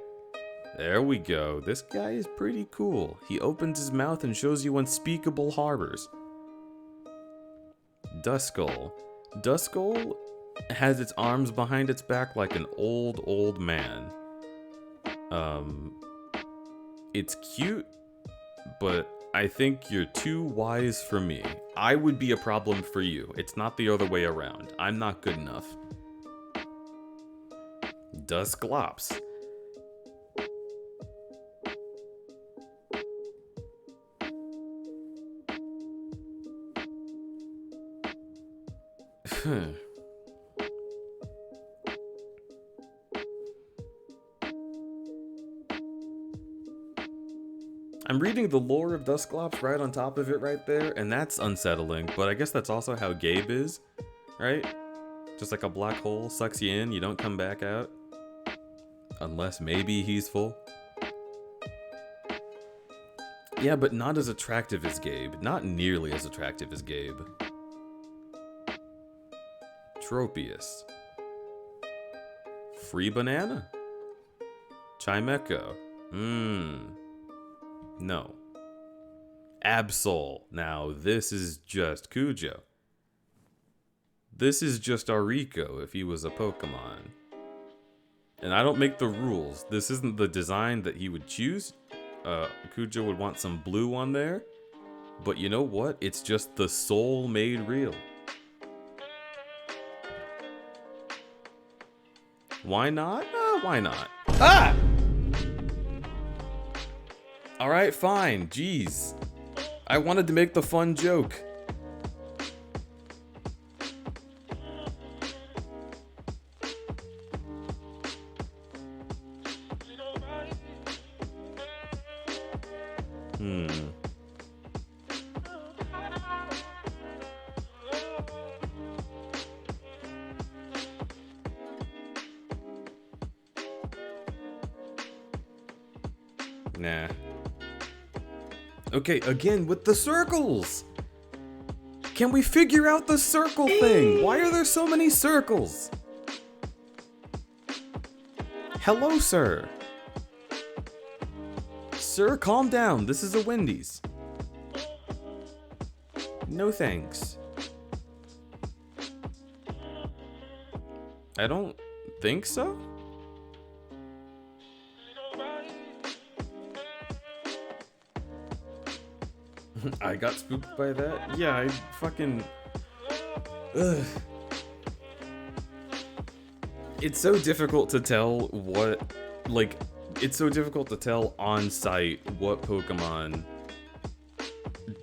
There we go. This guy is pretty cool. He opens his mouth and shows you unspeakable horrors. Duskull. Duskull has its arms behind its back like an old man. It's cute, but I think you're too wise for me. I would be a problem for you. It's not the other way around. I'm not good enough. Dusclops. I'm reading the lore of Dusclops right on top of it right there, and that's unsettling, but I guess that's also how Gabe is, right? Just like a black hole sucks you in, you don't come back out. Unless maybe he's full. Yeah, but not as attractive as Gabe. Not nearly as attractive as Gabe. Tropius. Free banana. Chimeco. No. Absol. Now, this is just Cujo. This is just Arico if he was a Pokemon. And I don't make the rules. This isn't the design that he would choose. Cujo would want some blue on there. But you know what? It's just the soul made real. Why not? Why not? Ah! Alright, fine. Jeez. I wanted to make the fun joke. Nah. Okay, again with the circles. Can we figure out the circle thing? Why are there so many circles? Hello, sir. Sir, calm down. This is a Wendy's. No thanks. I don't think so. I got spooked by that? Yeah, I fucking... Ugh. It's so difficult to tell what... Like, it's so difficult to tell on site what Pokemon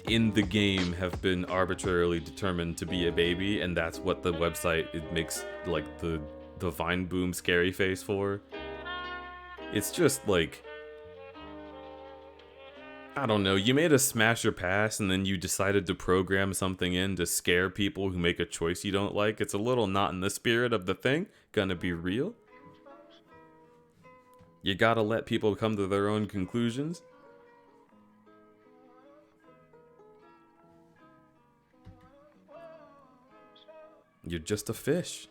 in the game have been arbitrarily determined to be a baby, and that's what the website it makes, like, the Vine Boom scary face for. It's just, like... I don't know, you made a smash or pass and then you decided to program something in to scare people who make a choice you don't like. It's a little not in the spirit of the thing. Gonna be real. You gotta let people come to their own conclusions. You're just a fish.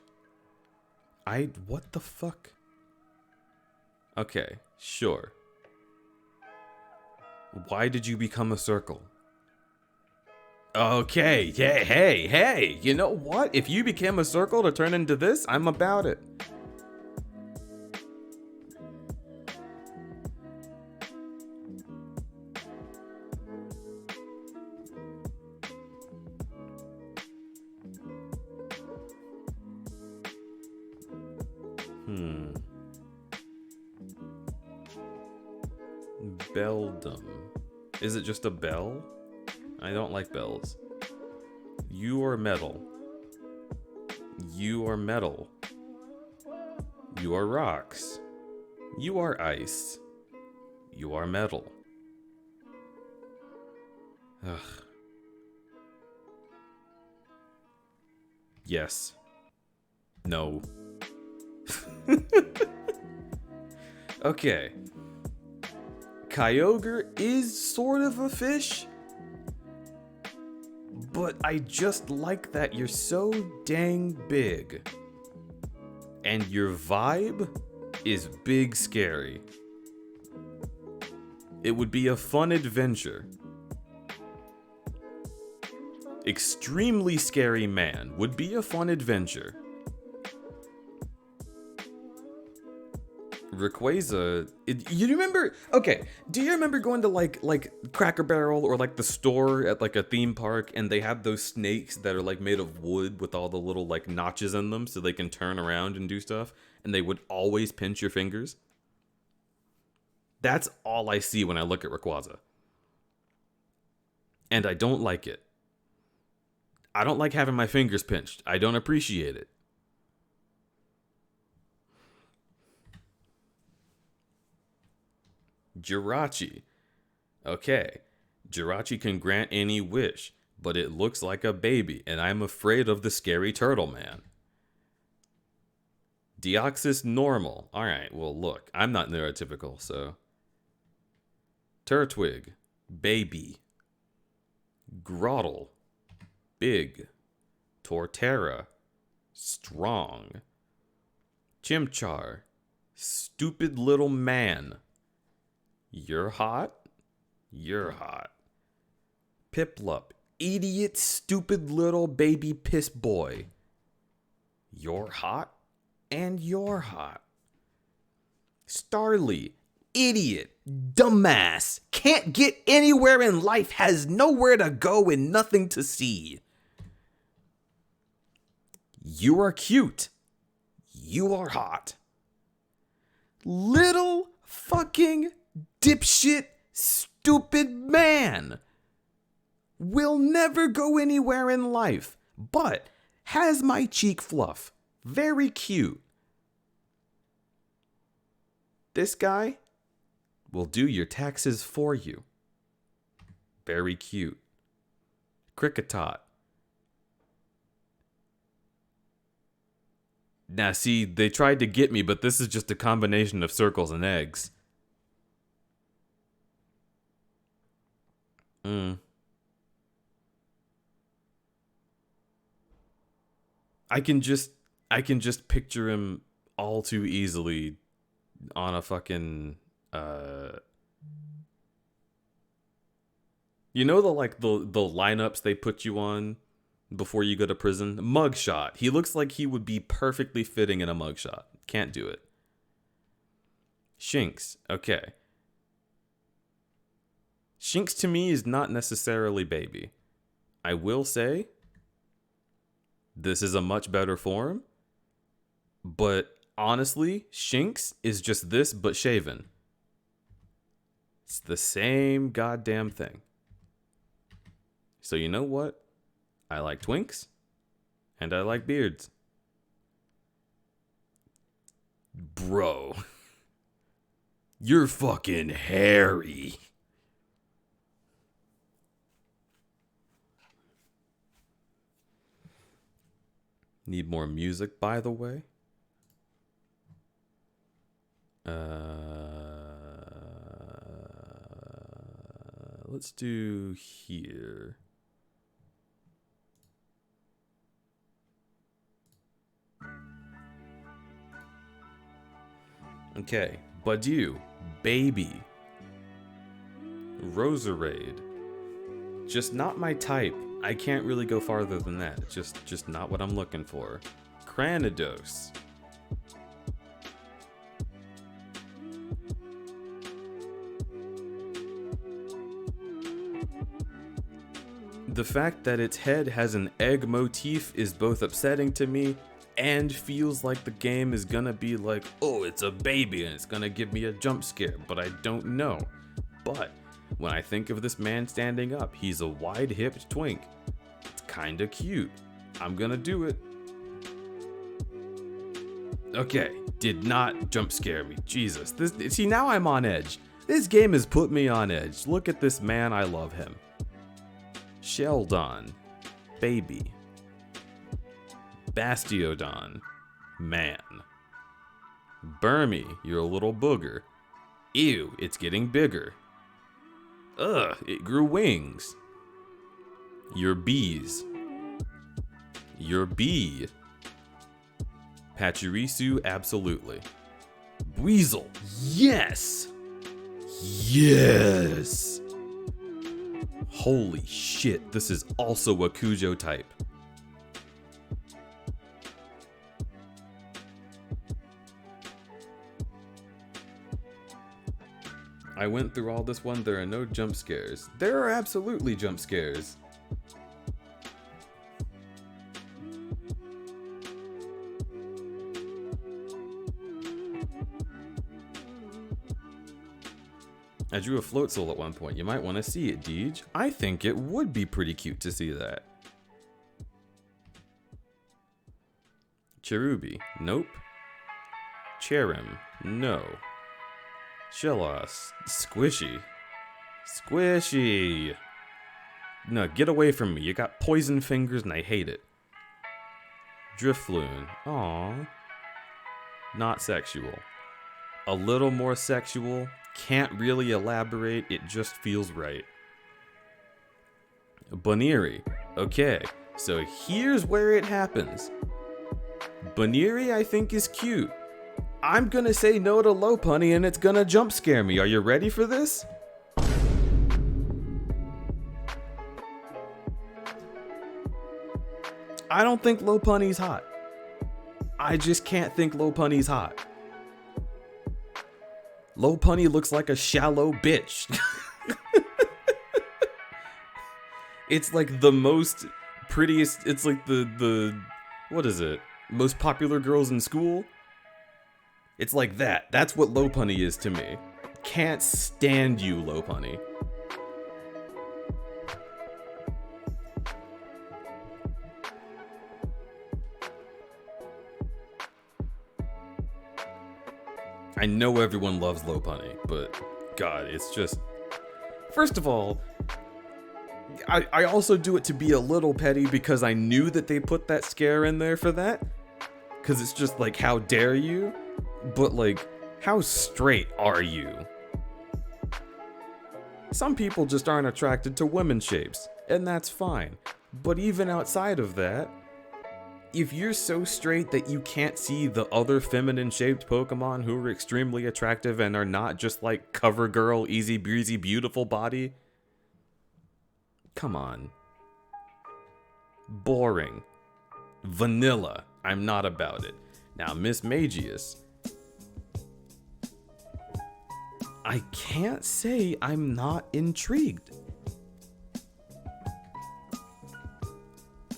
What the fuck? Okay, sure. Why did you become a circle? Okay, yeah, hey, you know what? If you became a circle to turn into this, I'm about it. Beldum. Is it just a bell? I don't like bells. You are metal. You are metal. You are rocks. You are ice. You are metal. Ugh. Yes. No. Okay. Kyogre is sort of a fish, but I just like that you're so dang big. And your vibe is big scary. It would be a fun adventure. Extremely scary man would be a fun adventure. Rayquaza, you remember? Okay, do you remember going to like Cracker Barrel or like the store at like a theme park, and they have those snakes that are like made of wood with all the little like notches in them, so they can turn around and do stuff, and they would always pinch your fingers? That's all I see when I look at Rayquaza, and I don't like it. I don't like having my fingers pinched. I don't appreciate it. Jirachi. Okay. Jirachi can grant any wish, but it looks like a baby, and I'm afraid of the scary turtle man. Deoxys normal. Alright, well, look, I'm not neurotypical, so. Turtwig, baby. Grottle, big. Torterra, strong. Chimchar, stupid little man. You're hot? You're hot. Piplup, idiot, stupid little baby piss boy. You're hot, and you're hot. Starly, idiot, dumbass, can't get anywhere in life, has nowhere to go and nothing to see. You are cute. You are hot. Little fucking dipshit stupid man. Will never go anywhere in life, but has my cheek fluff. Very cute. This guy will do your taxes for you. Very cute. Cricketot. Now, see, they tried to get me, but this is just a combination of circles and eggs. I can just picture him all too easily on a fucking you know the lineups they put you on before you go to prison? Mugshot. He looks like he would be perfectly fitting in a mugshot. Can't do it. Shinx. Okay. Shinx to me is not necessarily baby. I will say this is a much better form, but honestly, Shinx is just this but shaven. It's the same goddamn thing. So you know what? I like twinks, and I like beards. Bro, you're fucking hairy. Need more music, by the way. Let's do here. Okay, Badiou, baby. Roserade. Just not my type. I can't really go farther than that. Just not what I'm looking for. Cranidos. The fact that its head has an egg motif is both upsetting to me and feels like the game is gonna be like, oh, it's a baby and it's gonna give me a jump scare, but I don't know. But when I think of this man standing up, he's a wide-hipped twink. It's kinda cute. I'm gonna do it. Okay, did not jump scare me. Jesus. See, now I'm on edge. This game has put me on edge. Look at this man, I love him. Sheldon, baby. Bastiodon, man. Burmy, you're a little booger. Ew, it's getting bigger. Ugh, it grew wings. You're bees. You're bee. Pachirisu, absolutely. Weasel, yes! Yes! Holy shit, this is also a Cujo type. I went through all this one, there are no jump scares. There are absolutely jump scares. I drew a float soul at one point. You might want to see it, Deej. I think it would be pretty cute to see that. Cherubi, nope. Cherim, no. Shellos, squishy. Squishy. No, get away from me. You got poison fingers and I hate it. Drifloon. Aww. Not sexual. A little more sexual. Can't really elaborate. It just feels right. Buniri. Okay, so here's where it happens. Buniri, I think, is cute. I'm gonna say no to Lopunny and it's gonna jump scare me. Are you ready for this? I don't think Lopunny's hot. I just can't think Lopunny's hot. Lopunny looks like a shallow bitch. It's like the most prettiest, it's like the what is it? Most popular girls in school? It's like that. That's what Lopunny is to me. Can't stand you, Lopunny. I know everyone loves Lopunny, but God, it's just... First of all, I also do it to be a little petty because I knew that they put that scare in there for that. Because it's just like, how dare you? But like, how straight are you? Some people just aren't attracted to women's shapes, and that's fine. But even outside of that, if you're so straight that you can't see the other feminine shaped Pokemon who are extremely attractive and are not just like cover girl, easy breezy, beautiful body, come on. Boring. Vanilla. I'm not about it. Now, Miss Magius. I can't say I'm not intrigued.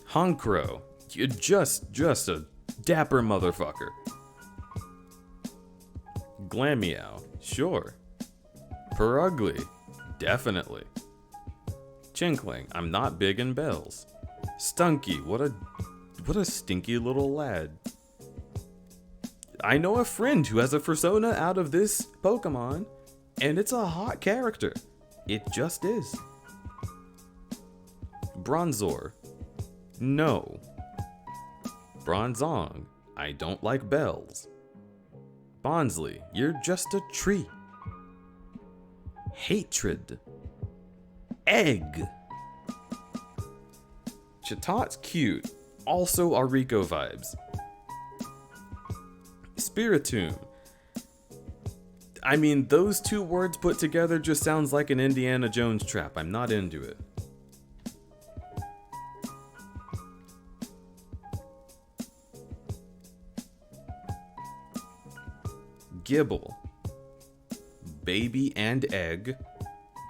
Honchkrow. You're just a dapper motherfucker. Glameow. Sure. Purugly. Definitely. Chinkling, I'm not big in bells. Stunky, what a stinky little lad. I know a friend who has a persona out of this Pokemon, and it's a hot character. It just is. Bronzor. No. Bronzong, I don't like bells. Bonsly, you're just a tree. Hatred. Egg. Chatat's cute. Also Ariko vibes. Spiritomb. I mean, those two words put together just sounds like an Indiana Jones trap. I'm not into it. Gibble. Baby and egg.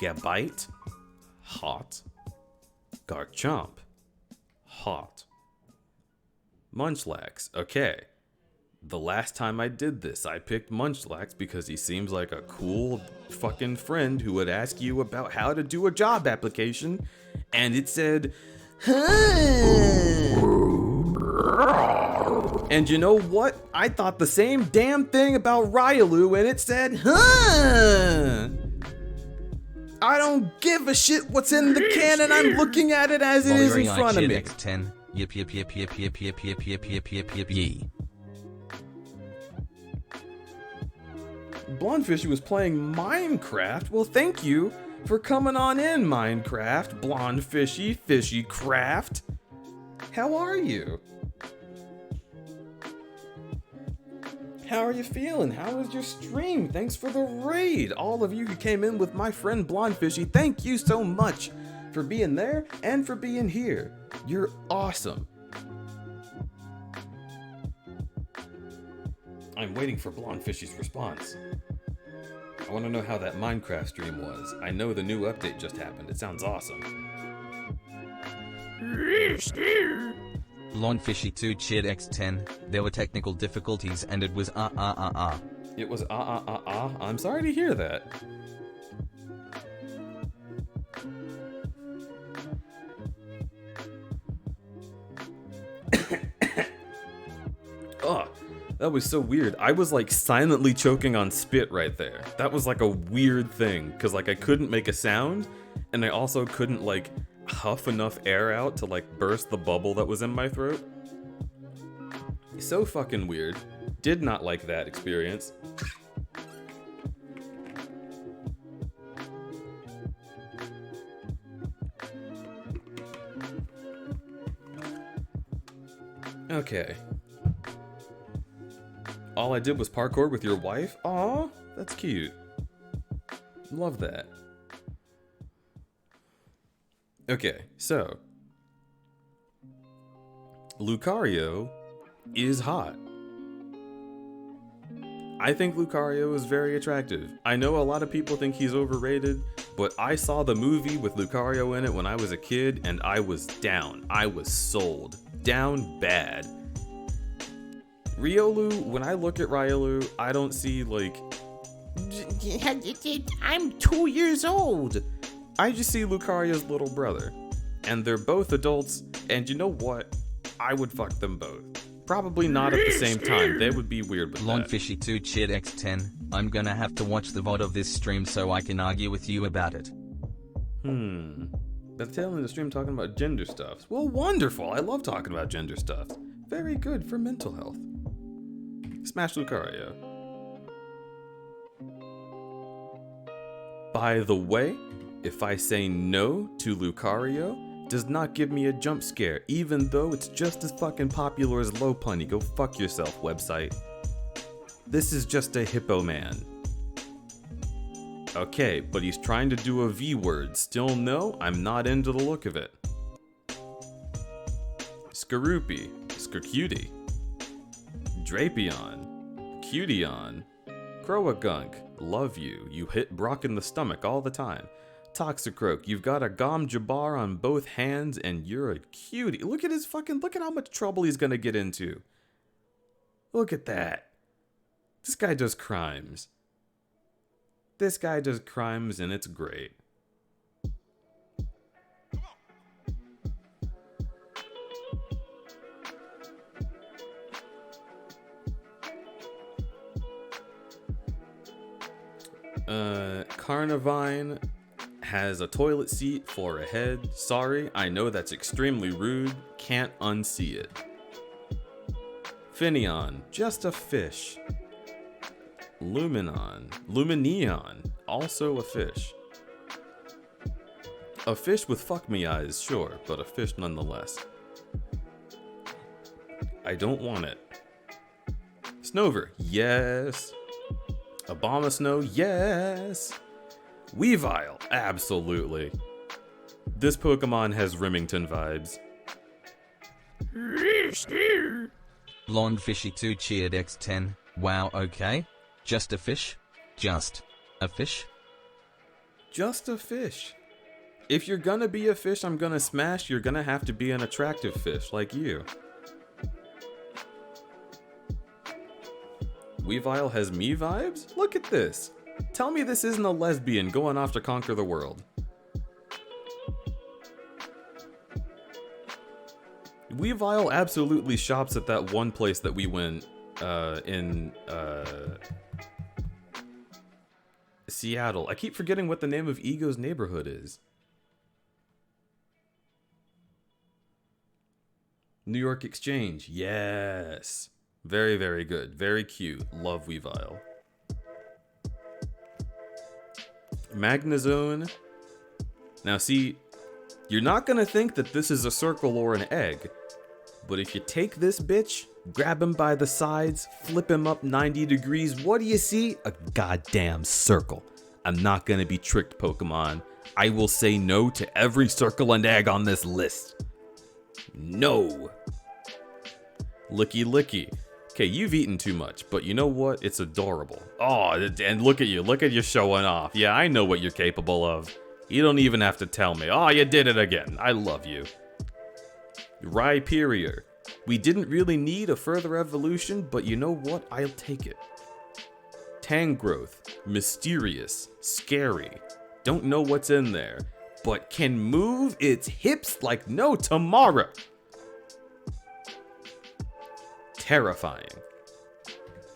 Gabite. Hot. Garchomp. Hot. Munchlax. Okay. The last time I did this, I picked Munchlax because he seems like a cool fucking friend who would ask you about how to do a job application, and it said, huh. And you know what? I thought the same damn thing about Riolu, and it said, huh. I don't give a shit what's in the canon. I'm looking at it as it is in front of me.
X10. Yip yip yip yip yip yip yip yip yip yip yip yee.
Blondfishy was playing Minecraft. Well, thank you for coming on in, Minecraft. Blondfishy, Fishy Craft. How are you? How are you feeling? How was your stream? Thanks for the raid. All of you who came in with my friend Blondfishy, thank you so much for being there and for being here. You're awesome. I'm waiting for Blondfishy's response. I want to know how that Minecraft stream was. I know the new update just happened. It sounds awesome.
Blondfishy 2 cheered X10. There were technical difficulties and it was
It was I'm sorry to hear that. Ugh. That was so weird. I was like silently choking on spit right there. That was like a weird thing, because like I couldn't make a sound, and I also couldn't like huff enough air out to like burst the bubble that was in my throat. So fucking weird. Did not like that experience. Okay. All I did was parkour with your wife? Aw, that's cute. Love that. Okay, so Lucario is hot. I think Lucario is very attractive. I know a lot of people think he's overrated, but I saw the movie with Lucario in it when I was a kid, and I was down. I was sold. Down bad. Riolu, when I look at Riolu, I don't see like... I'm 2 years old. I just see Lucario's little brother. And they're both adults, and you know what? I would fuck them both. Probably not at the same time. They would be weird with that.
Blondfishy2 cheered X10. I'm gonna have to watch the VOD of this stream so I can argue with you about it.
That's telling the stream talking about gender stuff. Well, wonderful. I love talking about gender stuff. Very good for mental health. Smash Lucario. By the way, if I say no to Lucario, does not give me a jump scare, even though it's just as fucking popular as Lopunny. Go fuck yourself, website. This is just a hippo man. Okay, but he's trying to do a V word. Still no, I'm not into the look of it. Skaroopy, Skarcutie, Drapion, Cution, Croagunk, love you. You hit Brock in the stomach all the time. Toxicroak, you've got a Gom Jabbar on both hands and you're a cutie. Look at his fucking, look at how much trouble he's gonna get into. Look at that. This guy does crimes. This guy does crimes and it's great. Carnivine has a toilet seat for a head. Sorry, I know that's extremely rude. Can't unsee it. Finneon, just a fish. Lumineon, also a fish. A fish with fuck me eyes, sure, but a fish nonetheless. I don't want it. Snover, yes. Abomasnow, yes. Weavile, absolutely. This Pokemon has Remington vibes.
Blondfishy2 cheered X10. Wow, okay. Just a fish? Just a fish?
Just a fish. If you're gonna be a fish I'm gonna smash, you're gonna have to be an attractive fish like you. Weavile has me vibes? Look at this. Tell me this isn't a lesbian going off to conquer the world. Weavile absolutely shops at that one place that we went in Seattle. I keep forgetting what the name of Ego's neighborhood is. New York Exchange. Yes. Very, very good. Very cute. Love Weavile. Magnezone. Now see, you're not gonna think that this is a circle or an egg, but if you take this bitch, grab him by the sides, flip him up 90 degrees, what do you see? A goddamn circle. I'm not gonna be tricked, Pokemon. I will say no to every circle and egg on this list. No. Licky licky. Okay, you've eaten too much, but you know what? It's adorable. Oh, and look at you. Look at you showing off. Yeah, I know what you're capable of. You don't even have to tell me. Oh, you did it again. I love you. Rhyperior. We didn't really need a further evolution, but you know what? I'll take it. Tangrowth. Mysterious. Scary. Don't know what's in there, but can move its hips like no tomorrow. Terrifying.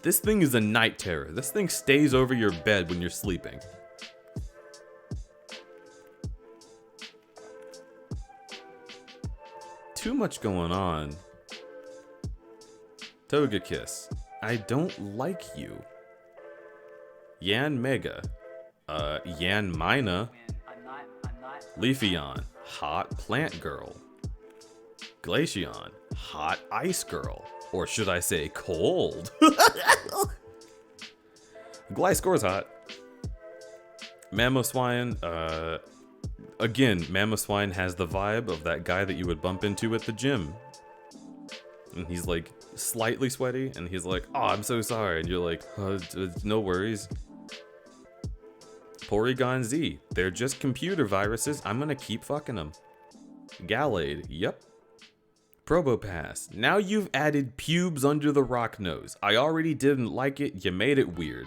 This thing is a night terror. This thing stays over your bed when you're sleeping. Too much going on. Togekiss. I don't like you. Yan Mega. Yan Mina. Leafeon. Hot plant girl. Glaceon. Hot ice girl. Or should I say cold? Gliscor's hot. Mamoswine, again, Mamoswine has the vibe of that guy that you would bump into at the gym. And he's like slightly sweaty, and he's like, oh, I'm so sorry. And you're like, no worries. Porygon Z, they're just computer viruses. I'm gonna keep fucking them. Gallade, yep. Probopass, now you've added pubes under the rock nose. I already didn't like it, you made it weird.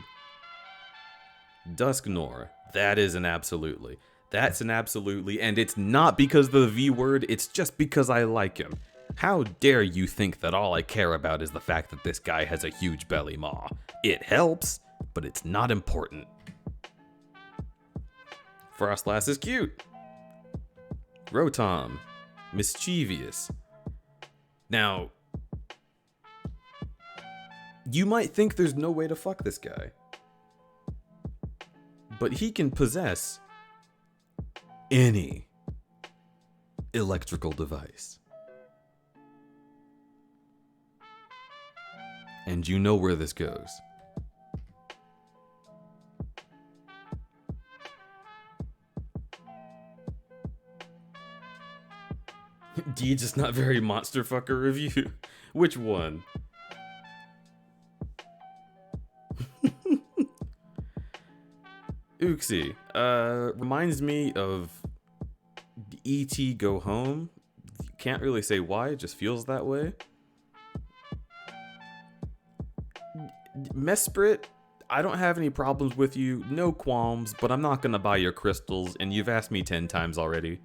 Dusknoir, that is an absolutely. That's an absolutely, and it's not because of the V word, it's just because I like him. How dare you think that all I care about is the fact that this guy has a huge belly maw? It helps, but it's not important. Frostlass is cute. Rotom, mischievous. Now, you might think there's no way to fuck this guy, but he can possess any electrical device. And you know where this goes. D just not very monster fucker review. Which one? Uxie. Reminds me of E.T. Go Home. Can't really say why, it just feels that way. Mesprit, I don't have any problems with you, no qualms, but I'm not gonna buy your crystals, and you've asked me 10 times already.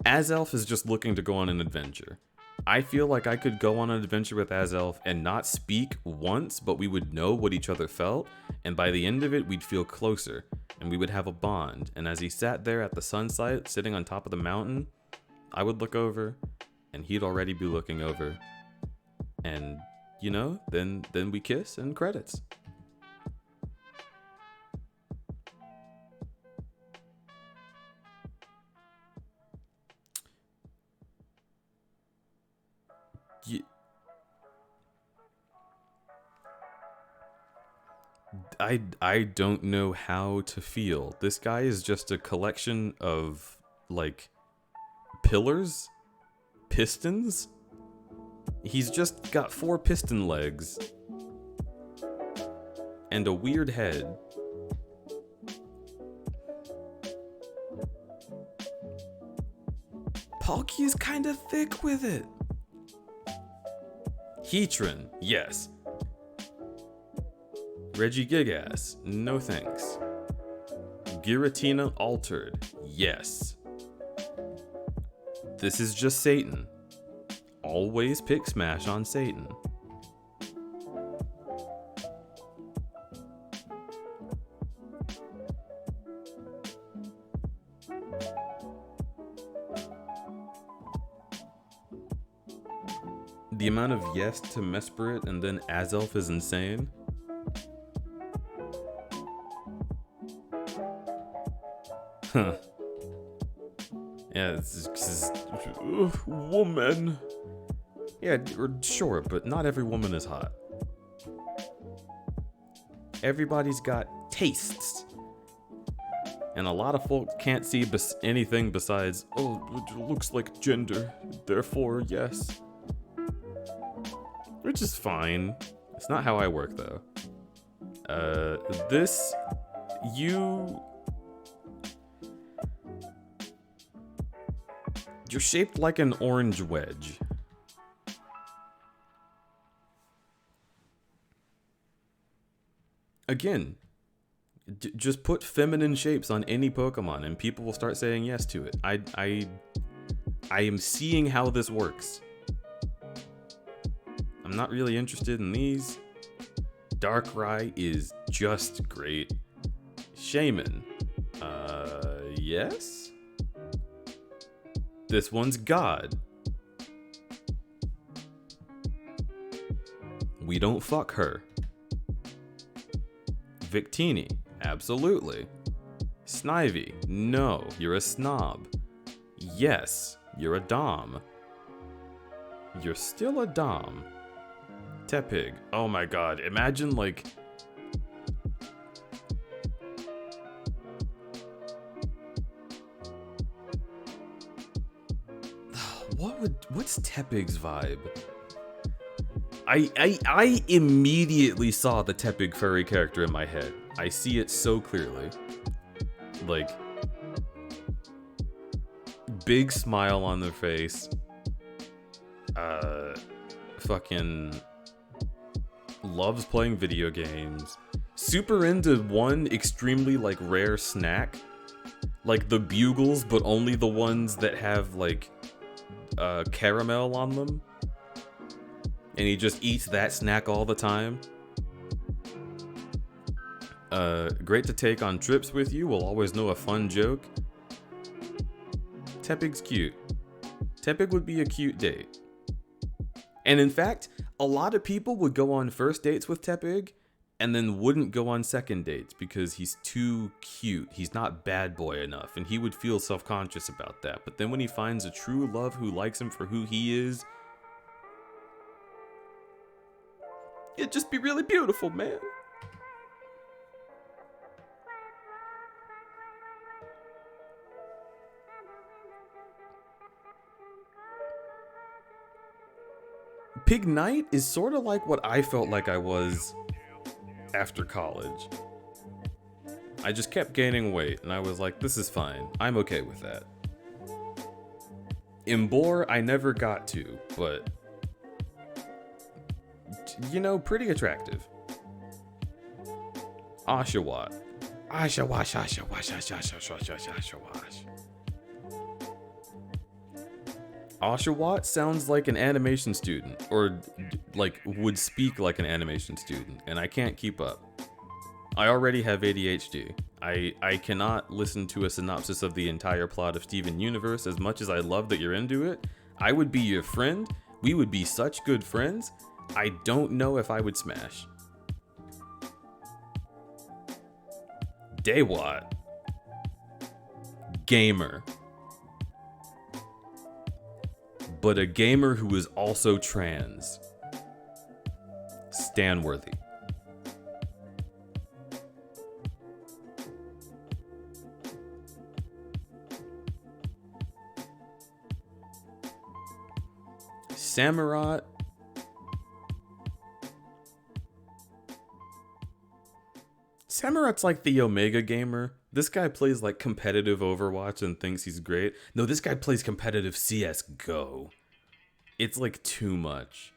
Azelf is just looking to go on an adventure. I feel like I could go on an adventure with Azelf and not speak once, but we would know what each other felt, and by the end of it, we'd feel closer, and we would have a bond. And as he sat there at the sunset, sitting on top of the mountain, I would look over, and he'd already be looking over. And, you know, then we kiss and credits. I don't know how to feel. This guy is just a collection of, like, pillars? Pistons? He's just got 4 piston legs. And a weird head. Palkia is kind of thick with it. Heatran, yes. Regigigas, no thanks. Giratina altered, yes. This is just Satan. Always pick Smash on Satan. The amount of yes to Mesprit and then Azelf is insane. Huh. Yeah, it's just, woman. Yeah, sure, but not every woman is hot. Everybody's got tastes. And a lot of folk can't see anything besides, oh, it looks like gender, therefore yes. Which is fine. It's not how I work, though. You're shaped like an orange wedge. Again, just put feminine shapes on any Pokemon and people will start saying yes to it. I am seeing how this works. I'm not really interested in these. Darkrai is just great. Shaman. Yes? This one's God. We don't fuck her. Victini. Absolutely. Snivy. No, you're a snob. Yes, you're a dom. You're still a dom. Tepig. Oh my god, imagine like... What's Tepig's vibe? I immediately saw the Tepig furry character in my head. I see it so clearly. Like, big smile on their face. Fucking loves playing video games. Super into one extremely like rare snack. Like the bugles, but only the ones that have like caramel on them. And he just eats that snack all the time. Great to take on trips with you. Will always know a fun joke. Tepig's cute. Tepig would be a cute date. And in fact, a lot of people would go on first dates with Tepig and then wouldn't go on second dates because he's too cute. He's not bad boy enough, and he would feel self-conscious about that. But then when he finds a true love who likes him for who he is, it'd just be really beautiful, man. Pig Knight is sort of like what I felt like I was after college. I just kept gaining weight, and I was like, this is fine. I'm okay with that. Imbor, I never got to, but... you know, pretty attractive. Oshawott. Oshawott. Oshawott sounds like an animation student, or like would speak like an animation student, and I can't keep up. I already have ADHD. I cannot listen to a synopsis of the entire plot of Steven Universe. As much as I love that you're into it, I would be your friend. We would be such good friends. I don't know if I would smash. Daywat. Gamer. But a gamer who is also trans. Stanworthy. Samurott. Samurot's like the Omega gamer. This guy plays like competitive Overwatch and thinks he's great. No, this guy plays competitive CSGO. It's like too much.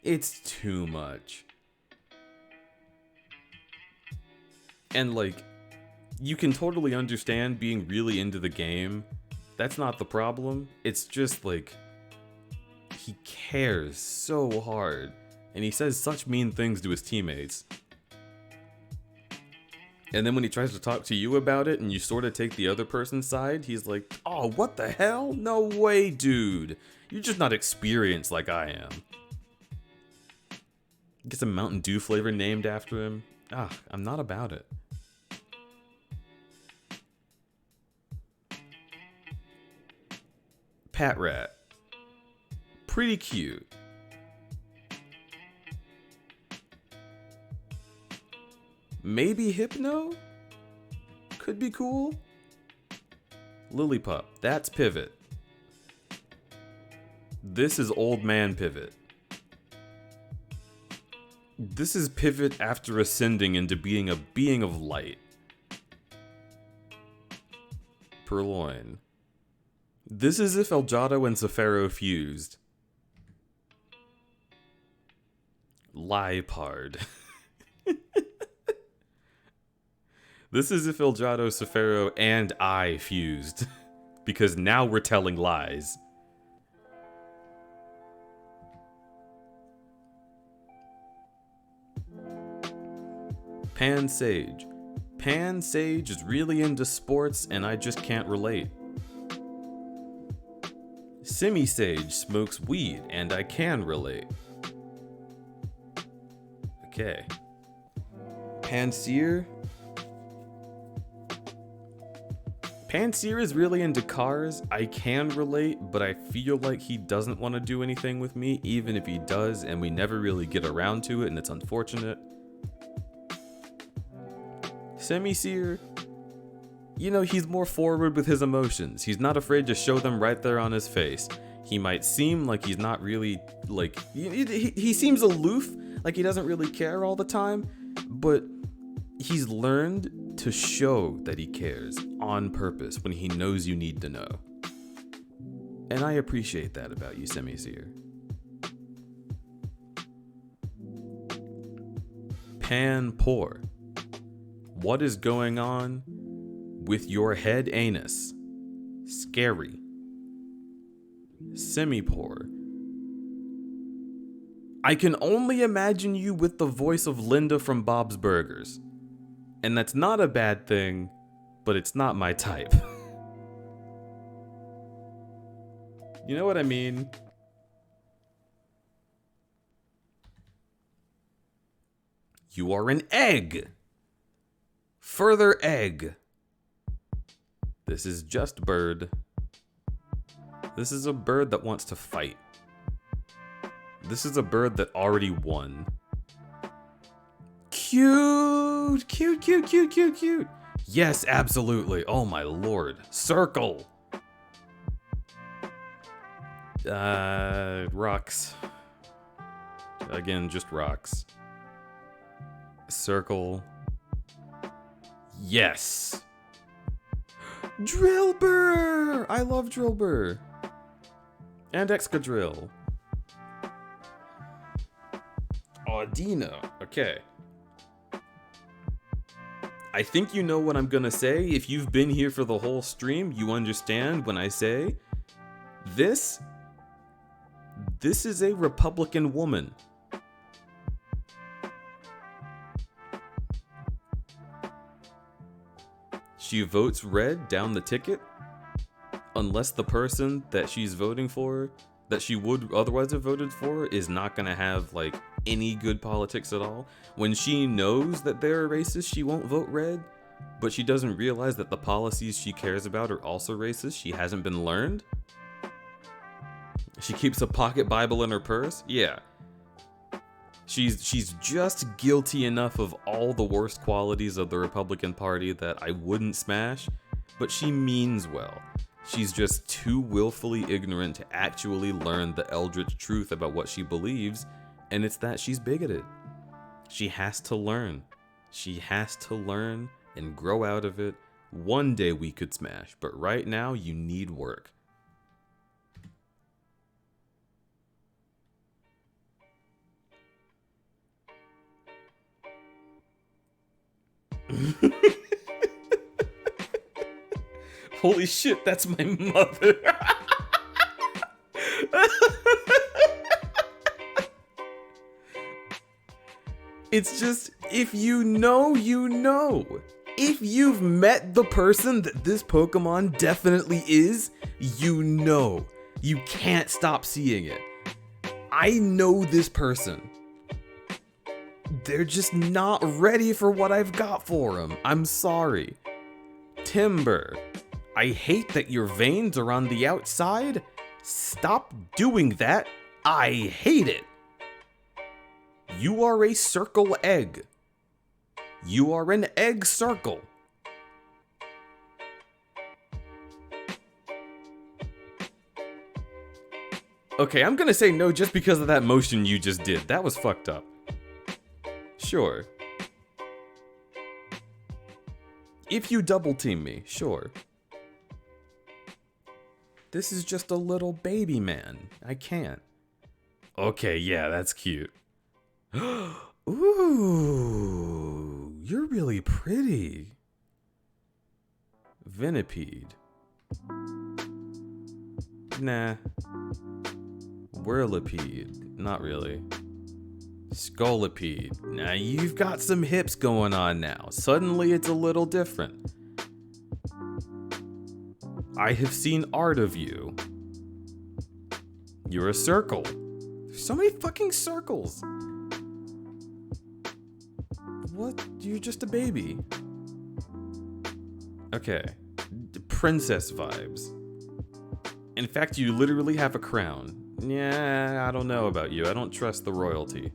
It's too much. And like, you can totally understand being really into the game. That's not the problem. It's just like, he cares so hard. And he says such mean things to his teammates. And then when he tries to talk to you about it and you sort of take the other person's side, he's like, oh, what the hell? No way, dude. You're just not experienced like I am. Get some Mountain Dew flavor named after him. I'm not about it. Pat Rat. Pretty cute. Maybe Hypno? Could be cool. Lillipup. That's Pivot. This is Old Man Pivot. This is Pivot after ascending into being a being of light. Purloin. This is if Elgato and Zafiro fused. Liepard. This is if Elgato, Zafiro, and I fused. Because now we're telling lies. Pan Sage. Pan Sage is really into sports and I just can't relate. Simi Sage smokes weed and I can relate. Okay. Panseer. Panseer is really into cars. I can relate, but I feel like he doesn't want to do anything with me, even if he does, and we never really get around to it, and it's unfortunate. Semi-seer, you know, he's more forward with his emotions. He's not afraid to show them right there on his face. He might seem like he's not really, like, he seems aloof, like he doesn't really care all the time, but he's learned to show that he cares on purpose when he knows you need to know. And I appreciate that about you, Semi-seer. Pan Poor. What is going on with your head anus? Scary. Semi-poor. I can only imagine you with the voice of Linda from Bob's Burgers. And that's not a bad thing, but it's not my type. You know what I mean? You are an egg. Further egg. This is just bird. This is a bird that wants to fight. This is a bird that already won. Cute, cute, cute, cute, cute, cute. Yes, absolutely. Oh my lord. Circle. Rocks. Again, just rocks. Circle. Yes. Drillbur! I love Drillbur. And Excadrill. Audino. Okay. I think you know what I'm gonna say. If you've been here for the whole stream, you understand when I say this is a Republican woman. She votes red down the ticket unless the person that she's voting for, that she would otherwise have voted for, is not gonna have like any good politics at all. When she knows that they're racist, she won't vote red, but she doesn't realize that the policies she cares about are also racist. She hasn't been learned. She keeps a pocket Bible in her purse. Yeah. She's just guilty enough of all the worst qualities of the Republican Party that I wouldn't smash, but she means well. She's just too willfully ignorant to actually learn the eldritch truth about what she believes, and it's that she's bigoted. She has to learn. She has to learn and grow out of it. One day we could smash, but right now you need work. Holy shit, that's my mother. It's just, if you know, you know. If you've met the person that this Pokemon definitely is, you know. You can't stop seeing it. I know this person. They're just not ready for what I've got for them. I'm sorry. Timber. I hate that your veins are on the outside. Stop doing that. I hate it. You are a circle egg. You are an egg circle. Okay, I'm gonna say no just because of that motion you just did. That was fucked up. Sure. If you double team me, sure. This is just a little baby man. I can't. Okay, yeah, that's cute. Ooh, you're really pretty. Venipede. Nah. Whirlipede. Not really. Scolipede. Now you've got some hips going on now. Suddenly it's a little different. I have seen art of you. You're a circle. There's so many fucking circles. What? You're just a baby. Okay. Princess vibes. In fact, you literally have a crown. Yeah, I don't know about you. I don't trust the royalty.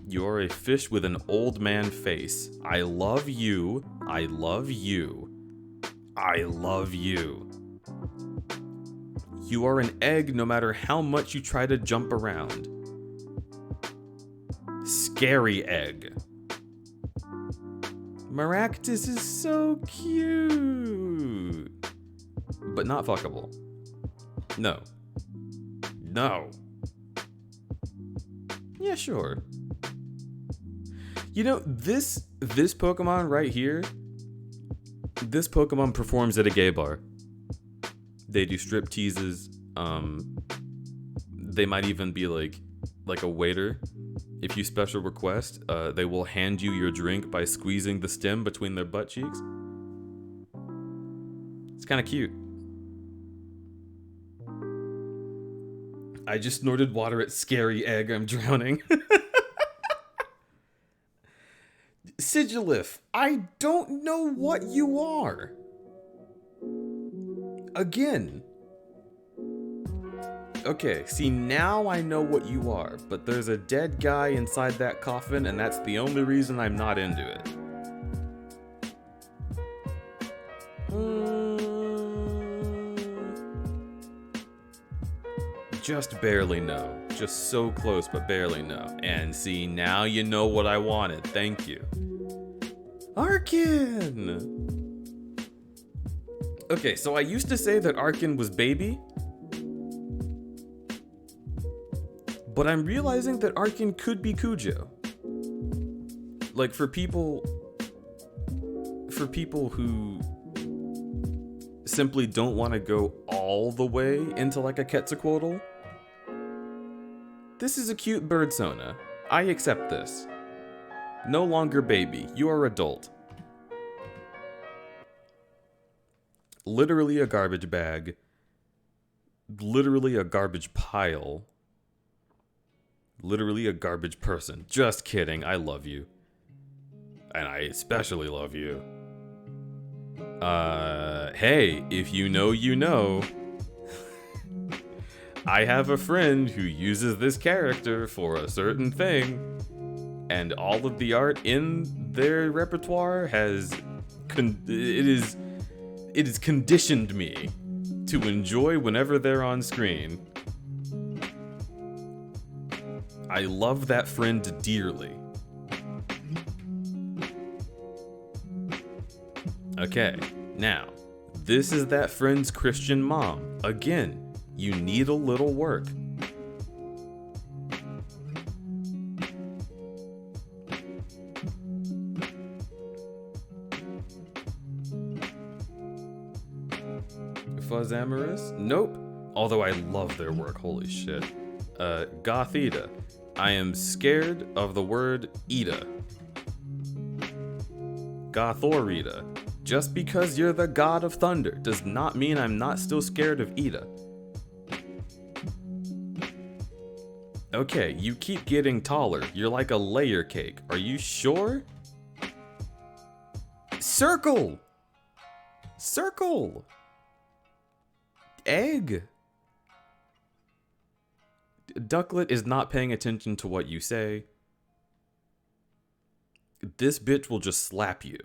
You're a fish with an old man face. I love you. I love you. I love you. You are an egg no matter how much you try to jump around. Scary egg. Maractus is so cute. But not fuckable. No. No. Yeah, sure. You know, this Pokemon right here, this Pokemon performs at a gay bar. They do strip teases. They might even be like a waiter. If you special request, they will hand you your drink by squeezing the stem between their butt cheeks. It's kind of cute. I just snorted water at scary egg. I'm drowning. Sigilif, I don't know what you are. Again. Okay, see, now I know what you are, but there's a dead guy inside that coffin, and that's the only reason I'm not into it. Just barely no. Just so close, but barely no. And see, now you know what I wanted. Thank you. Arkin! Okay, so I used to say that Arkin was baby, but I'm realizing that Arkin could be Cujo. Like, for people who simply don't want to go all the way into like a Quetzalcoatl, this is a cute birdsona. I accept this. No longer baby, you are adult. Literally a garbage bag. Literally a garbage pile. Literally a garbage person. Just kidding, I love you. And I especially love you. Hey, if you know, you know. I have a friend who uses this character for a certain thing, and all of the art in their repertoire has it is conditioned me to enjoy whenever they're on screen. I love that friend dearly. Okay, now, this is that friend's Christian mom. Again, you need a little work. Fuzzamarus? Nope. Although I love their work, holy shit. Gothita. I am scared of the word Ida. Gothorita. Just because you're the god of thunder does not mean I'm not still scared of Ida. Okay, you keep getting taller. You're like a layer cake. Are you sure? Circle! Circle! Egg! Ducklet is not paying attention to what you say. This bitch will just slap you.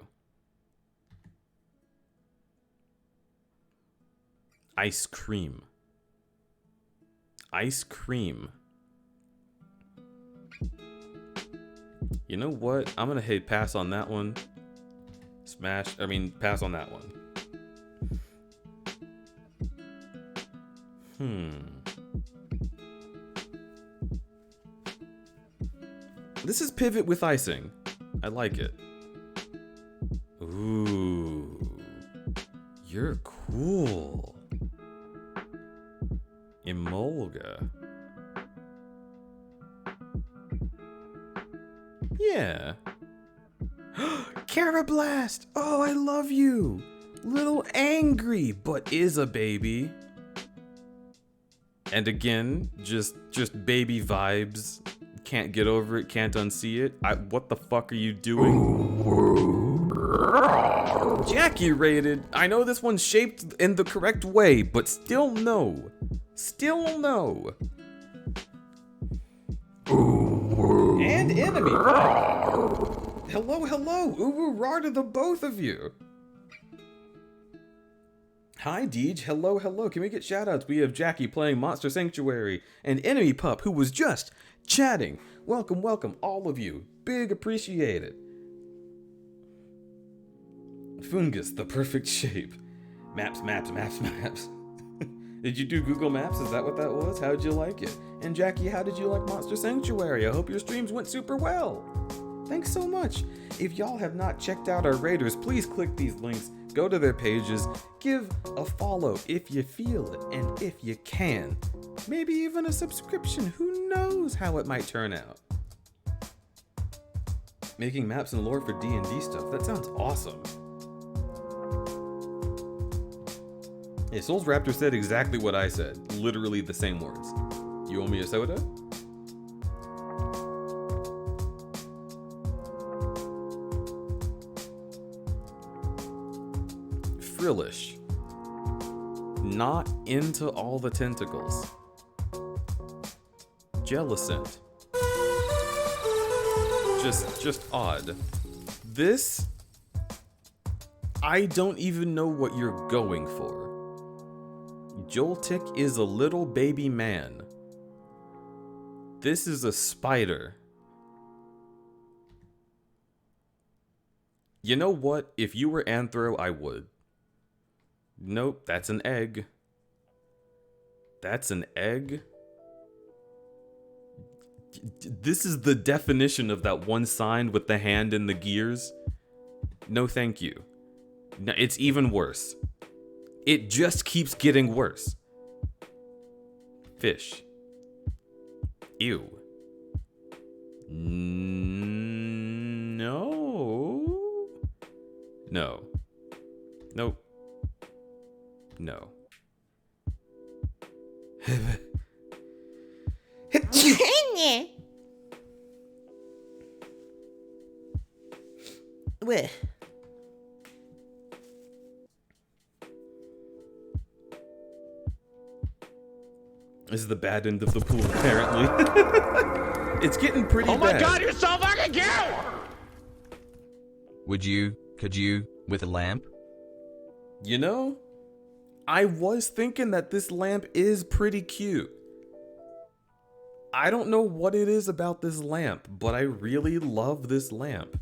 Ice cream. Ice cream. You know what? I'm gonna hit pass on that one. Pass on that one. This is pivot with icing. I like it. Ooh. You're cool. Emolga. Yeah. Carablast! Oh, I love you! Little angry, but is a baby. And again, just baby vibes. Can't get over it, can't unsee it. What the fuck are you doing? Jackie rated. I know this one's shaped in the correct way, but still no. Still no. And enemy. Hello, hello. Ooh-rar to the both of you. Hi, Deej. Hello, hello. Can we get shoutouts? We have Jackie playing Monster Sanctuary and Enemy Pup, who was just chatting. Welcome, welcome, all of you. Big appreciated. Fungus, the perfect shape. Maps. Did you do Google Maps? Is that what that was? How'd you like it? And Jackie, how did you like Monster Sanctuary? I hope your streams went super well. Thanks so much. If y'all have not checked out our raiders, please click these links, go to their pages, give a follow if you feel it, and if you can. Maybe even a subscription. Who knows how it might turn out. Making maps and lore for D&D stuff. That sounds awesome. Yeah, Souls Raptor said exactly what I said. Literally the same words. You owe me a soda? Frillish. Not into all the tentacles. Jellicent. Just odd. This, I don't even know what you're going for. Joltik is a little baby man. This is a spider. You know what? If you were Anthro, I would. Nope, that's an egg. That's an egg? This is the definition of that one sign with the hand and the gears. No thank you. No, it's even worse. It just keeps getting worse. Fish. Ew. No. No. Nope. No.
Where?
This is the bad end of the pool, apparently. It's getting pretty bad.
Oh my god, you're so fucking cute!
Could you, with a lamp?
You know, I was thinking that this lamp is pretty cute. I don't know what it is about this lamp, but I really love this lamp.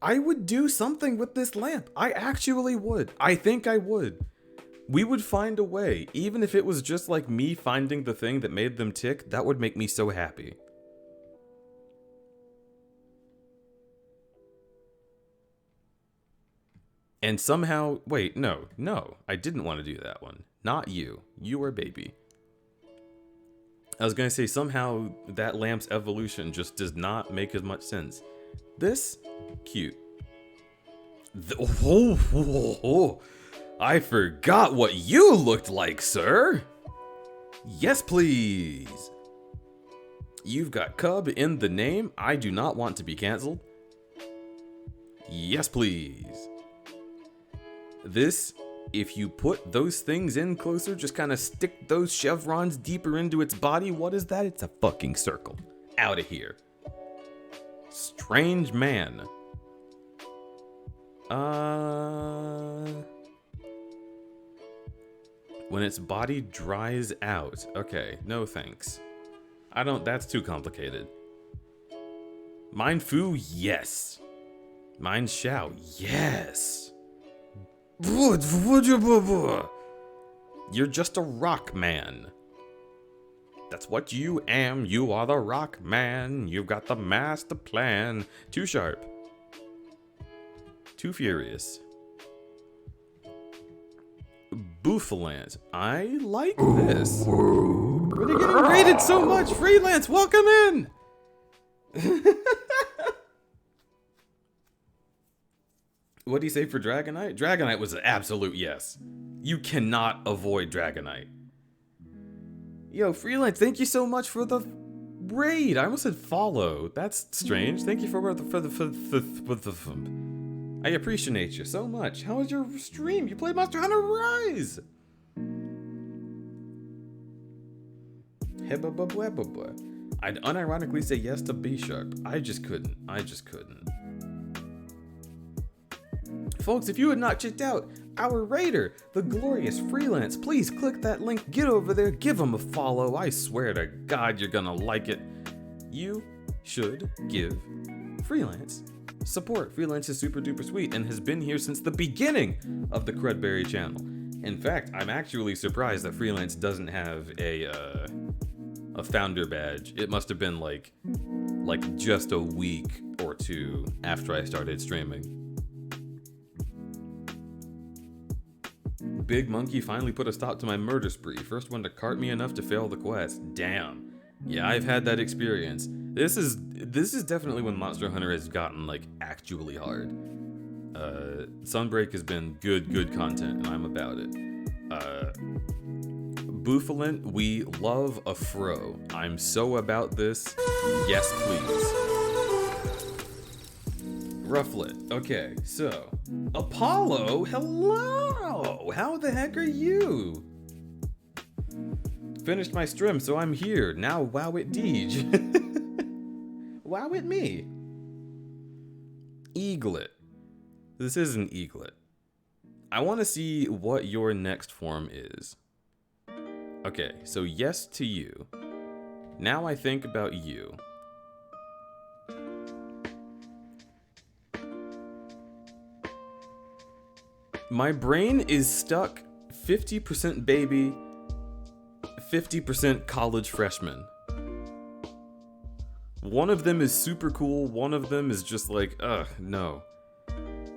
I would do something with this lamp. I actually would. I think I would. We would find a way. Even if it was just like me finding the thing that made them tick, that would make me so happy. And somehow, wait, no, I didn't want to do that one. Not you. You were baby. I was gonna say somehow that lamp's evolution just does not make as much sense. This, cute. I forgot what you looked like, sir. Yes, please. You've got Cub in the name. I do not want to be canceled. Yes, please. This, if you put those things in closer, just kind of stick those chevrons deeper into its body. What is that? It's a fucking circle. Out of here. Strange man. When its body dries out. Okay, no thanks. That's too complicated. Mind Fu, yes. Mind Shao, yes. You're just a rock man. That's what you am. You are the rock man. You've got the master plan. Too sharp. Too furious. Boofalance. I like this. What are you getting rated so much? Freelance, welcome in. What'd he say for Dragonite? Dragonite was an absolute yes. You cannot avoid Dragonite. Yo, Freelance, thank you so much for the raid. I almost said follow. That's strange. Thank you for the I appreciate you so much. How was your stream? You played Monster Hunter Rise. I'd unironically say yes to B Sharp. I just couldn't. Folks, if you had not checked out our raider, the glorious Freelance, please click that link, get over there, give him a follow. I swear to God, you're gonna like it. You should give Freelance support. Freelance is super duper sweet and has been here since the beginning of the Crudberry channel. In fact, I'm actually surprised that Freelance doesn't have a founder badge. It must have been like just a week or two after I started streaming. Big Monkey finally put a stop to my murder spree. First one to cart me enough to fail the quest. Damn. Yeah, I've had that experience. This is definitely when Monster Hunter has gotten like actually hard. Sunbreak has been good content, and I'm about it. Boofalent, we love a fro. I'm so about this. Yes, please. Rufflet. Okay, so Apollo, hello. How the heck are you? Finished my stream, so I'm here. Now wow it Deej. Wow it me. Eaglet. This is an eaglet. I want to see what your next form is. Okay, so yes to you. Now I think about you. My brain is stuck 50% baby, 50% college freshman. One of them is super cool, one of them is just like, no.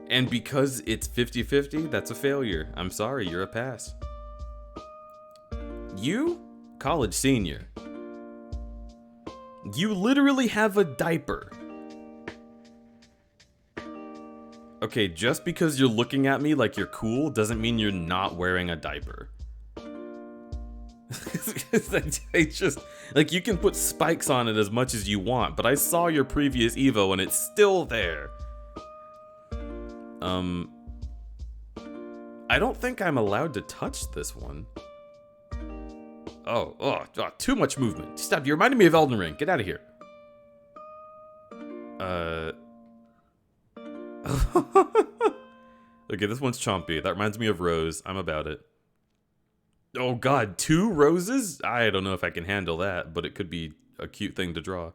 And because it's 50-50, that's a failure. I'm sorry, you're a pass. You? College senior. You literally have a diaper. Okay, just because you're looking at me like you're cool doesn't mean you're not wearing a diaper. I just, like, you can put spikes on it as much as you want, but I saw your previous Evo and it's still there. I don't think I'm allowed to touch this one. Oh, too much movement. Stop, you're reminding me of Elden Ring. Get out of here. Okay, this one's chompy. That reminds me of Rose. I'm about it. Oh god, 2 roses? I don't know if I can handle that, but it could be a cute thing to draw.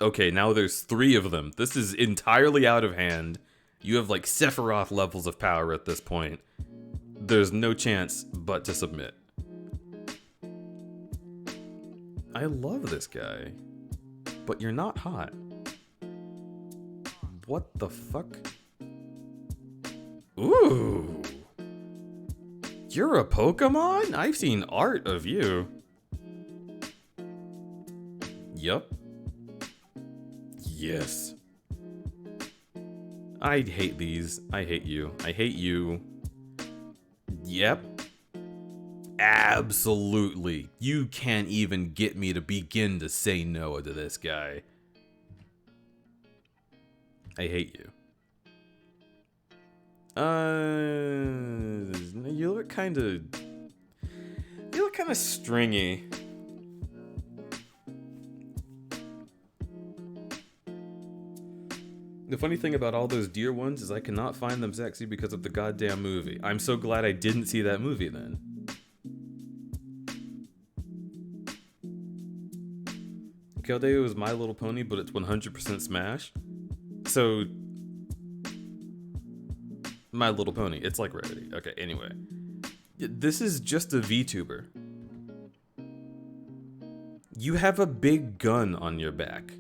Okay, now there's 3 of them. This is entirely out of hand. You have like Sephiroth levels of power at this point. There's no chance but to submit. I love this guy, but you're not hot. What the fuck? Ooh. You're a Pokemon? I've seen art of you. Yup. Yes. I hate these. I hate you. I hate you. Yep. Absolutely. You can't even get me to begin to say no to this guy. I hate you. You look kind of stringy. The funny thing about all those deer ones is I cannot find them sexy because of the goddamn movie. I'm so glad I didn't see that movie then. Keldeo is My Little Pony, but it's 100% Smash. So, My Little Pony, it's like Rarity. Okay, anyway. This is just a VTuber. You have a big gun on your back.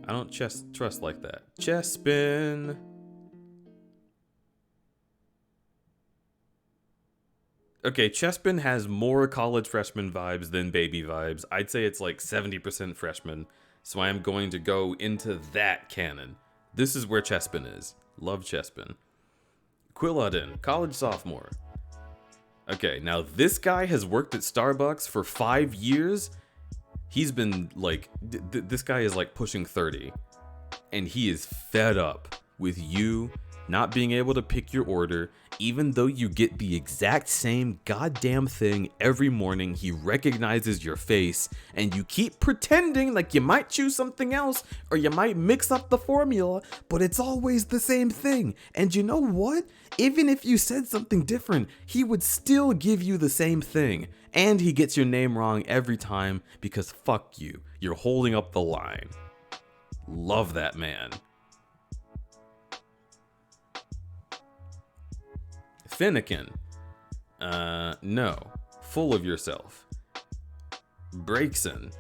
I don't trust like that. Chest spin. Okay, Chespin has more college freshman vibes than baby vibes. I'd say it's like 70% freshman. So I am going to go into that canon. This is where Chespin is. Love Chespin. Quilladin, college sophomore. Okay, now this guy has worked at Starbucks for 5 years. He's been like, this guy is like pushing 30. And he is fed up with you not being able to pick your order, even though you get the exact same goddamn thing every morning. He recognizes your face, and you keep pretending like you might choose something else, or you might mix up the formula, but it's always the same thing. And you know what? Even if you said something different, he would still give you the same thing. And he gets your name wrong every time because fuck you. You're holding up the line. Love that man. Finnegan. No. Full of yourself. Breakson.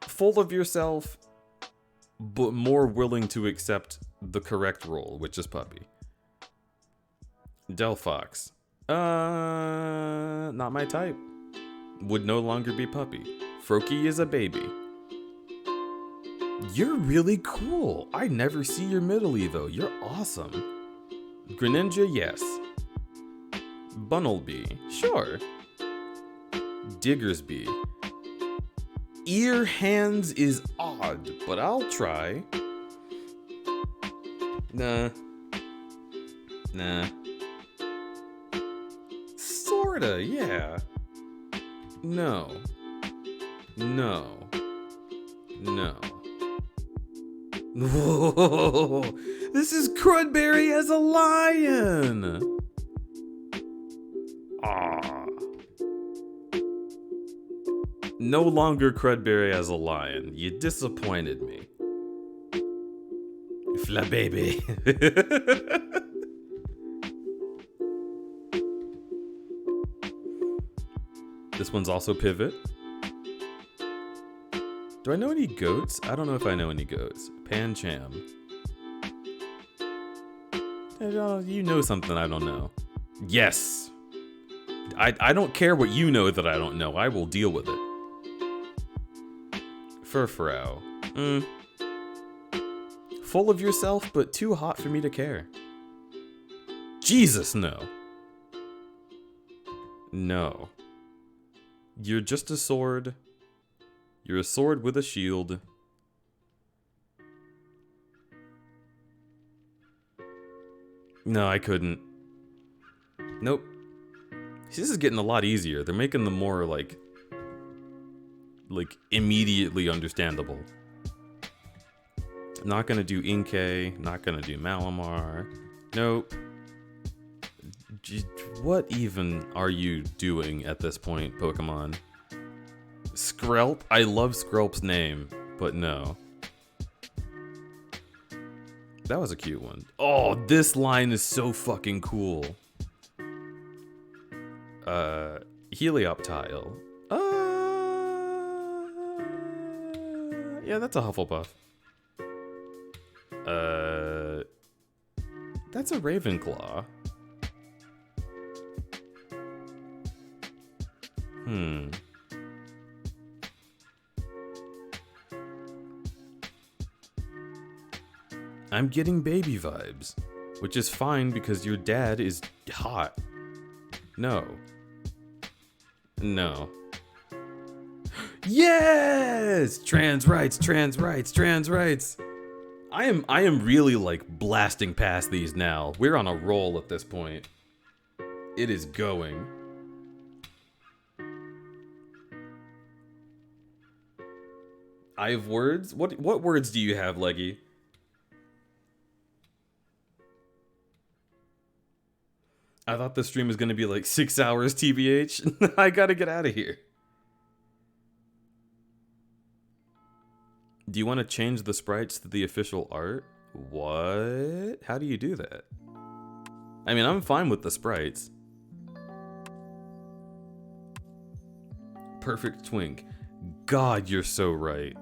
Full of yourself, but more willing to accept the correct role, which is puppy. Delphox. Not my type. Would no longer be puppy. Froakie is a baby. You're really cool. I never see your middle evo. You're awesome. Greninja, yes. Bunnelby, sure. Diggersby. Ear hands is odd, but I'll try. Nah. Sorta, yeah. No. Whoa, this is Crudberry as a lion. Ah. No longer Crudberry as a lion. You disappointed me. Fla baby. This one's also Pivot. Do I know any goats? I don't know if I know any goats. Pancham. You know something I don't know. Yes. I don't care what you know that I don't know. I will deal with it. Furfrou. Full of yourself, but too hot for me to care. Jesus, no. No. You're just a sword. You're a sword with a shield. No, I couldn't. Nope. See, this is getting a lot easier. They're making them more, like immediately understandable. Not gonna do Inkay. Not gonna do Malamar. Nope. What even are you doing at this point, Pokemon? Skrelp? I love Skrelp's name, but no. That was a cute one. Oh, this line is so fucking cool. Helioptile. Yeah, that's a Hufflepuff. That's a Ravenclaw. I'm getting baby vibes, which is fine because your dad is hot. No. Yes! Trans rights. I am really like blasting past these now. We're on a roll at this point. It is going. I have words? What words do you have, Leggy? I thought this stream was going to be like 6 hours, TBH. I gotta get out of here. Do you want to change the sprites to the official art? What? How do you do that? I mean, I'm fine with the sprites. Perfect Twink. God, you're so right.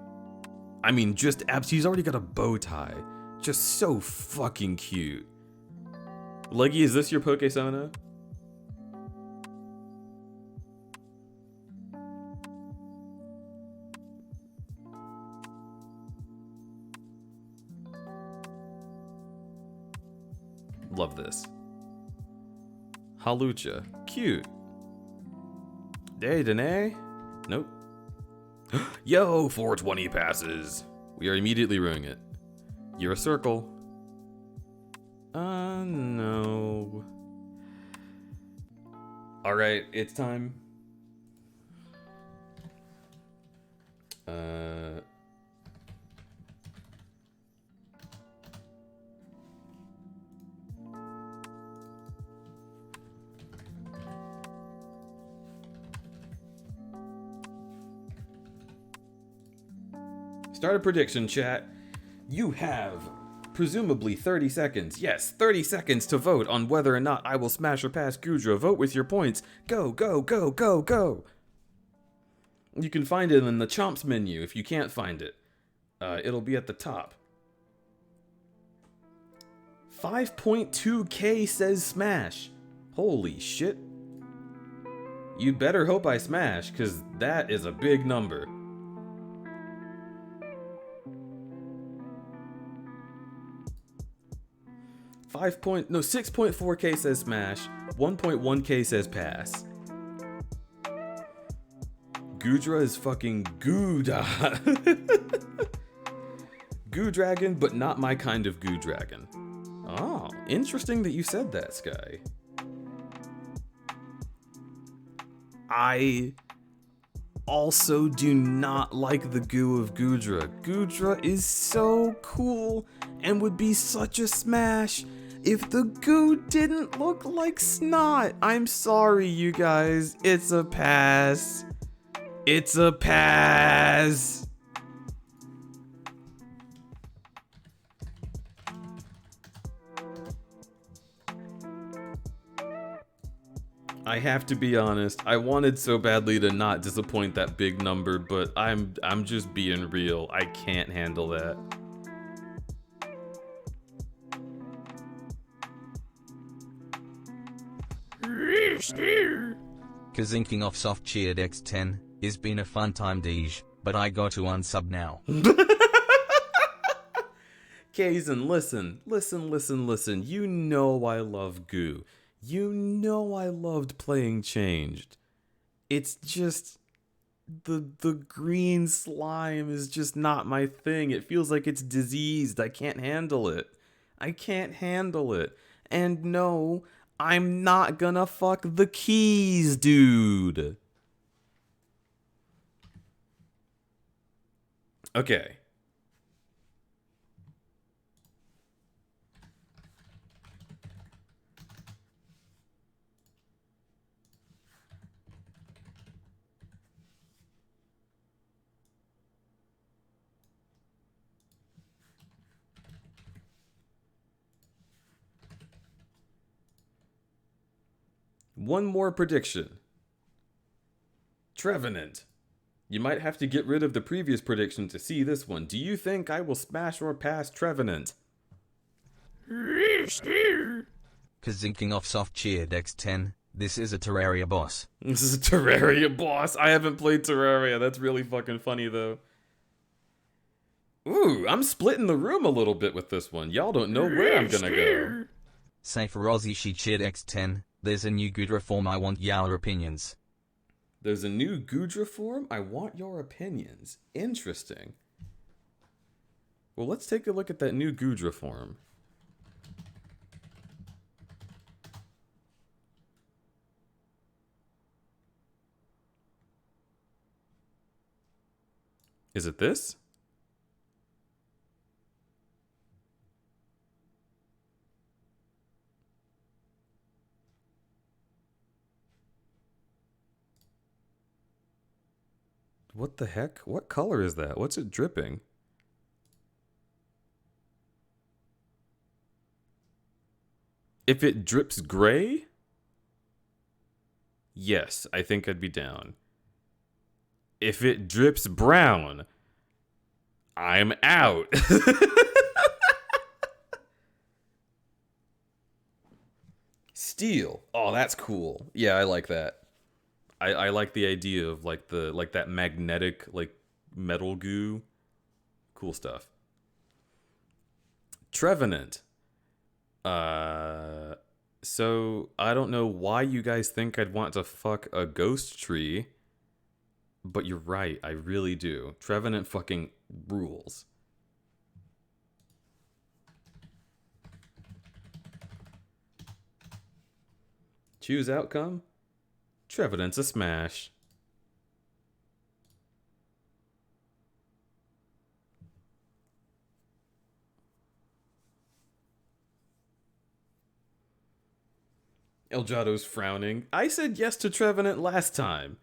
I mean, just he's already got a bow tie. Just so fucking cute. Leggy, is this your Pokesona? Love this. Halucha. Cute. Hey, Danae? Nope. Yo, 420 passes. We are immediately ruining it. You're a circle. No. Alright, it's time. Start a prediction, chat. You have presumably 30 seconds. Yes, 30 seconds to vote on whether or not I will smash or pass Gudra. Vote with your points. Go, go, go, go, go. You can find it in the Chomps menu if you can't find it. It'll be at the top. 5.2k says smash. Holy shit. You better hope I smash, because that is a big number. 6.4k says smash, 1.1k says pass. Gudra is fucking Gouda. Goo Dragon, but not my kind of Goo Dragon. Oh, interesting that you said that, Sky. I also do not like the goo of Gudra. Gudra is so cool and would be such a smash if the goo didn't look like snot. I'm sorry, you guys. It's a pass. It's a pass. I have to be honest, I wanted so badly to not disappoint that big number, but I'm just being real. I can't handle that.
Kazinking off soft cheered X10. It's been a fun time, Deej, but I got to unsub now.
Kaizen, listen. You know I love goo. You know I loved playing Changed. It's just the green slime is just not my thing. It feels like it's diseased. I can't handle it. And no, I'm not gonna fuck the keys, dude. Okay. One more prediction. Trevenant. You might have to get rid of the previous prediction to see this one. Do you think I will smash or pass Trevenant?
Kazinking off soft cheered X10. This is a Terraria boss.
This is a Terraria boss. I haven't played Terraria. That's really fucking funny, though. Ooh, I'm splitting the room a little bit with this one. Y'all don't know where I'm gonna go.
Say for Aussie she cheered X10. There's a new Gudra form. I want your opinions.
There's a new Gudra form? I want your opinions. Interesting. Well, let's take a look at that new Gudra form. Is it this? What the heck? What color is that? What's it dripping? If it drips gray? Yes, I think I'd be down. If it drips brown, I'm out. Steel. Oh, that's cool. Yeah, I like that. I like the idea of like that magnetic like metal goo. Cool stuff. Trevenant. So I don't know why you guys think I'd want to fuck a ghost tree, but you're right, I really do. Trevenant fucking rules. Choose outcome. Trevenant's a smash. Elgado's frowning. I said yes to Trevenant last time.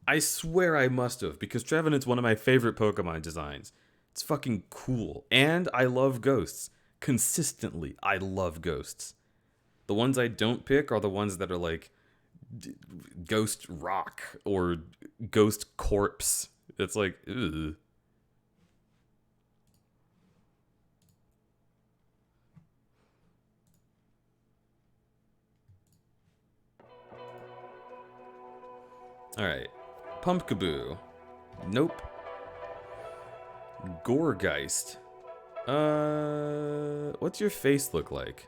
I swear I must have, because Trevenant's one of my favorite Pokemon designs. It's fucking cool. And I love ghosts. Consistently, I love ghosts. The ones I don't pick are the ones that are like ghost rock or ghost corpse. It's like, ugh. Alright. Pumpkaboo. Nope. Goregeist. What's your face look like?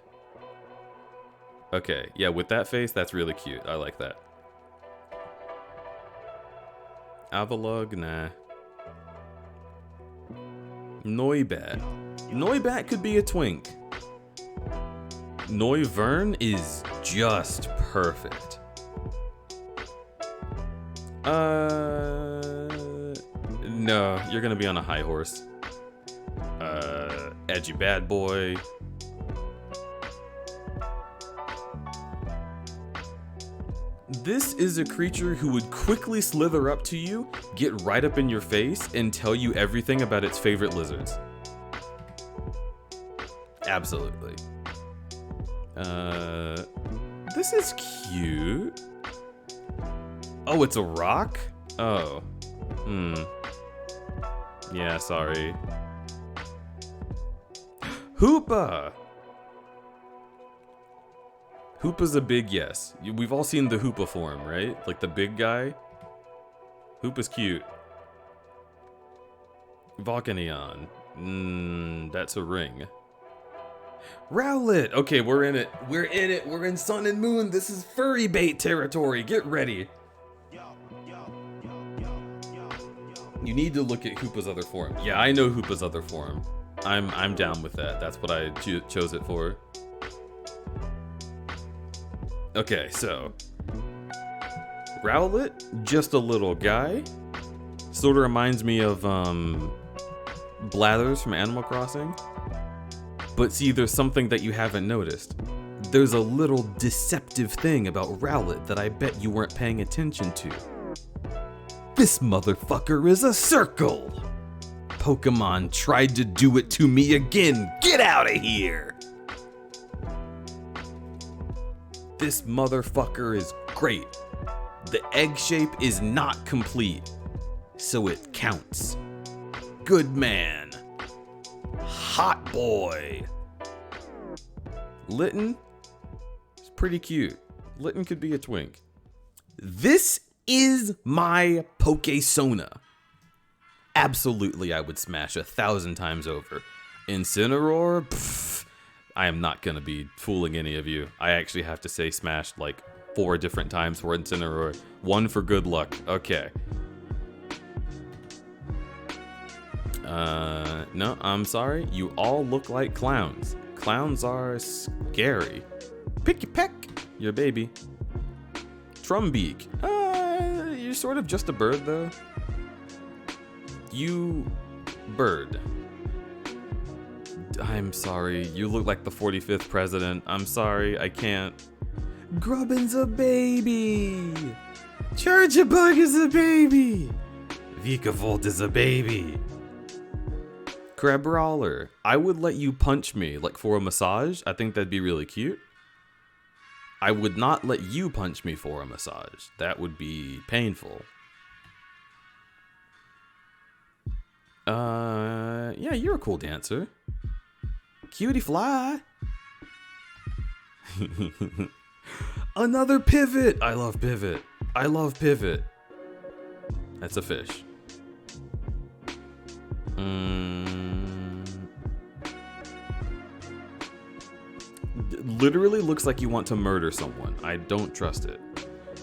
Okay, yeah, with that face, that's really cute. I like that. Avalugg, nah. Noibat. Noibat could be a twink. Noivern is just perfect. No, you're gonna be on a high horse. Edgy bad boy. This is a creature who would quickly slither up to you, get right up in your face, and tell you everything about its favorite lizards. Absolutely. This is cute. Oh, it's a rock? Oh. Yeah, sorry. Hoopa! Hoopa's a big yes. We've all seen the Hoopa form, right? Like the big guy. Hoopa's cute. Volcanion. That's a ring. Rowlet! Okay, we're in it. We're in it. We're in Sun and Moon. This is furry bait territory. Get ready. You need to look at Hoopa's other form. Yeah, I know Hoopa's other form. I'm down with that. That's what I chose it for. Okay, so Rowlet, just a little guy. Sort of reminds me of Blathers from Animal Crossing. But see, there's something that you haven't noticed. There's a little deceptive thing about Rowlet that I bet you weren't paying attention to. This motherfucker is a circle! Pokemon tried to do it to me again! Get out of here! This motherfucker is great. The egg shape is not complete, so it counts. Good man. Hot boy. Litten is pretty cute. Litten could be a twink. This is my Pokesona. Absolutely, I would smash 1,000 times over. Incineroar? Pfft, I am not gonna be fooling any of you. I actually have to say smashed like 4 different times for Incineroar. 1 for good luck. Okay. No, I'm sorry. You all look like clowns. Clowns are scary. Picky peck, your baby. Trumbeak. You're sort of just a bird, though. You bird. I'm sorry. You look like the 45th president. I'm sorry. I can't. Grubbin's a baby. Charjabug is a baby. Vikavolt is a baby. Crabrawler. I would let you punch me, like for a massage. I think that'd be really cute. I would not let you punch me for a massage. That would be painful. Yeah, you're a cool dancer. Cutie fly. Another pivot. I love pivot. I love pivot. That's a fish. Literally looks like you want to murder someone. I don't trust it.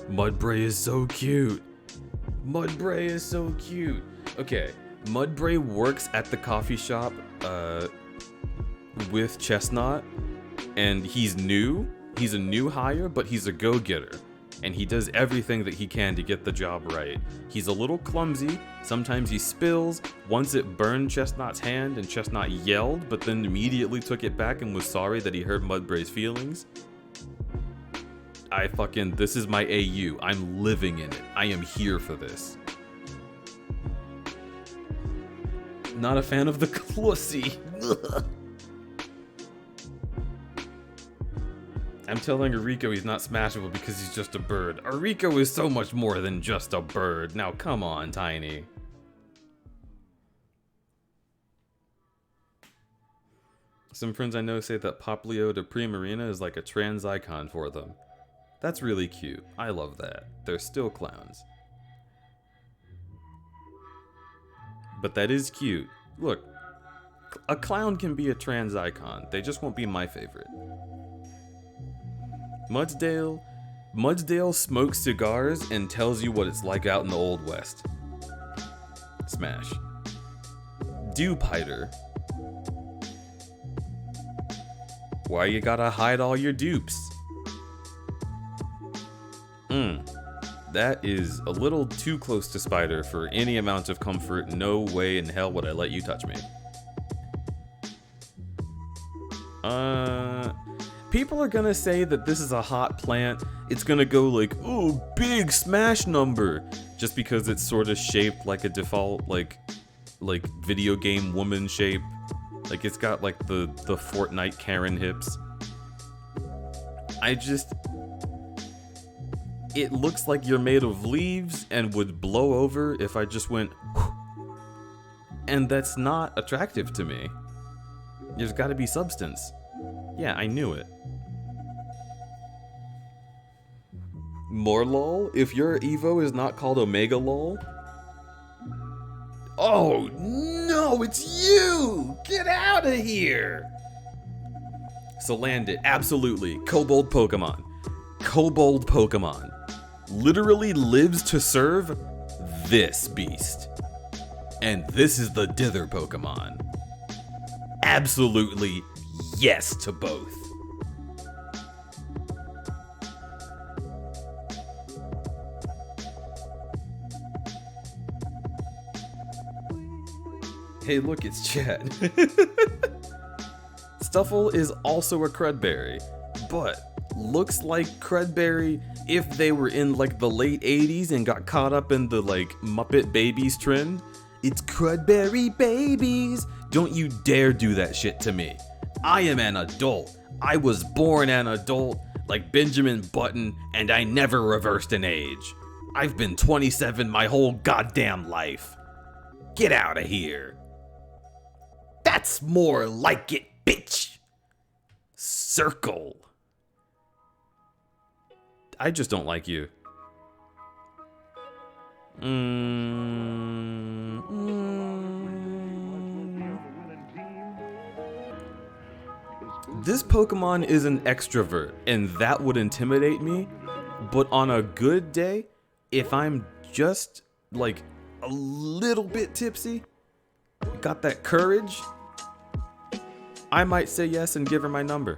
Mudbray is so cute. Mudbray is so cute. Okay, Mudbray works at the coffee shop with Chestnut, and he's new. He's a new hire, but he's a go-getter, and he does everything that he can to get the job right. He's a little clumsy. Sometimes he spills. Once it burned Chestnut's hand, and Chestnut yelled, but then immediately took it back and was sorry that he hurt Mudbray's feelings. This is my AU. I'm living in it. I am here for this. Not a fan of the Clussy. I'm telling Ariko he's not smashable because he's just a bird. Ariko is so much more than just a bird. Now come on, Tiny. Some friends I know say that Poplio de Primarina is like a trans icon for them. That's really cute. I love that. They're still clowns. But that is cute. Look, a clown can be a trans icon. They just won't be my favorite. Mudsdale smokes cigars and tells you what it's like out in the Old West. Smash. Dupiter. Why you gotta hide all your dupes? That is a little too close to Spider for any amount of comfort. No way in hell would I let you touch me. People are gonna say that this is a hot plant. It's gonna go like, ooh, big smash number. Just because it's sort of shaped like a default, like video game woman shape. Like it's got like the Fortnite Karen hips. It looks like you're made of leaves and would blow over if I just went whew. And that's not attractive to me. There's gotta be substance. Yeah, I knew it. More lol? If your Evo is not called Omega lol? Oh no, it's you! Get out of here! So land it, absolutely. Kobold Pokemon. Kobold Pokemon. Literally lives to serve this beast. And this is the Dither Pokemon. Absolutely yes to both. Hey, look, it's Chad. Stuffle is also a crudberry, but looks like crudberry if they were in like the late 80s and got caught up in the like Muppet Babies trend. It's crudberry babies. Don't you dare do that shit to me. I am an adult. I was born an adult like Benjamin Button, and I never reversed an age. I've been 27 my whole goddamn life. Get out of here. That's more like it, bitch. Circle. I just don't like you. This Pokemon is an extrovert, and that would intimidate me. But on a good day, if I'm just like a little bit tipsy, got that courage, I might say yes and give her my number.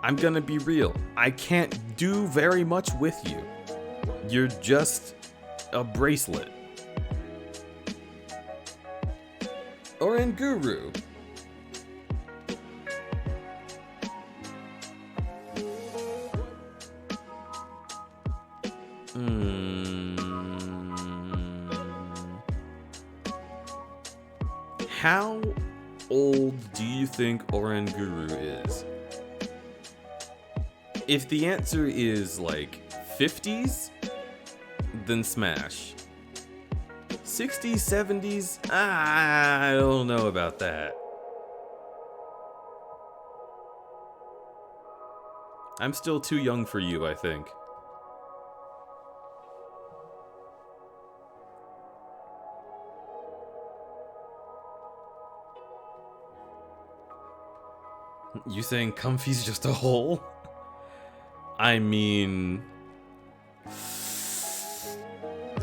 I'm gonna be real. I can't do very much with you. You're just a bracelet. Oranguru. How old do you think Oranguru is? If the answer is like 50s, then smash. 60s, 70s, I don't know about that. I'm still too young for you, I think. You saying comfy's just a hole? I mean,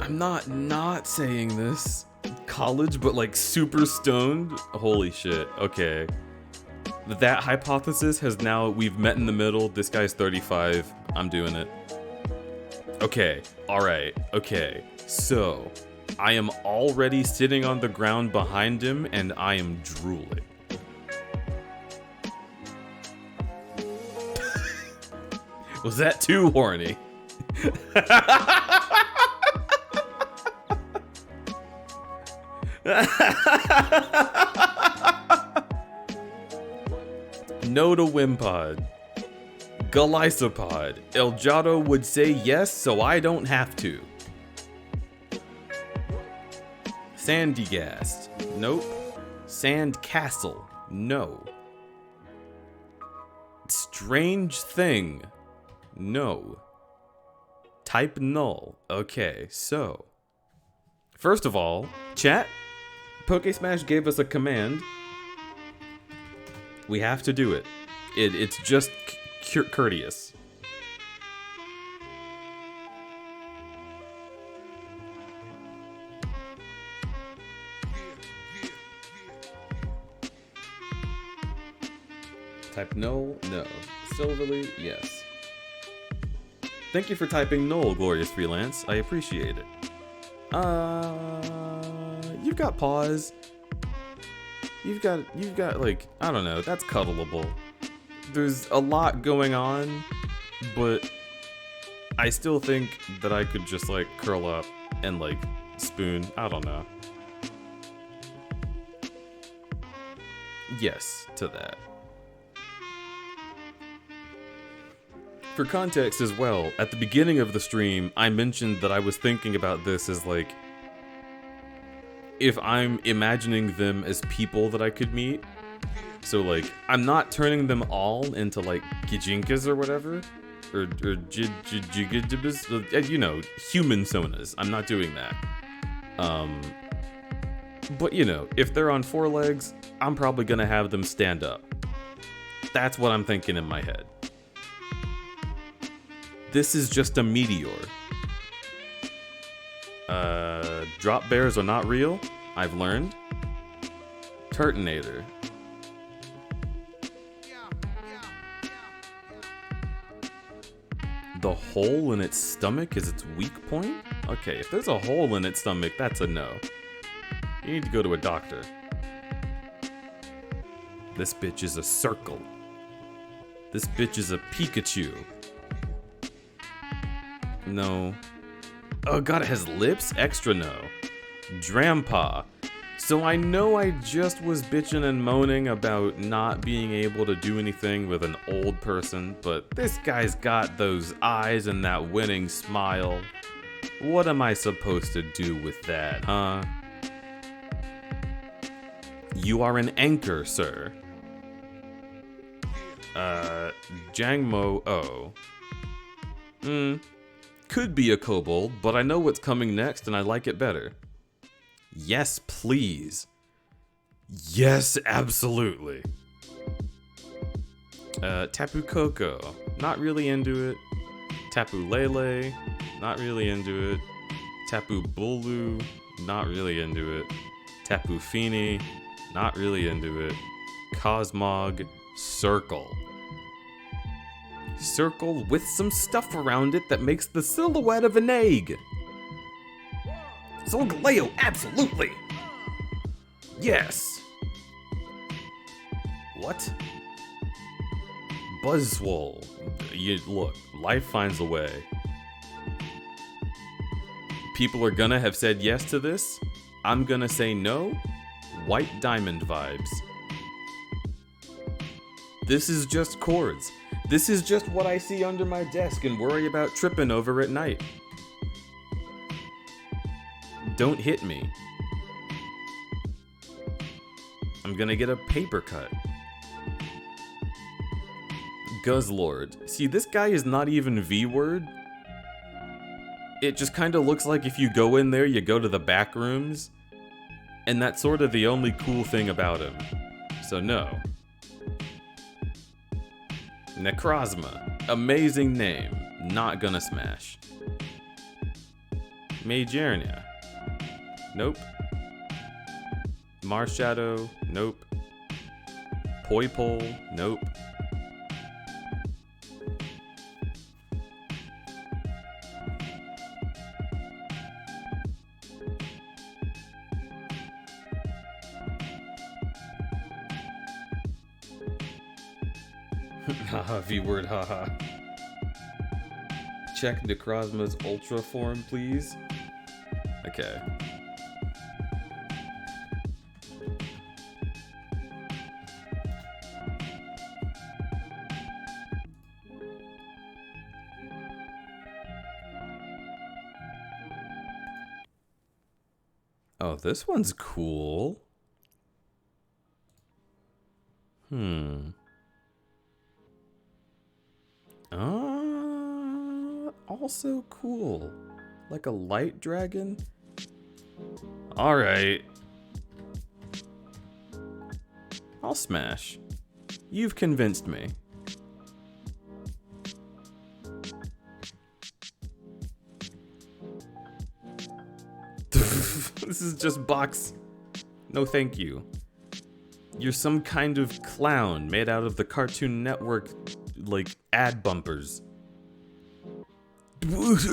I'm not saying this. College, but like super stoned? Holy shit. Okay. That hypothesis has now, we've met in the middle. This guy's 35. I'm doing it. Okay. Alright. Okay. So, I am already sitting on the ground behind him and I am drooling. Was that too horny? No to Wimpod. Galysopod. El Jado would say yes, so I don't have to. Sandygast. Nope. Sandcastle. No. Strange thing. No. Type null. Okay, so. First of all, chat, Pokesmash gave us a command. We have to do it. It's just courteous. Type null, no. Silverly, yes. Thank you for typing null, Glorious Freelance. I appreciate it. You've got pause. You've got like, I don't know, that's cuddleable. There's a lot going on, but I still think that I could just like curl up and like spoon. I don't know. Yes to that. For context as well, at the beginning of the stream, I mentioned that I was thinking about this as like, if I'm imagining them as people that I could meet. So like, I'm not turning them all into like Gijinkas or whatever, or Jigidibas, you know, human sonas. I'm not doing that. But you know, if they're on 4 legs, I'm probably gonna have them stand up. That's what I'm thinking in my head. This is just a meteor. Drop bears are not real, I've learned. Turtonator. The hole in its stomach is its weak point? Okay, if there's a hole in its stomach, that's a no. You need to go to a doctor. This bitch is a circle. This bitch is a Pikachu. No. Oh god, it has lips? Extra no. Drampa. So I know I just was bitching and moaning about not being able to do anything with an old person, but this guy's got those eyes and that winning smile. What am I supposed to do with that, huh? You are an anchor, sir. Jangmo O. Could be a kobold, but I know what's coming next and I like it better. Yes, please. Yes, absolutely. Tapu Koko, not really into it. Tapu Lele, not really into it. Tapu Bulu, not really into it. Tapu Fini, not really into it. Cosmog, Circle. Circle with some stuff around it that makes the silhouette of an egg. Solgaleo, absolutely! Yes! What? Buzzwole. Look, life finds a way. People are gonna have said yes to this. I'm gonna say no. White diamond vibes. This is just chords. This is just what I see under my desk and worry about tripping over at night. Don't hit me. I'm gonna get a paper cut. Guzzlord. See, this guy is not even V-word. It just kind of looks like if you go in there, you go to the back rooms. And that's sort of the only cool thing about him. So no. Necrozma. Amazing name. Not gonna smash. Majernia. Nope. Marshadow. Nope. Poipole. Nope. Haha, V-word, haha. Check Necrozma's Ultra form, please. Okay. Oh, this one's cool. Also cool. Like a light dragon? Alright. I'll smash. You've convinced me. This is just box. No thank you. You're some kind of clown made out of the Cartoon Network, like, ad bumpers. Yes,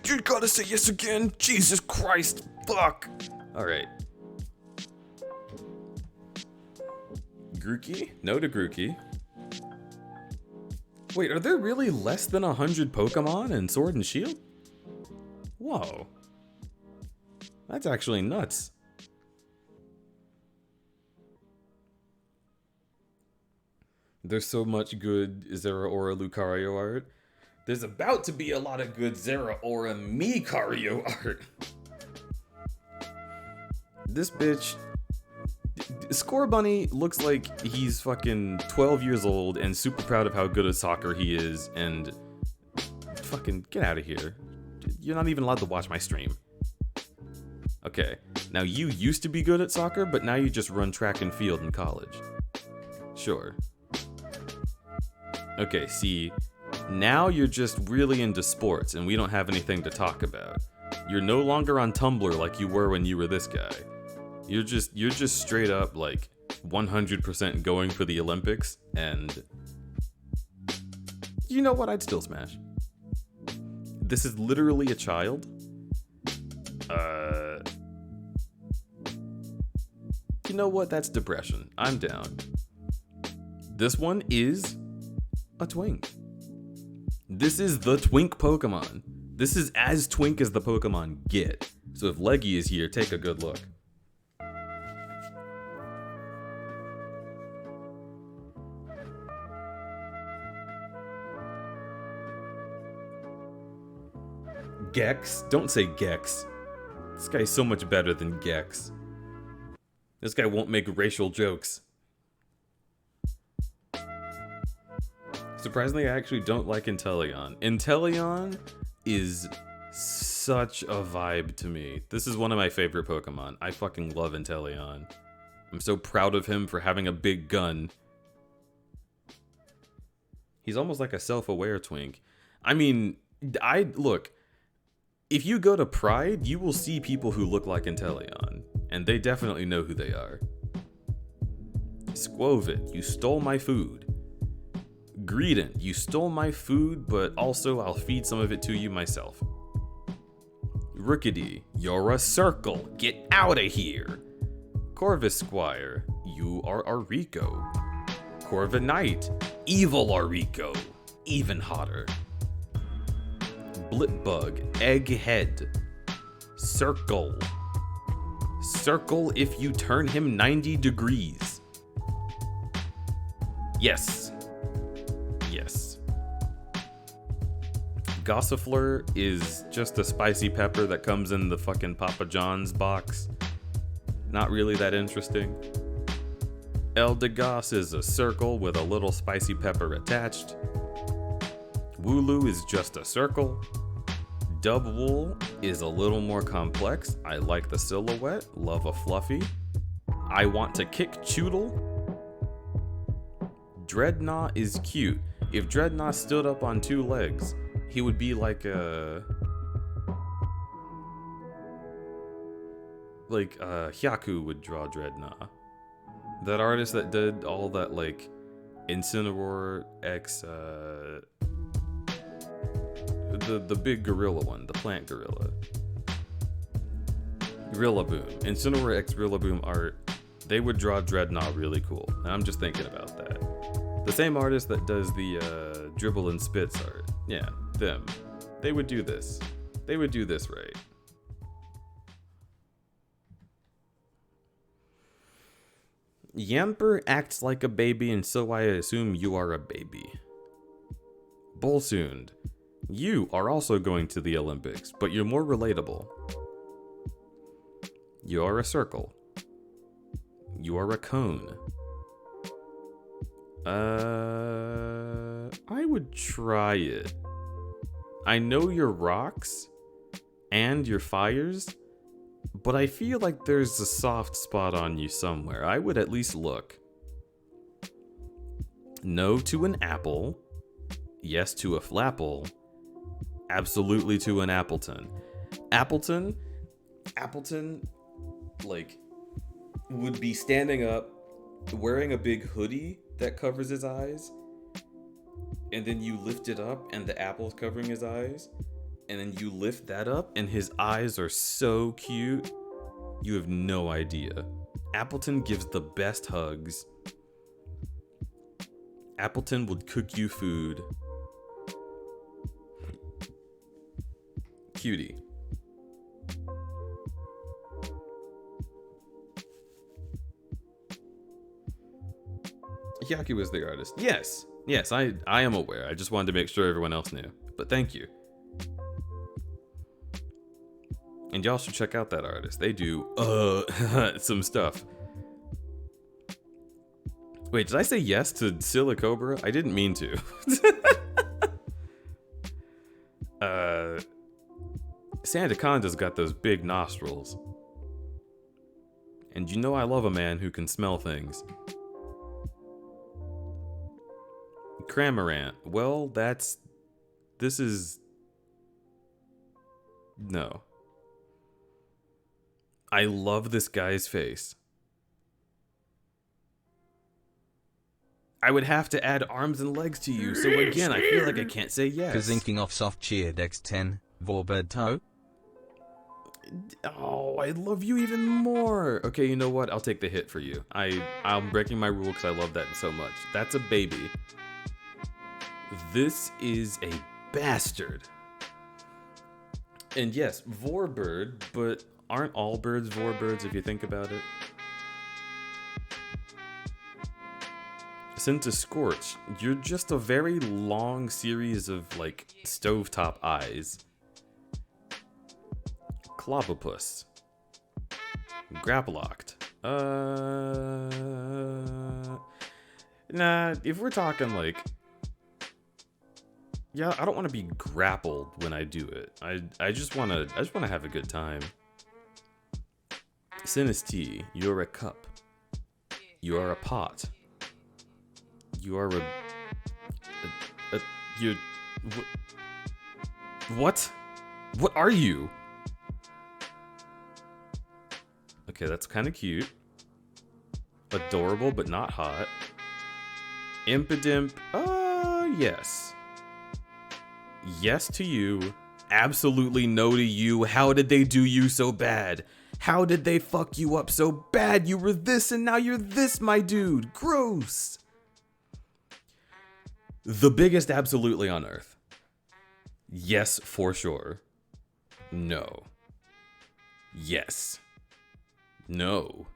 you gotta say yes again. Jesus Christ, fuck. Alright. Grookey? No to Grookey. Wait, are there really less than 100 Pokemon in Sword and Shield? Whoa. That's actually nuts. There's so much good Zeraora Lucario art. There's about to be a lot of good Zeraora Micario art. This bitch... Score Bunny looks like he's fucking 12 years old and super proud of how good at soccer he is, and... Fucking get out of here. You're not even allowed to watch my stream. Okay, now you used to be good at soccer, but now you just run track and field in college. Sure. Okay, see, now you're just really into sports and we don't have anything to talk about. You're no longer on Tumblr like you were when you were this guy. You're just straight up like 100% going for the Olympics, and you know what? I'd still smash. This is literally a child. You know what? That's depression. I'm down. This one is a twink. This is the twink Pokemon. This is as twink as the Pokemon get. So if Leggy is here, take a good look. Gex? Don't say Gex. This guy's so much better than Gex. This guy won't make racial jokes. Surprisingly, I actually don't like Inteleon. Inteleon is such a vibe to me. This is one of my favorite Pokemon. I fucking love Inteleon. I'm so proud of him for having a big gun. He's almost like a self-aware twink. I mean, look, if you go to Pride, you will see people who look like Inteleon, and they definitely know who they are. Squovid, you stole my food. Greedent, you stole my food, but also I'll feed some of it to you myself. Rookidee, you're a circle. Get out of here. Corvus Squire, you are Arico. Corviknight, evil Arico. Even hotter. Blipbug, Egghead. Circle. Circle if you turn him 90 degrees. Yes. Yes. Gossifleur is just a spicy pepper that comes in the fucking Papa John's box. Not really that interesting. Eldegoss is a circle with a little spicy pepper attached. Wooloo is just a circle. Dubwool is a little more complex. I like the silhouette, love a fluffy. I want to kick Choodle. Dreadnought is cute. If Dreadnought stood up on 2 legs, he would be like Hyaku would draw Dreadnought. That artist that did all that like Incineroar X the big gorilla one, the plant gorilla. Rillaboom. Incineroar X Rillaboom art, they would draw Dreadnought really cool. And I'm just thinking about that. The same artist that does the Dribble and Spits art. Yeah, them. They would do this. They would do this right. Yamper acts like a baby, and so I assume you are a baby. Bolsoond, you are also going to the Olympics, but you're more relatable. You are a circle. You are a cone. I would try it. I know your rocks and your fires, but I feel like there's a soft spot on you somewhere. I would at least look. No to an apple. Yes to a flapple. Absolutely to an Appleton. Appleton, like, would be standing up, wearing a big hoodie that covers his eyes, and then you lift it up and the apple's covering his eyes, and then you lift that up and his eyes are so cute, you have no idea. Appleton gives the best hugs. Appleton would cook you food. Cutie. Hyaku was the artist. Yes, I am aware. I just wanted to make sure everyone else knew. But thank you. And y'all should check out that artist. They do some stuff. Wait, did I say yes to Silicobra? I didn't mean to. Sandaconda's got those big nostrils. And you know I love a man who can smell things. Cramorant. Well, this is... No. I love this guy's face. I would have to add arms and legs to you, so again, I feel like I can't say yes.
Kazinking off soft cheered X10, Vorbird toe.
Oh, I love you even more. Okay, you know what? I'll take the hit for you. I'm breaking my rule because I love that so much. That's a baby. This is a bastard. And yes, Vorbird, but aren't all birds Vorbirds if you think about it? Scorch, you're just a very long series of, like, stovetop eyes. Clobopus. Grapplocked. Nah, if we're talking, like... Yeah, I don't want to be grappled when I do it. I just want to have a good time. Sinistee, you're a cup. You are a pot. You are you... What? What are you? Okay, that's kind of cute. Adorable, but not hot. Impidimp, yes. Yes to you. Absolutely no to you. How did they do you so bad? How did they fuck you up so bad? You were this and now you're this, my dude. Gross. The biggest absolutely on Earth. Yes, for sure. No. Yes. No.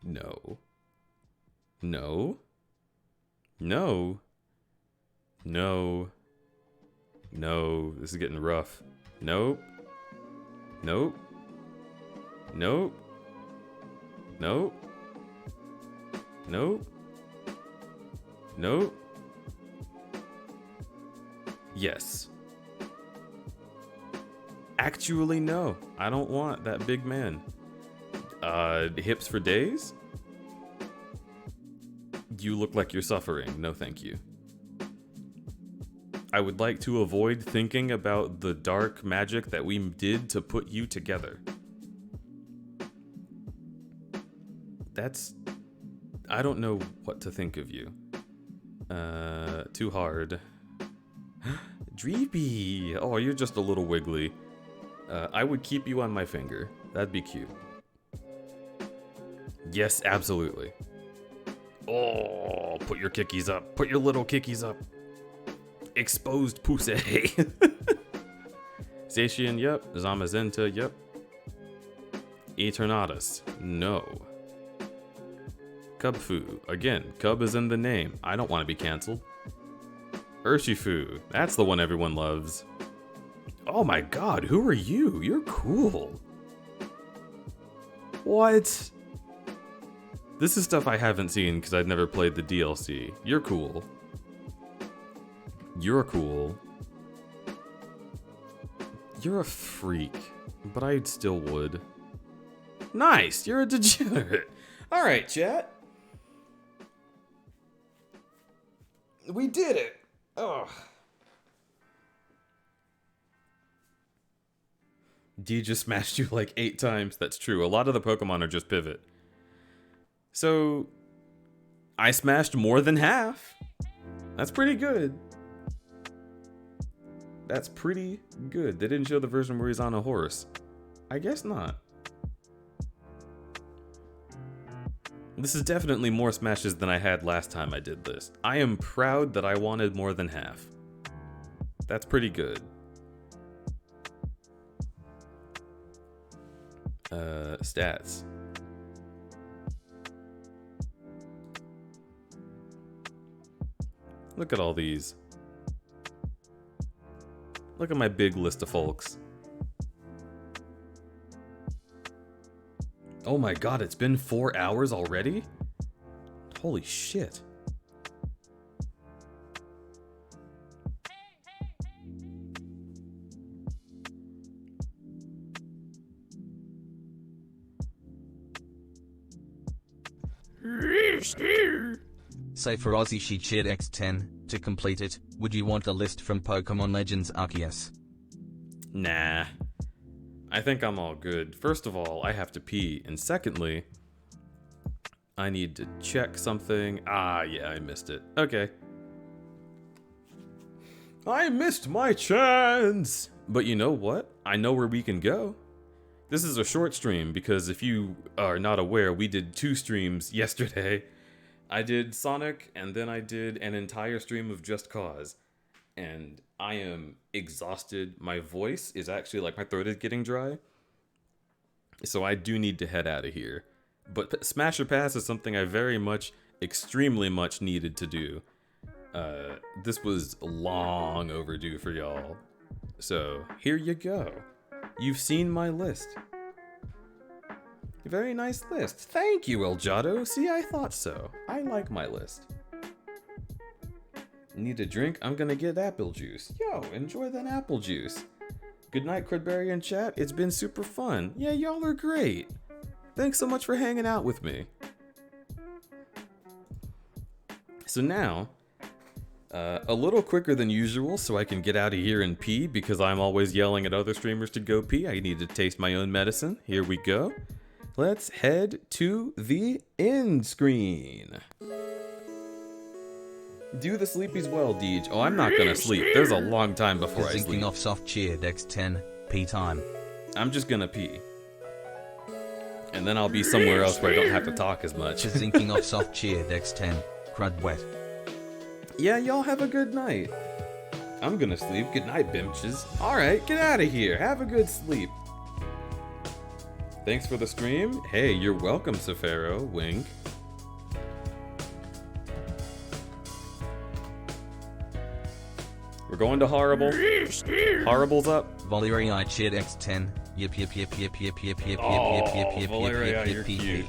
No. No. No. No. No. This is getting rough. Nope. Nope. Nope. Nope. Nope. Nope. Yes. Actually, no. I don't want that big man. Hips for days? You look like you're suffering. No, thank you. I would like to avoid thinking about the dark magic that we did to put you together. I don't know what to think of you. Too hard. Dreepy! Oh, you're just a little wiggly. I would keep you on my finger. That'd be cute. Yes, absolutely. Oh, put your kickies up. Put your little kickies up. Exposed pussy. Satian, yep. Zamazenta, yep. Eternatus, no. Cubfu, again, Cub is in the name. I don't want to be cancelled. Urshifu, that's the one everyone loves. Oh my god, who are you? You're cool. What? This is stuff I haven't seen because I've never played the DLC. You're cool. You're cool. You're a freak, but I still would. Nice, you're a degenerate. Alright, chat. We did it. Ugh. D just smashed you like 8 times. That's true. A lot of the Pokemon are just pivot. So, I smashed more than half. That's pretty good. That's pretty good. They didn't show the version where he's on a horse. I guess not. This is definitely more smashes than I had last time I did this. I am proud that I wanted more than half. That's pretty good. Stats. Look at all these. Look at my big list of folks. Oh my god, it's been 4 hours already? Holy shit.
Say for Ozzy she cheered X10. To complete it, would you want a list from Pokemon Legends Arceus?
Nah. I think I'm all good. First of all, I have to pee. And secondly, I need to check something. Ah, yeah, I missed it. Okay. I missed my chance! But you know what? I know where we can go. This is a short stream because if you are not aware, we did 2 streams yesterday. I did Sonic, and then I did an entire stream of Just Cause. And I am exhausted. My voice is actually, like, my throat is getting dry. So I do need to head out of here. But Smash or Pass is something I very much, extremely much needed to do. This was long overdue for y'all. So, here you go. You've seen my list. Very nice list. Thank you, Elgato. See, I thought so. I like my list. Need a drink? I'm gonna get apple juice. Yo, enjoy that apple juice. Good night, crudberry and chat. It's been super fun. Yeah, y'all are great. Thanks so much for hanging out with me. So now, a little quicker than usual so I can get out of here and pee because I'm always yelling at other streamers to go pee. I need to taste my own medicine. Here we go. Let's head to the end screen. Do the sleepies well, Deej. Oh, I'm not gonna sleep. There's a long time before I sleep.
Zinking off soft cheer, Dex 10, pee time.
I'm just gonna pee. And then I'll be somewhere else where I don't have to talk as much.
Zinking off soft cheer, Dex 10, crud wet.
Yeah, y'all have a good night. I'm gonna sleep. Good night, bimches. Alright, get out of here. Have a good sleep. Thanks for the stream. Hey, you're welcome, Safaro. Wink. We're going to Horrible. Horrible's up.
Valerie I cheered X10. Yip yip yip yip yip yip yip
Oh,
yip yip yip
Valeria,
yip
you're
yip yip
cute.
yip.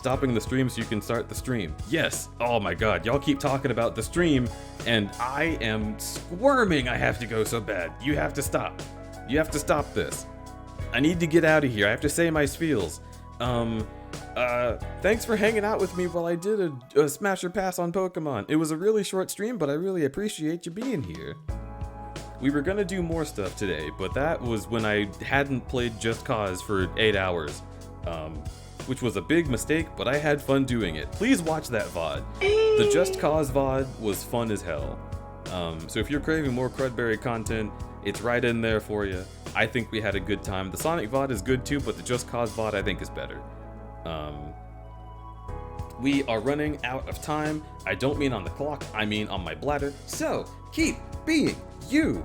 stopping the stream so you can start the stream. Yes. Oh my god, y'all keep talking about the stream, and I am squirming. I have to go so bad. You have to stop. You have to stop this. I need to get out of here. I have to say my spiels. Thanks for hanging out with me while I did a Smasher Pass on Pokemon. It was a really short stream, but I really appreciate you being here. We were gonna do more stuff today, but that was when I hadn't played Just Cause for 8 hours, which was a big mistake, but I had fun doing it. Please watch that VOD. The Just Cause VOD was fun as hell. So if you're craving more crudberry content, it's right in there for you. I think we had a good time. The Sonic VOD is good too, but the Just Cause VOD I think is better. We are running out of time. I don't mean on the clock, I mean on my bladder. So keep being you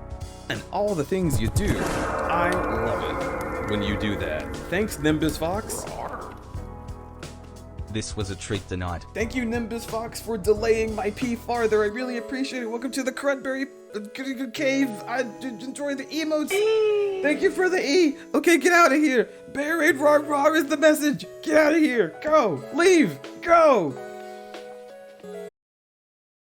and all the things you do. I love it when you do that. Thanks, Nimbus Fox.
This was a treat tonight.
Thank you, Nimbus Fox, for delaying my pee farther. I really appreciate it. Welcome to the Crudberry Cave. I enjoy the emotes. Thank you for the E. Okay, get out of here. Buried Rawr Rawr is the message. Get out of here. Go. Leave. Go.